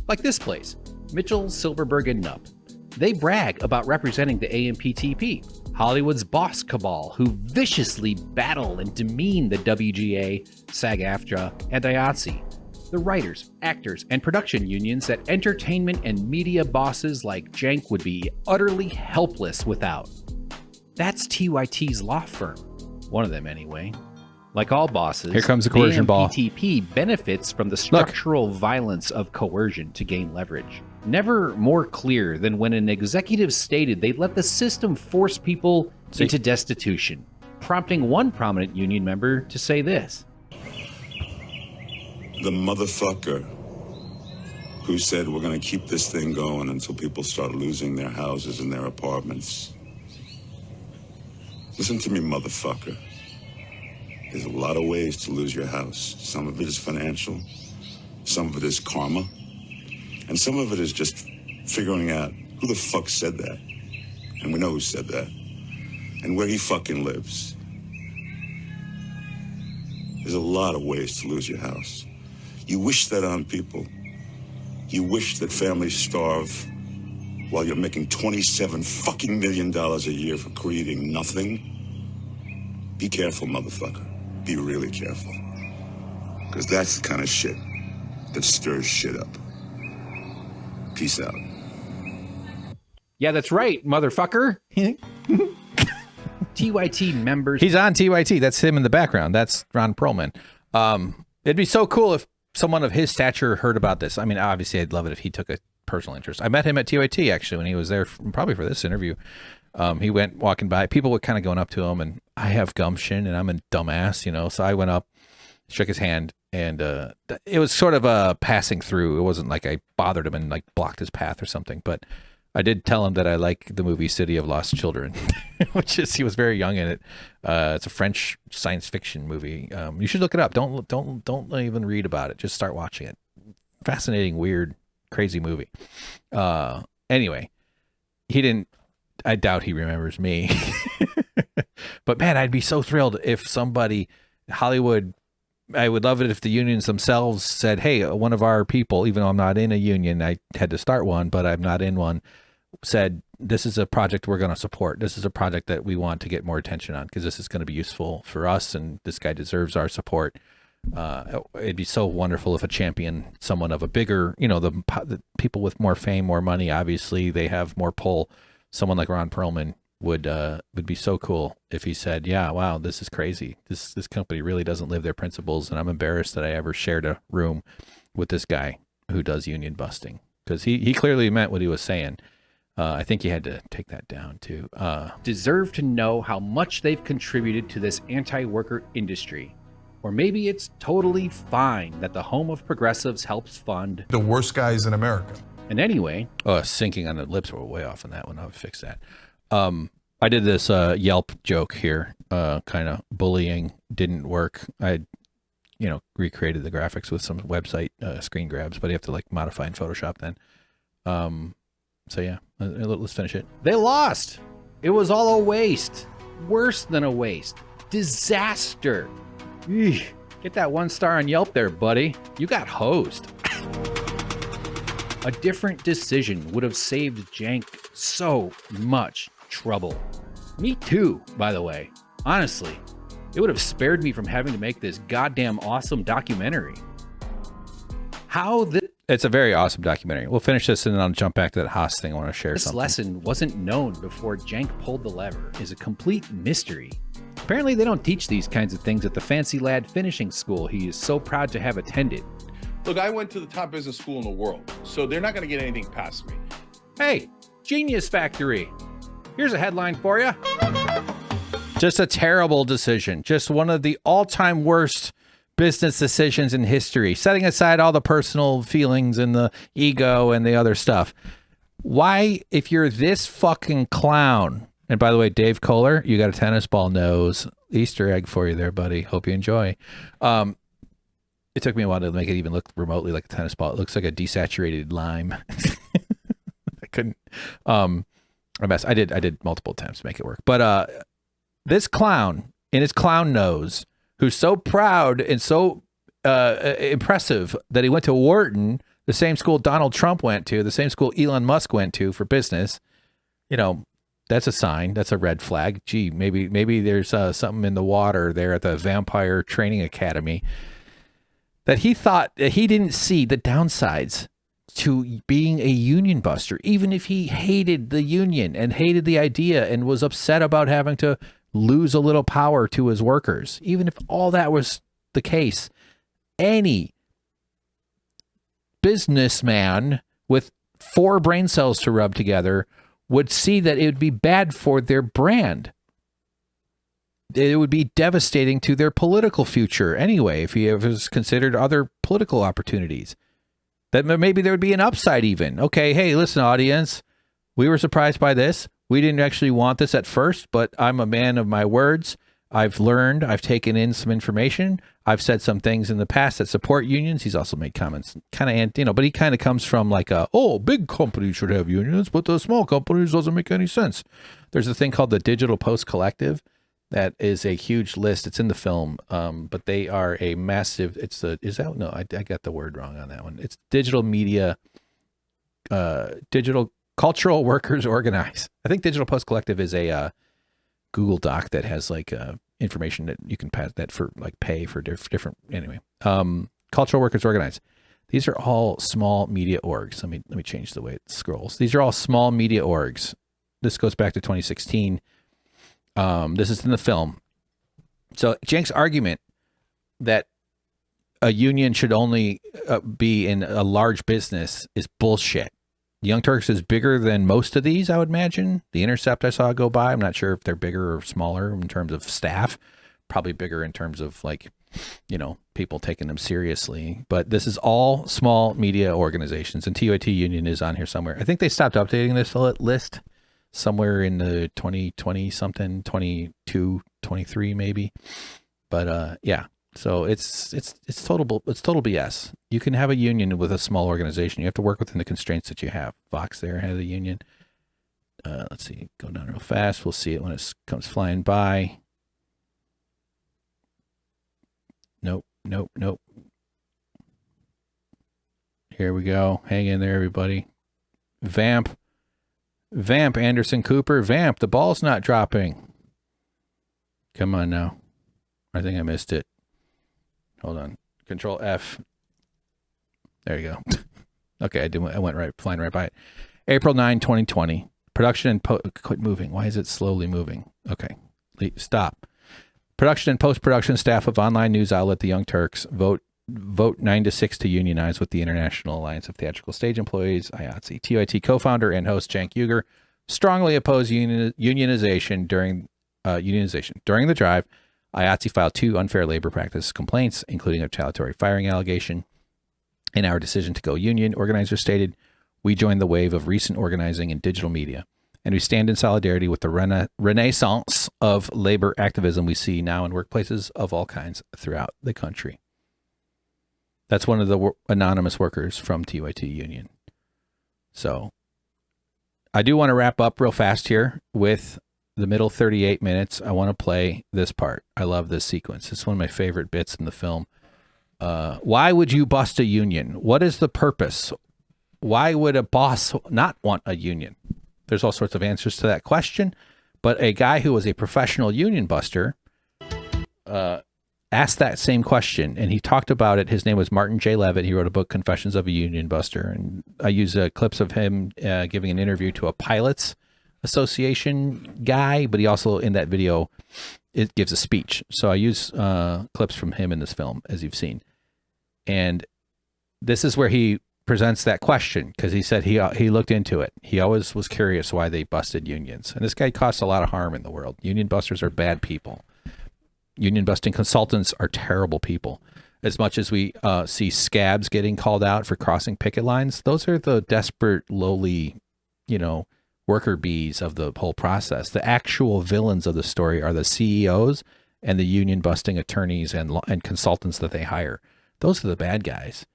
Like this place, Mitchell, Silverberg, and Nupp. They brag about representing the AMPTP, Hollywood's boss cabal, who viciously battle and demean the WGA, SAG-AFTRA, and IATSE, the writers, actors, and production unions that entertainment and media bosses like Cenk would be utterly helpless without. That's TYT's law firm. One of them, anyway. Like all bosses, here comes the coercion ball. AMPTP benefits from the structural violence of coercion to gain leverage. Never more clear than when an executive stated they'd let the system force people into destitution, prompting one prominent union member to say this. The motherfucker who said we're going to keep this thing going until people start losing their houses and their apartments. Listen to me, motherfucker. There's a lot of ways to lose your house. Some of it is financial, some of it is karma, and some of it is just figuring out who the fuck said that. And we know who said that. And where he fucking lives. There's a lot of ways to lose your house. You wish that on people. You wish that families starve while you're making $27 fucking million a year for creating nothing. Be careful, motherfucker. Be really careful. Because that's the kind of shit that stirs shit up. Peace out. Yeah, that's right, motherfucker. TYT members. He's on TYT. That's him in the background. That's Ron Perlman. It'd be so cool if someone of his stature heard about this. I mean, obviously, I'd love it if he took a personal interest. I met him at TYT, actually, when he was there, probably for this interview. He went walking by. People were kind of going up to him, and I have gumption, and I'm a dumbass, you know. So I went up, shook his hand, and it was sort of a passing through. It wasn't like I bothered him and like blocked his path or something. But I did tell him that I like the movie City of Lost Children, which is, he was very young in it. It's a French science fiction movie. You should look it up. Don't even read about it. Just start watching it. Fascinating, weird, crazy movie. Anyway, he didn't. I doubt he remembers me. But man, I'd be so thrilled if somebody, Hollywood I would love it if the unions themselves said, hey, one of our people, even though I'm not in a union, I had to start one, but I'm not in one, said, this is a project we're going to support. This is a project that we want to get more attention on because this is going to be useful for us and this guy deserves our support. It'd be so wonderful if a champion, someone of a bigger, the people with more fame, more money, obviously they have more pull. Someone like Ron Perlman would be so cool if he said, yeah, wow, this is crazy. This company really doesn't live their principles, and I'm embarrassed that I ever shared a room with this guy who does union busting, because he clearly meant what he was saying. I think he had to take that down too. Deserve to know how much they've contributed to this anti-worker industry. Or maybe it's totally fine that the home of progressives helps fund the worst guys in America. And anyway, syncing on the lips were way off on that one. I'll fix that. I did this Yelp joke here, kind of bullying, didn't work. I, recreated the graphics with some website screen grabs, but you have to like modify in Photoshop then. So yeah, let's finish it. They lost. It was all a waste. Worse than a waste. Disaster. Eesh. Get that 1 star on Yelp there, buddy. You got hosed. A different decision would have saved Cenk so much trouble. Me too, by the way. Honestly, it would have spared me from having to make this goddamn awesome documentary. It's a very awesome documentary. We'll finish this and then I'll jump back to that Haas thing. I want to share something. This lesson wasn't known before Cenk pulled the lever is a complete mystery. Apparently they don't teach these kinds of things at the Fancy Lad finishing school he is so proud to have attended. Look, I went to the top business school in the world, so they're not going to get anything past me. Hey, Genius Factory. Here's a headline for you. Just a terrible decision. Just one of the all-time worst business decisions in history. Setting aside all the personal feelings and the ego and the other stuff. Why, if you're this fucking clown, and by the way, Dave Kohler, you got a tennis ball nose. Easter egg for you there, buddy. Hope you enjoy. It took me a while to make it even look remotely like a tennis ball. It looks like a desaturated lime. I couldn't. I did multiple attempts to make it work. But this clown in his clown nose, who's so proud and so impressive that he went to Wharton, the same school Donald Trump went to, the same school Elon Musk went to for business, that's a sign. That's a red flag. Gee, maybe there's something in the water there at the Vampire Training Academy that he thought that he didn't see the downsides to being a union buster, even if he hated the union and hated the idea and was upset about having to lose a little power to his workers. Even if all that was the case, any businessman with 4 brain cells to rub together would see that it would be bad for their brand. It would be devastating to their political future anyway, if he was considered other political opportunities. That maybe there would be an upside even. Okay, hey, listen, audience, we were surprised by this. We didn't actually want this at first, but I'm a man of my words. I've learned, I've taken in some information. I've said some things in the past that support unions. He's also made comments kind of, but he kind of comes from like big companies should have unions, but the small companies doesn't make any sense. There's a thing called the Digital Post Collective that is a huge list. It's in the film, but they are a massive, I got the word wrong on that one. It's digital media, digital cultural workers organize. I think Digital Post Collective is a Google Doc that has like information that you can pass that for like pay for different anyway. Cultural workers organize. These are all small media orgs. Let me change the way it scrolls. These are all small media orgs. This goes back to 2016. This is in the film. So Cenk's argument that a union should only be in a large business is bullshit. Young Turks is bigger than most of these, I would imagine. The Intercept I saw go by. I'm not sure if they're bigger or smaller in terms of staff. Probably bigger in terms of like, people taking them seriously. But this is all small media organizations, and TYT Union is on here somewhere. I think they stopped updating this list somewhere in the 2020 something, 22, 23 maybe. But yeah. So it's total BS. You can have a union with a small organization. You have to work within the constraints that you have. Vox there had a union. Let's see, go down real fast. We'll see it when it comes flying by. Nope. Nope. Here we go. Hang in there, everybody. Vamp, Anderson Cooper. Vamp, the ball's not dropping. Come on now. I think I missed it. Hold on. Control F. There you go. Okay, I went flying right by it. April 9, 2020. Production and quit moving. Why is it slowly moving? Okay, stop. Production and post-production staff of online news outlet The Young Turks vote 9-6 to unionize with the International Alliance of Theatrical Stage Employees, IATSE. TYT co-founder and host Cenk strongly oppose unionization during the drive. IATSE filed 2 unfair labor practice complaints, including a retaliatory firing allegation. In our decision to go union, organizers stated, "We join the wave of recent organizing in digital media, and we stand in solidarity with the renaissance of labor activism we see now in workplaces of all kinds throughout the country." That's one of the anonymous workers from TYT Union. So I do want to wrap up real fast here with the middle 38 minutes. I want to play this part. I love this sequence. It's one of my favorite bits in the film. Why would you bust a union? What is the purpose? Why would a boss not want a union? There's all sorts of answers to that question, but a guy who was a professional union buster asked that same question, and he talked about it. His name was Martin J. Levitt. He wrote a book, Confessions of a Union Buster, and I use clips of him giving an interview to a pilots association guy, but he also, in that video, it gives a speech. So I use clips from him in this film, as you've seen. And this is where he presents that question, because he said he looked into it. He always was curious why they busted unions. And this guy caused a lot of harm in the world. Union busters are bad people. Union busting consultants are terrible people. As much as we see scabs getting called out for crossing picket lines, those are the desperate, lowly, worker bees of the whole process. The actual villains of the story are the CEOs and the union busting attorneys and consultants that they hire. Those are the bad guys.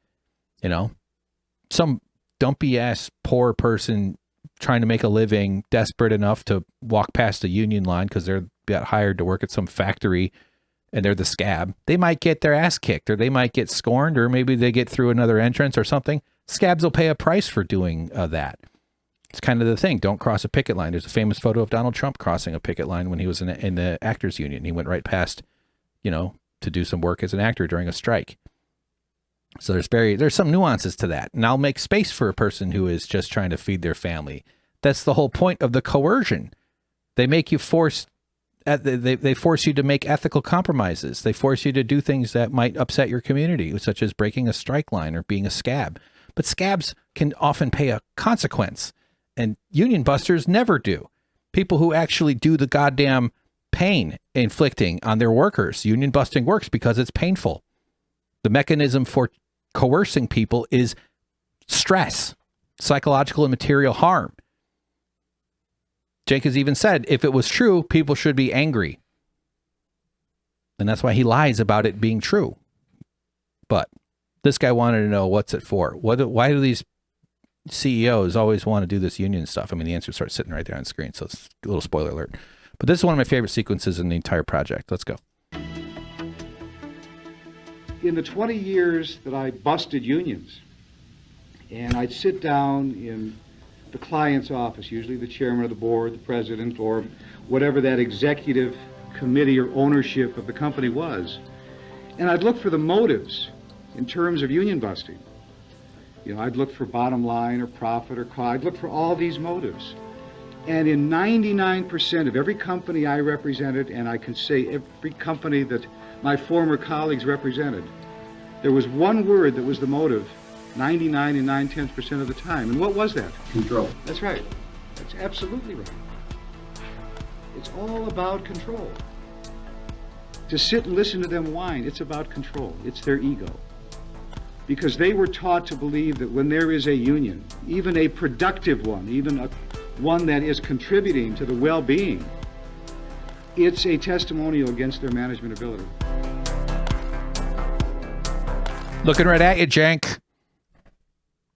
Some dumpy ass poor person trying to make a living, desperate enough to walk past a union line because they're got hired to work at some factory and they're the scab. They might get their ass kicked, or they might get scorned, or maybe they get through another entrance or something. Scabs will pay a price for doing that. It's kind of the thing. Don't cross a picket line. There's a famous photo of Donald Trump crossing a picket line when he was in the actors union. He went right past, to do some work as an actor during a strike. So there's some nuances to that. And I'll make space for a person who is just trying to feed their family. That's the whole point of the coercion. They make you they force you to make ethical compromises. They force you to do things that might upset your community, such as breaking a strike line or being a scab. But scabs can often pay a consequence, and union busters never do. People who actually do the goddamn pain inflicting on their workers. Union busting works because it's painful. The mechanism for coercing people is stress, psychological and material harm. Cenk has even said, if it was true, people should be angry. And that's why he lies about it being true. But this guy wanted to know, what's it for? Why do these CEOs always want to do this union stuff? I mean, the answer starts sitting right there on the screen, so it's a little spoiler alert. But this is one of my favorite sequences in the entire project. Let's go. In the 20 years that I busted unions, and I'd sit down in the client's office, usually the chairman of the board, the president, or whatever that executive committee or ownership of the company was, and I'd look for the motives in terms of union busting. I'd look for bottom line or profit or cost. I'd look for all these motives. And in 99% of every company I represented, and I can say every company that my former colleagues represented, there was one word that was the motive 99 and 9/10% of the time. And what was that? Control. That's right. That's absolutely right. It's all about control. To sit and listen to them whine, it's about control. It's their ego. Because they were taught to believe that when there is a union, even a productive one, even one that is contributing to the well-being, it's a testimonial against their management ability. Looking right at you, Cenk.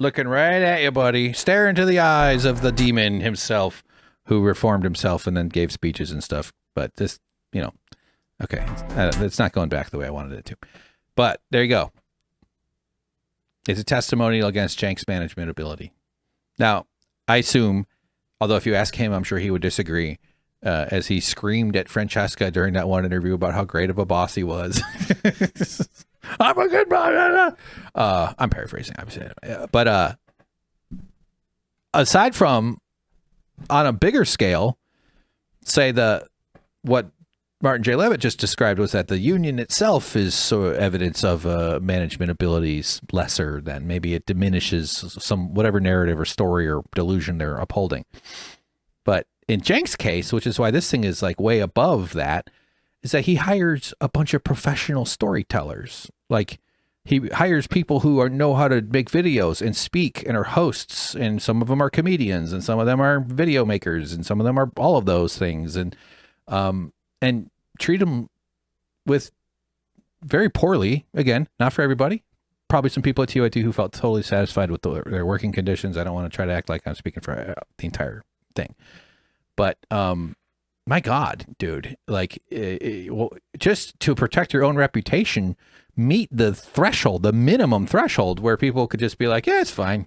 Looking right at you, buddy. Stare into the eyes of the demon himself, who reformed himself and then gave speeches and stuff. But this, okay, it's not going back the way I wanted it to. But there you go. It's a testimonial against Cenk's management ability. Now, I assume, although if you ask him, I'm sure he would disagree, as he screamed at Francesca during that one interview about how great of a boss he was. I'm a good boss. I'm paraphrasing, obviously. But aside from, on a bigger scale, say what Martin J. Levitt just described was that the union itself is sort of evidence of management abilities lesser than, maybe it diminishes some whatever narrative or story or delusion they're upholding. But in Cenk's case, which is why this thing is like way above that, is that he hires a bunch of professional storytellers. Like, he hires people who know how to make videos and speak and are hosts, and some of them are comedians and some of them are video makers and some of them are all of those things, and treat them with very poorly. Again, not for everybody. Probably some people at TYT who felt totally satisfied with their working conditions. I don't want to try to act like I'm speaking for the entire thing, but my God, dude, like, well, just to protect your own reputation, meet the threshold, the minimum threshold, where people could just be like, yeah, it's fine,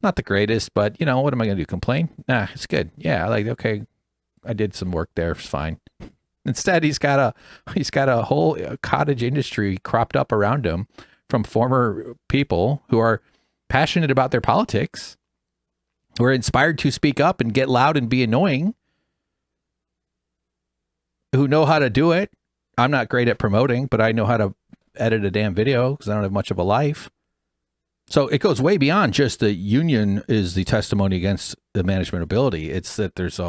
not the greatest, but what am I gonna do? Complain? Nah, it's good. Yeah, like, okay, I did some work there, it's fine. Instead, he's got a whole cottage industry cropped up around him from former people who are passionate about their politics, who are inspired to speak up and get loud and be annoying, who know how to do it. I'm not great at promoting, but I know how to edit a damn video because I don't have much of a life. So it goes way beyond just the union is the testimony against the management ability. It's that there's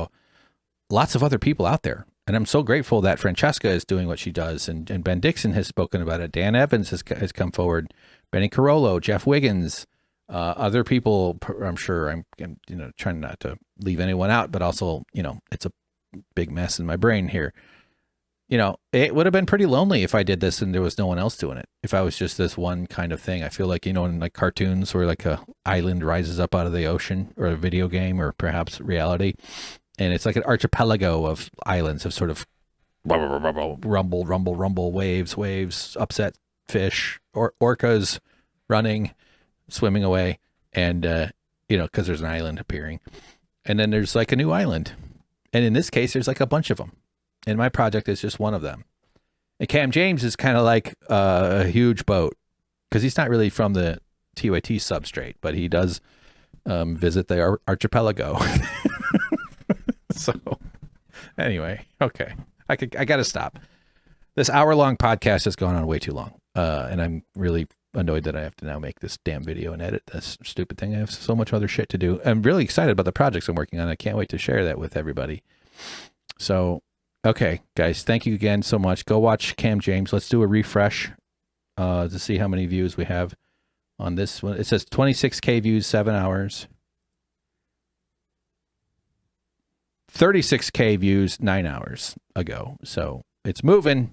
lots of other people out there. And I'm so grateful that Francesca is doing what she does. And Ben Dixon has spoken about it. Dan Evans has come forward. Benny Carollo, Jeff Wiggins, other people. I'm sure I'm trying not to leave anyone out, but also, it's a big mess in my brain here. It would have been pretty lonely if I did this and there was no one else doing it. If I was just this one kind of thing. I feel like, in like cartoons where like a island rises up out of the ocean, or a video game, or perhaps reality. And it's like an archipelago of islands of sort of rumble, waves, upset fish, or orcas running, swimming away. And, because there's an island appearing. And then there's like a new island. And in this case, there's like a bunch of them. And my project is just one of them. And Cam James is kind of like a huge boat, because he's not really from the TYT substrate, but he does visit the archipelago. So anyway, okay. I got to stop. This hour-long podcast has gone on way too long. And I'm really annoyed that I have to now make this damn video and edit this stupid thing. I have so much other shit to do. I'm really excited about the projects I'm working on. I can't wait to share that with everybody. So, okay, guys, thank you again so much. Go watch Cam James. Let's do a refresh to see how many views we have on this one. It says 26K views, 7 hours. 36K views 9 hours ago. So it's moving.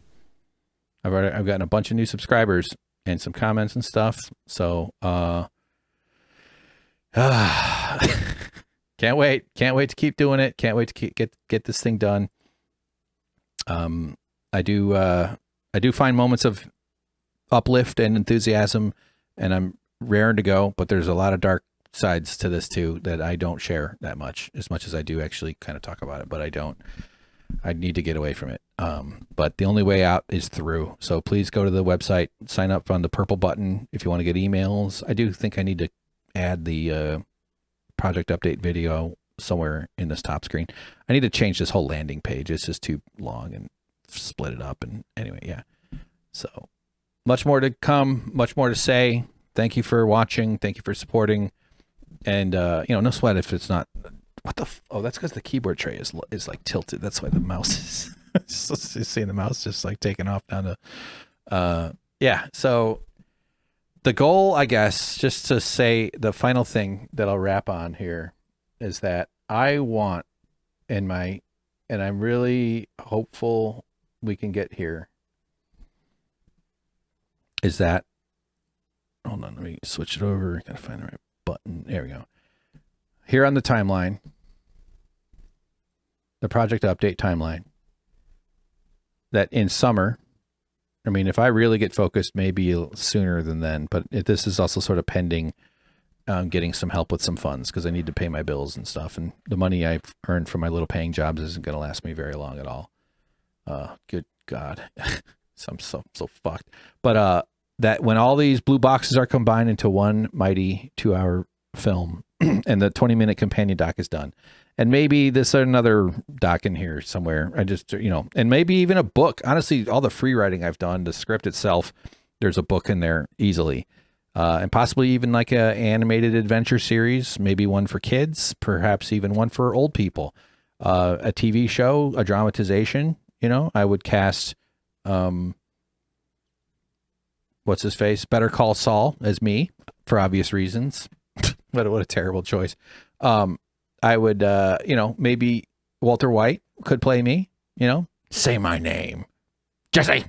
I've gotten a bunch of new subscribers and some comments and stuff. So can't wait to keep doing it. Can't wait to get this thing done. I do find moments of uplift and enthusiasm, and I'm raring to go, but there's a lot of dark sides to this too that I don't share that much as I do actually kind of talk about it, but I need to get away from it. But the only way out is through. So please go to the website, sign up on the purple button if you want to get emails. I do think I need to add the project update video somewhere in this top screen. I need to change this whole landing page. It's just too long, and split it up. And anyway, yeah. So much more to come, much more to say. Thank you for watching. Thank you for supporting. And, no sweat if it's not. What the? Oh, that's because the keyboard tray is like tilted. That's why the mouse is. Just seeing the mouse just like taking off down to. Yeah. So the goal, I guess, just to say the final thing that I'll wrap on here is that I want and I'm really hopeful we can get here. Is that? Hold on, let me switch it over. Gotta find the right button. There we go. Here on the timeline, the project update timeline, that in summer, I mean, if I really get focused, maybe sooner than then. But this is also sort of pending getting some help with some funds because I need to pay my bills and stuff. And the money I've earned from my little paying jobs isn't going to last me very long at all. Good God. So I'm so fucked. But that when all these blue boxes are combined into one mighty 2-hour film and the 20-minute companion doc is done, and maybe there's another doc in here somewhere. I just, and maybe even a book. Honestly, all the free writing I've done, the script itself, there's a book in there easily. And possibly even like a animated adventure series, maybe one for kids, perhaps even one for old people. A TV show, a dramatization, I would cast, what's his face? Better Call Saul as me for obvious reasons. What a terrible choice. I would, maybe Walter White could play me, say my name. Jesse.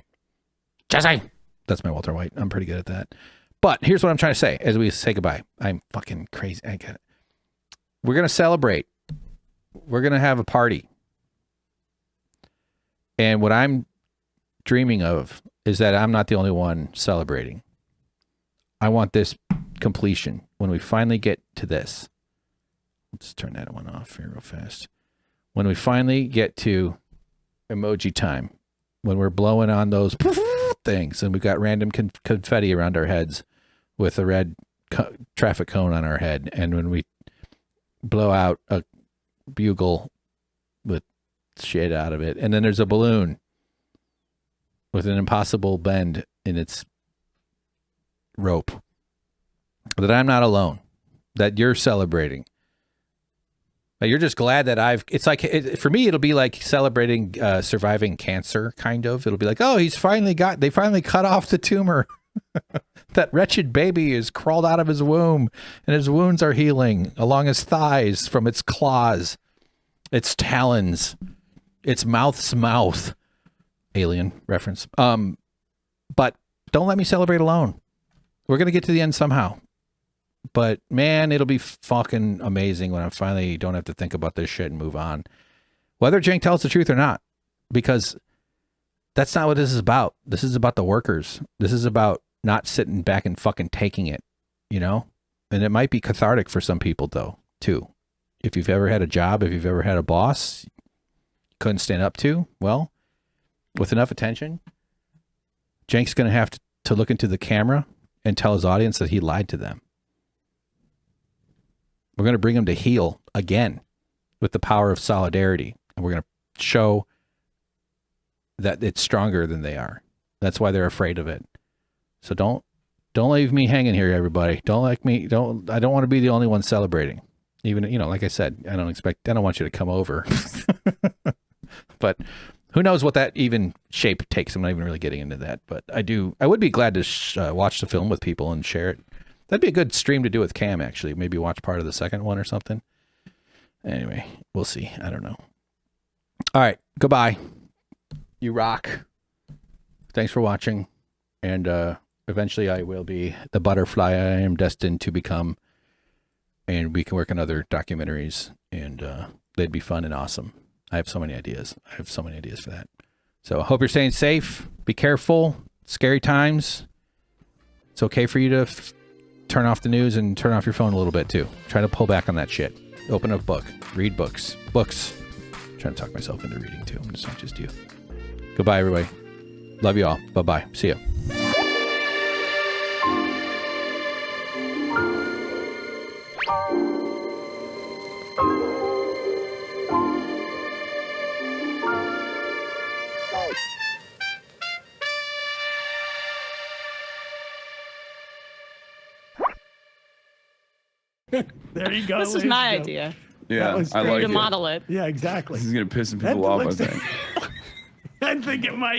That's my Walter White. I'm pretty good at that. But here's what I'm trying to say as we say goodbye. I'm fucking crazy. I get it. We're going to celebrate. We're going to have a party. And what I'm dreaming of is that I'm not the only one celebrating. I want this completion. When we finally get to this, let's turn that one off here real fast. When we finally get to emoji time, when we're blowing on those things and we've got random confetti around our heads with a red traffic cone on our head, and when we blow out a bugle with shit out of it, and then there's a balloon with an impossible bend in its rope, that I'm not alone, that you're celebrating. You're just glad that it's like, for me, it'll be like celebrating surviving cancer, kind of. It'll be like, oh, they finally cut off the tumor. That wretched baby is crawled out of his womb, and his wounds are healing along his thighs from its claws, its talons, its mouth's mouth. Alien reference. But don't let me celebrate alone. We're going to get to the end somehow. But man, it'll be fucking amazing when I finally don't have to think about this shit and move on. Whether Cenk tells the truth or not, because that's not what this is about. This is about the workers. This is about not sitting back and fucking taking it, And it might be cathartic for some people, though, too. If you've ever had a job, if you've ever had a boss you couldn't stand up to, well, with enough attention, Cenk's going to have to look into the camera and tell his audience that he lied to them. We're going to bring him to heel again with the power of solidarity. And we're going to show that it's stronger than they are. That's why they're afraid of it. So don't leave me hanging here, everybody. I don't want to be the only one celebrating. Even, like I said, I don't want you to come over. But who knows what that even shape takes. I'm not even really getting into that, but I would be glad to watch the film with people and share it. That'd be a good stream to do with Cam, actually. Maybe watch part of the second one or something. Anyway, we'll see. I don't know. All right. Goodbye. You rock. Thanks for watching. And eventually I will be the butterfly I am destined to become. And we can work on other documentaries. And they'd be fun and awesome. I have so many ideas. For that. So I hope you're staying safe. Be careful. Scary times. It's okay for you to turn off the news and turn off your phone a little bit too. Try to pull back on that shit. Open a book. Read books. I'm trying to talk myself into reading too. It's not just you. Goodbye, everybody. Love you all. Bye-bye. See ya. There you go. This is my idea. Yeah, I like it. To model it. Yeah, exactly. This is gonna piss some people off, I think. I think it might.